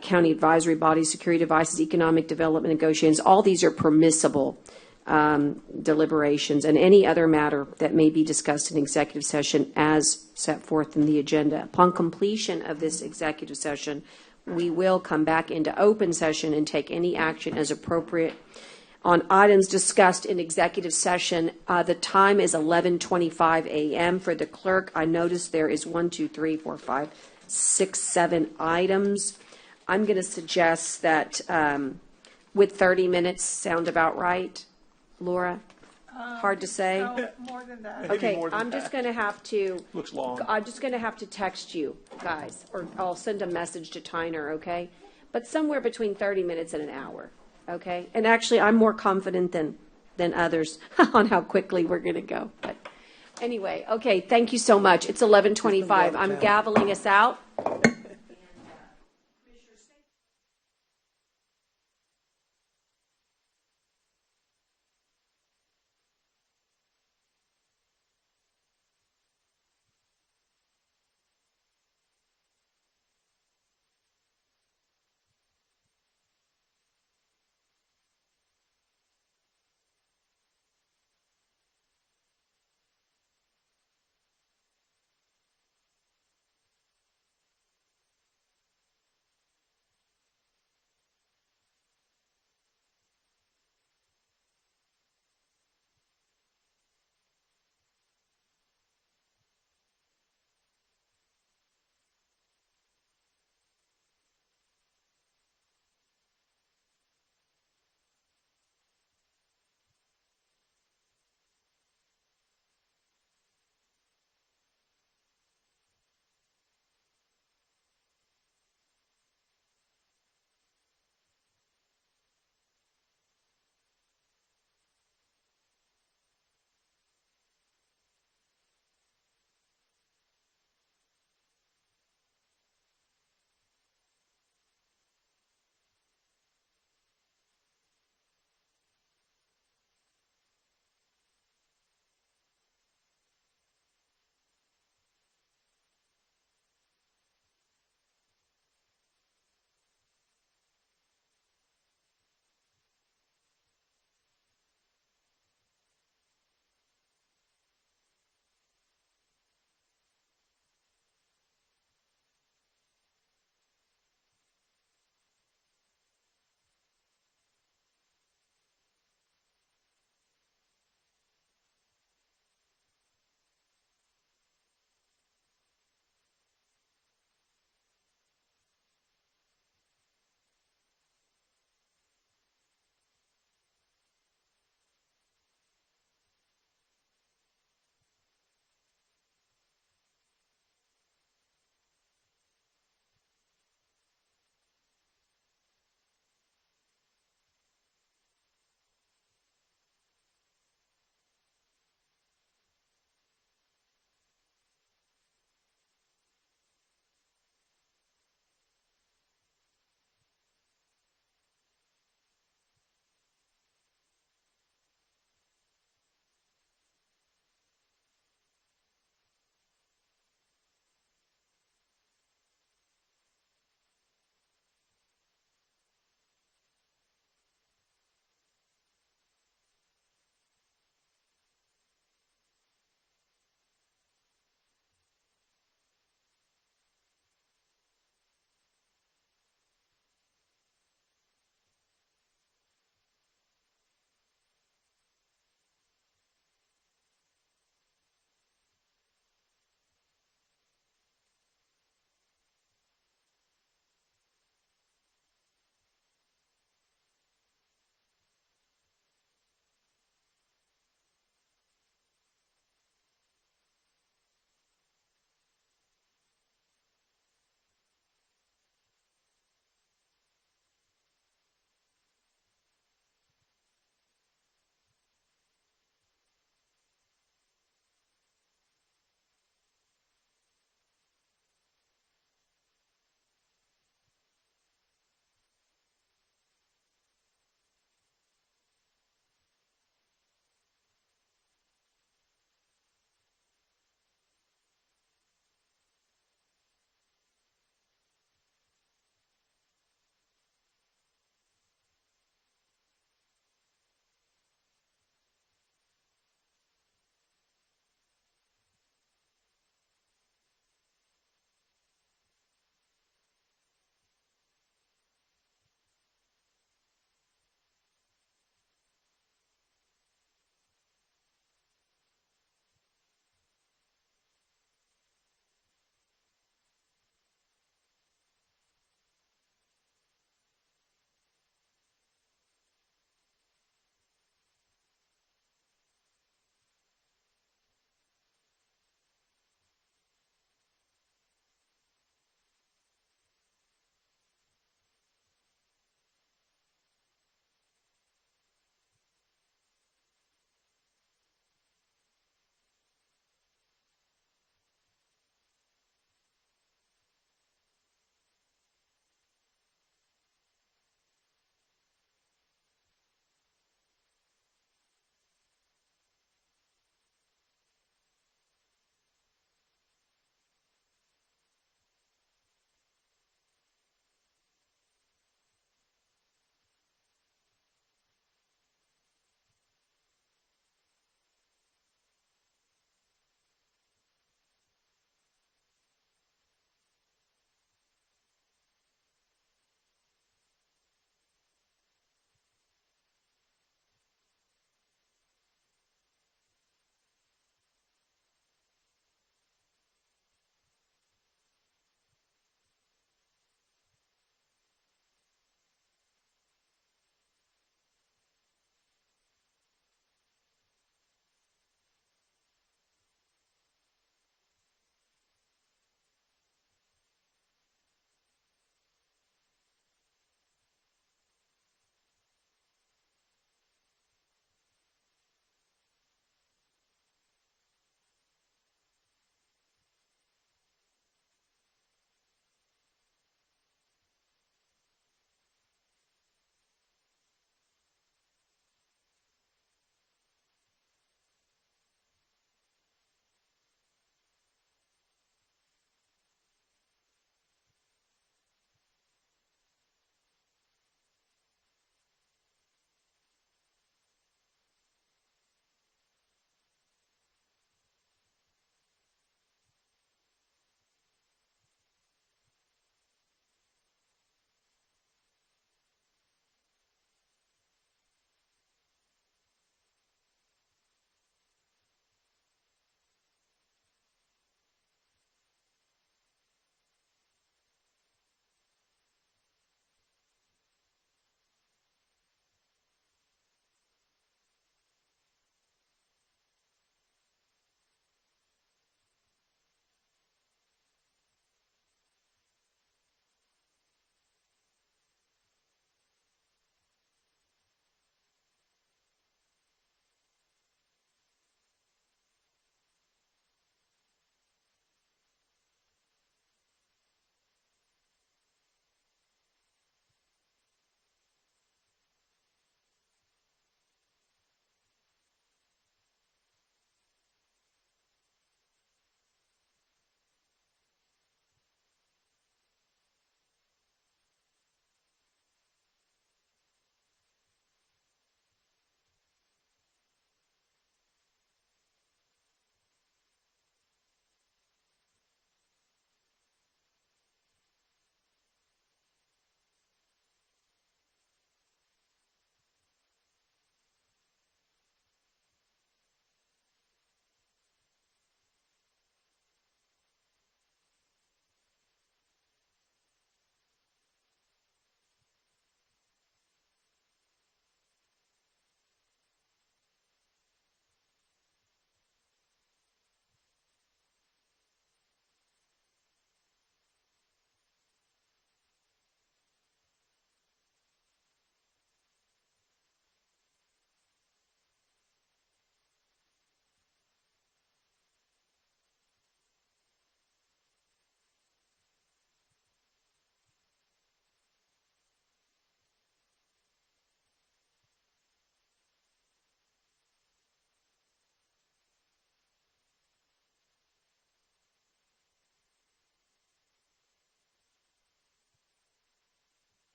county advisory bodies, security devices, economic development negotiations. All these are permissible deliberations, and any other matter that may be discussed in executive session as set forth in the agenda. Upon completion of this executive session, we will come back into open session and take any action as appropriate on items discussed in executive session. The time is 11:25 a.m. For the clerk, I noticed there is 1, 2, 3, 4, 5, 6, 7 items. I'm going to suggest that with 30 minutes sound about right, Laura? Hard to say? No, more than that. Okay, I'm just going to have to. Looks long. I'm just going to have to text you guys, or I'll send a message to Tyner, okay? But somewhere between 30 minutes and an hour, okay? And actually, I'm more confident than others on how quickly we're going to go. But anyway, okay, thank you so much. It's 11:25. I'm gaveling us out.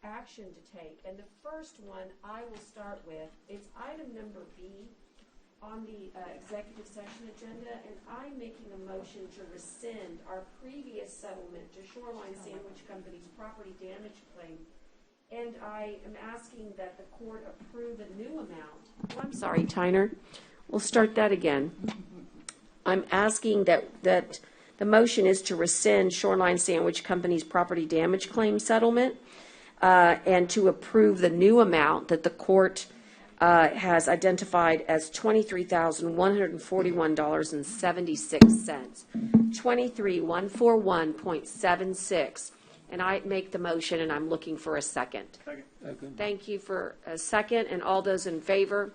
action to take. And the first one I will start with, it's item number B on the executive session agenda, and I'm making a motion to rescind our previous settlement to Shoreline Sandwich Company's property damage claim. And I am asking that the court approve a new amount. Oh, I'm sorry, Tyner. We'll start that again. I'm asking that the motion is to rescind Shoreline Sandwich Company's property damage claim settlement and to approve the new amount that the court has identified as $23,141.76, 23,141.76. And I make the motion, and I'm looking for a second. Second. Thank you for a second, and all those in favor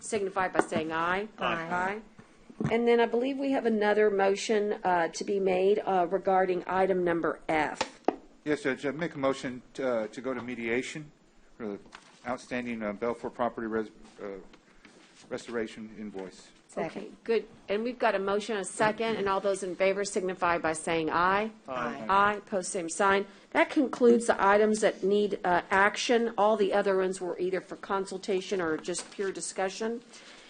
signify by saying aye. Aye. And then I believe we have another motion to be made regarding item number F. Yes, Judge, I make a motion to go to mediation for the outstanding Belfour property restoration invoice. Okay, good. And we've got a motion, a second, and all those in favor signify by saying aye. Aye. Aye, post same sign. That concludes the items that need action. All the other ones were either for consultation or just pure discussion.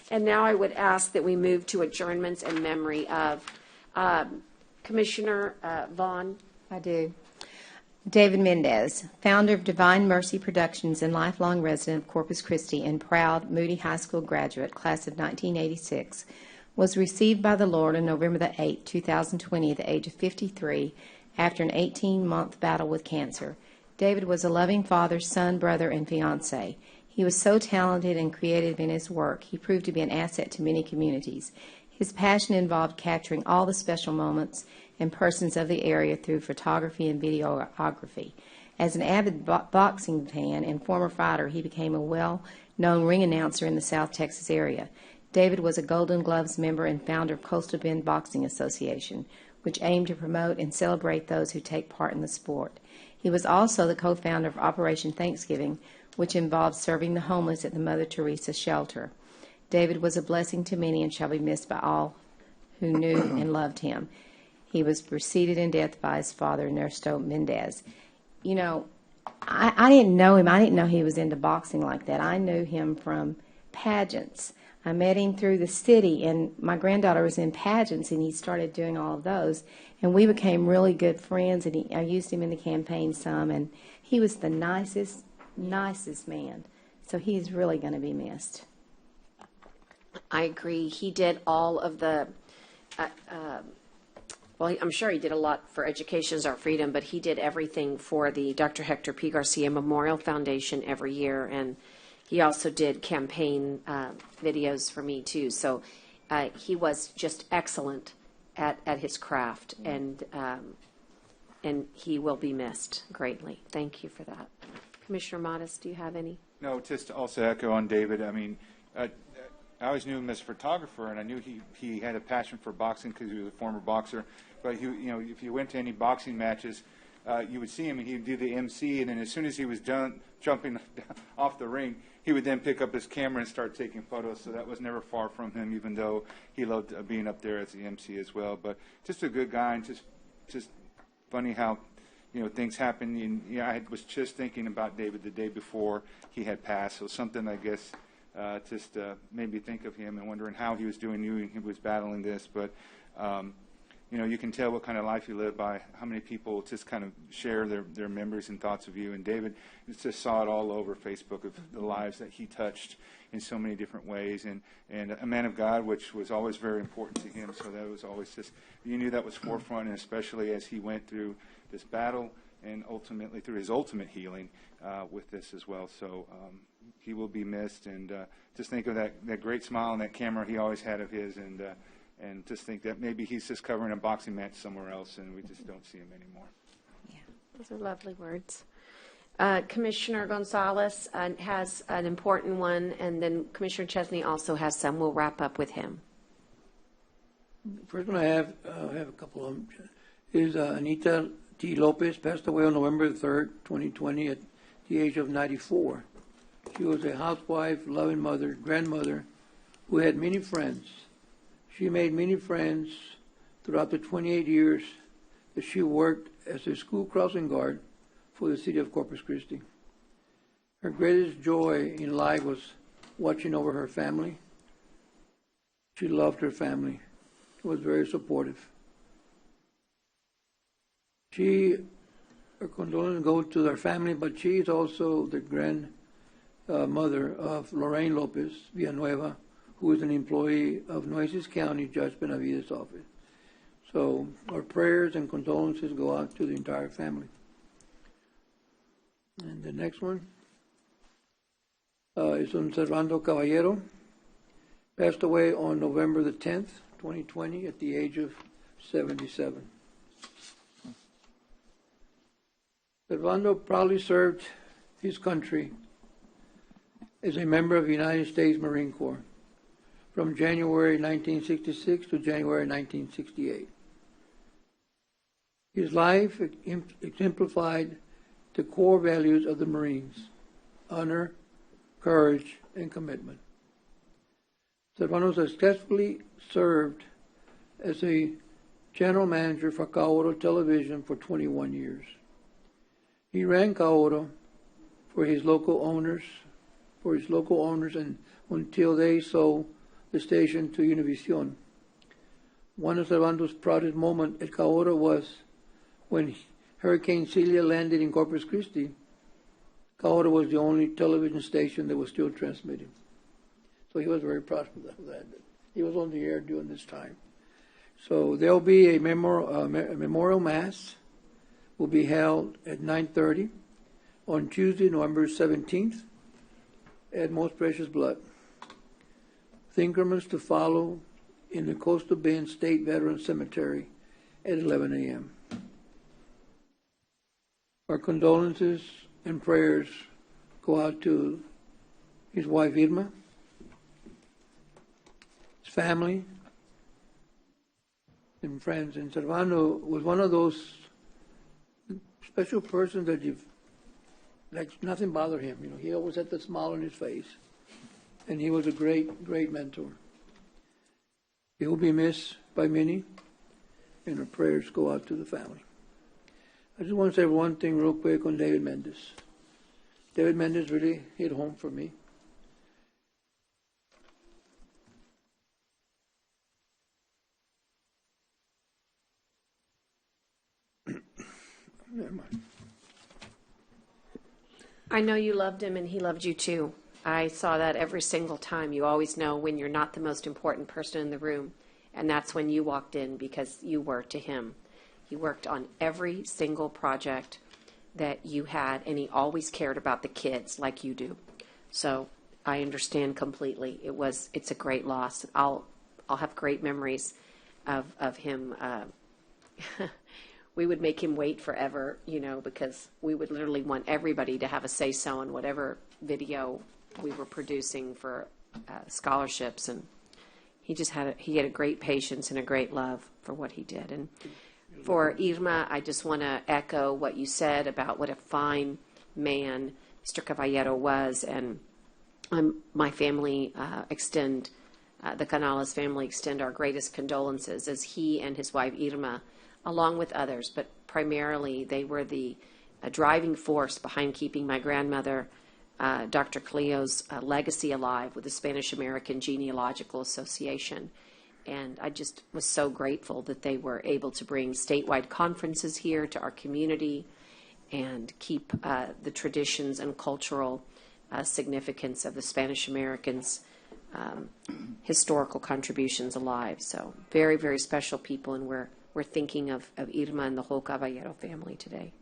And now I would ask that we move to adjournments in memory of Commissioner Vaughn. I do. David Mendez, founder of Divine Mercy Productions and lifelong resident of Corpus Christi and proud Moody High School graduate, class of 1986, was received by the Lord on November the 8th, 2020, at the age of 53, after an 18-month battle with cancer. David was a loving father, son, brother, and fiancé. He was so talented and creative in his work, he proved to be an asset to many communities. His passion involved capturing all the special moments and persons of the area through photography and videography. As an avid boxing fan and former fighter, he became a well-known ring announcer in the South Texas area. David was a Golden Gloves member and founder of Coastal Bend Boxing Association, which aimed to promote and celebrate those who take part in the sport. He was also the co-founder of Operation Thanksgiving, which involved serving the homeless at the Mother Teresa shelter. David was a blessing to many and shall be missed by all who knew and loved him. He was preceded in death by his father, Ernesto Mendez. You know, I didn't know him. I didn't know he was into boxing like that. I knew him from pageants. I met him through the city, and my granddaughter was in pageants, and he started doing all of those. And we became really good friends, and I used him in the campaign some, and he was the nicest man. So he's really going to be missed. I agree. He did all of the, well, I'm sure he did a lot for Education is Our Freedom, but he did everything for the Dr. Hector P. Garcia Memorial Foundation every year, and he also did campaign videos for me, too. So he was just excellent at his craft, and he will be missed greatly. Thank you for that. Commissioner Modis, do you have any? No, just to also echo on David, I mean, I always knew him as a photographer, and I knew he had a passion for boxing because he was a former boxer. But if you went to any boxing matches, you would see him, and he'd do the MC, and then as soon as he was done jumping off the ring, he would then pick up his camera and start taking photos. So that was never far from him, even though he loved being up there as the MC as well. But just a good guy, and just funny how things happen. And, I was just thinking about David the day before he had passed. So something, I guess, just made me think of him and wondering how he was doing. Knew he was battling this, but you can tell what kind of life you live by how many people just kind of share their memories and thoughts of you. And David just saw it all over Facebook of the lives that he touched in so many different ways, and a man of God, which was always very important to him. So that was always just, you knew that was forefront, and especially as he went through this battle and ultimately through his ultimate healing with this as well. So he will be missed, and just think of that great smile and that camera he always had of his, and just think that maybe he's just covering a boxing match somewhere else, and we just don't see him anymore. Yeah, those are lovely words. Commissioner Gonzalez has an important one, and then Commissioner Chesney also has some. We'll wrap up with him. First one I have a couple of them, is Anita T. Lopez, passed away on November 3rd, 2020 at the age of 94. She was a housewife, loving mother, grandmother, who had many friends. She made many friends throughout the 28 years that she worked as a school crossing guard for the city of Corpus Christi. Her greatest joy in life was watching over her family. She loved her family. She was very supportive. Her condolences go to their family, but she is also the grandmother of Lorraine Lopez Villanueva, who is an employee of Nueces County Judge Benavides' office. So our prayers and condolences go out to the entire family. And the next one is on Servando Caballero. Passed away on November the 10th, 2020, at the age of 77. Servando proudly served his country as a member of the United States Marine Corps from January 1966 to January 1968. His life exemplified the core values of the Marines: honor, courage, and commitment. Servando successfully served as a general manager for Kaoro Television for 21 years. He ran Kaoro for his local owners, and until they sold the station to Univision. One of Servando's proudest moments at Kaoro was when Hurricane Celia landed in Corpus Christi. Kaoro was the only television station that was still transmitting. So he was very proud of that. He was on the air during this time. So there'll be a memorial mass will be held at 9:30 on Tuesday, November 17th at Most Precious Blood. Increments to follow in the Coastal Bend State Veterans Cemetery at 11 a.m. Our condolences and prayers go out to his wife Irma, his family, and friends. And Servando was one of those special persons that like nothing bothered him. You know, he always had the smile on his face, and he was a great, great mentor. He will be missed by many, and our prayers go out to the family. I just want to say one thing real quick on David Mendez. David Mendez really hit home for me. Never mind. I know you loved him and he loved you too. I saw that every single time. You always know when you're not the most important person in the room, and that's when you walked in because you were to him. He worked on every single project that you had, and he always cared about the kids like you do. So I understand completely. It's a great loss. I'll have great memories of him. We would make him wait forever, because we would literally want everybody to have a say-so in whatever video we were producing for scholarships, and he had a great patience and a great love for what he did. And for Irma, I just want to echo what you said about what a fine man Mr. Caballero was, and my family the Canales family extend our greatest condolences as he and his wife Irma, along with others, but primarily they were the driving force behind keeping my grandmother, Dr. Cleo's legacy alive with the Spanish-American Genealogical Association. And I just was so grateful that they were able to bring statewide conferences here to our community and keep the traditions and cultural significance of the Spanish-Americans' historical contributions alive. So very, very special people, and we're thinking of Irma and the whole Caballero family today.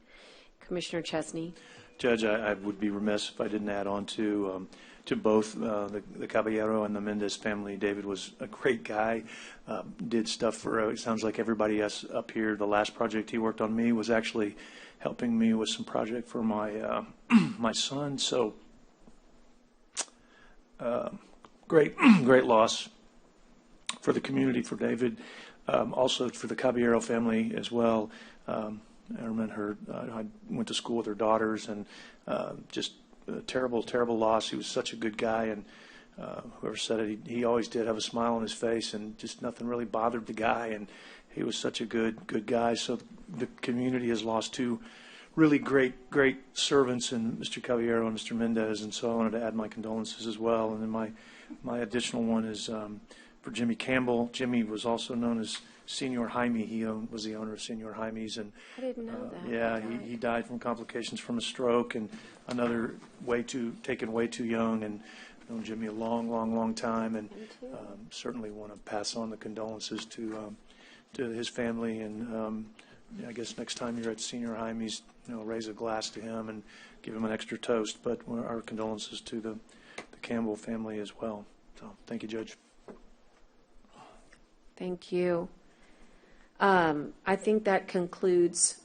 Commissioner Chesney? Judge, I would be remiss if I didn't add on to both the Caballero and the Mendez family. David was a great guy, did stuff for, it sounds like everybody else up here. The last project he worked on me was actually helping me with some project for my my son. So great loss for the community, for David. Also for the Caballero family as well. I remember I went to school with her daughters, and just a terrible loss. He was such a good guy, and whoever said it, he always did have a smile on his face, and just nothing really bothered the guy, and he was such a good guy. So the community has lost two really great servants in Mr. Caballero and Mr. Mendez, and so I wanted to add my condolences as well. And then my additional one is for Jimmy Campbell. Jimmy was also known as Senior Jaime. He was the owner of Senior Jaime's, and I didn't know that. yeah, he died from complications from a stroke, and another taken way too young. And I've known Jimmy a long time, and certainly want to pass on the condolences to his family. And I guess next time you're at Senior Jaime's, raise a glass to him and give him an extra toast. But our condolences to the Campbell family as well. So thank you, Judge. Thank you. I think that concludes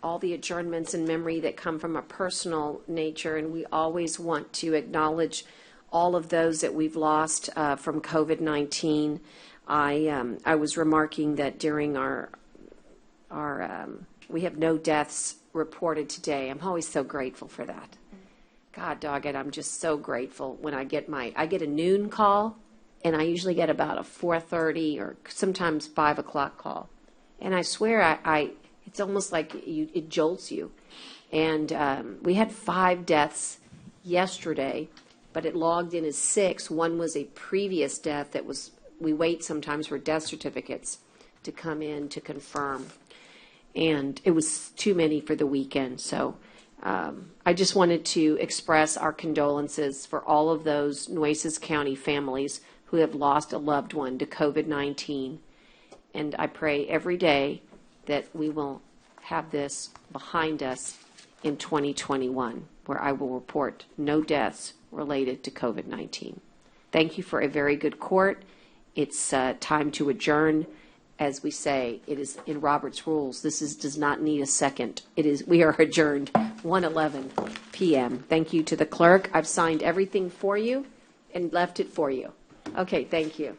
all the adjournments in memory that come from a personal nature, and we always want to acknowledge all of those that we've lost from COVID-19. I was remarking that during our we have no deaths reported today. I'm always so grateful for that. God dog it, I'm just so grateful when I get a noon call, and I usually get about a 4:30 or sometimes 5 o'clock call. And I swear it's almost like it jolts you. And we had 5 deaths yesterday, but it logged in as 6. One was a previous death we wait sometimes for death certificates to come in to confirm. And it was too many for the weekend. So I just wanted to express our condolences for all of those Nueces County families who have lost a loved one to COVID-19. And I pray every day that we will have this behind us in 2021, where I will report no deaths related to COVID-19. Thank you for a very good court. It's time to adjourn. As we say, it is in Robert's rules. This does not need a second. We are adjourned 1:11 p.m. Thank you to the clerk. I've signed everything for you and left it for you. Okay, thank you.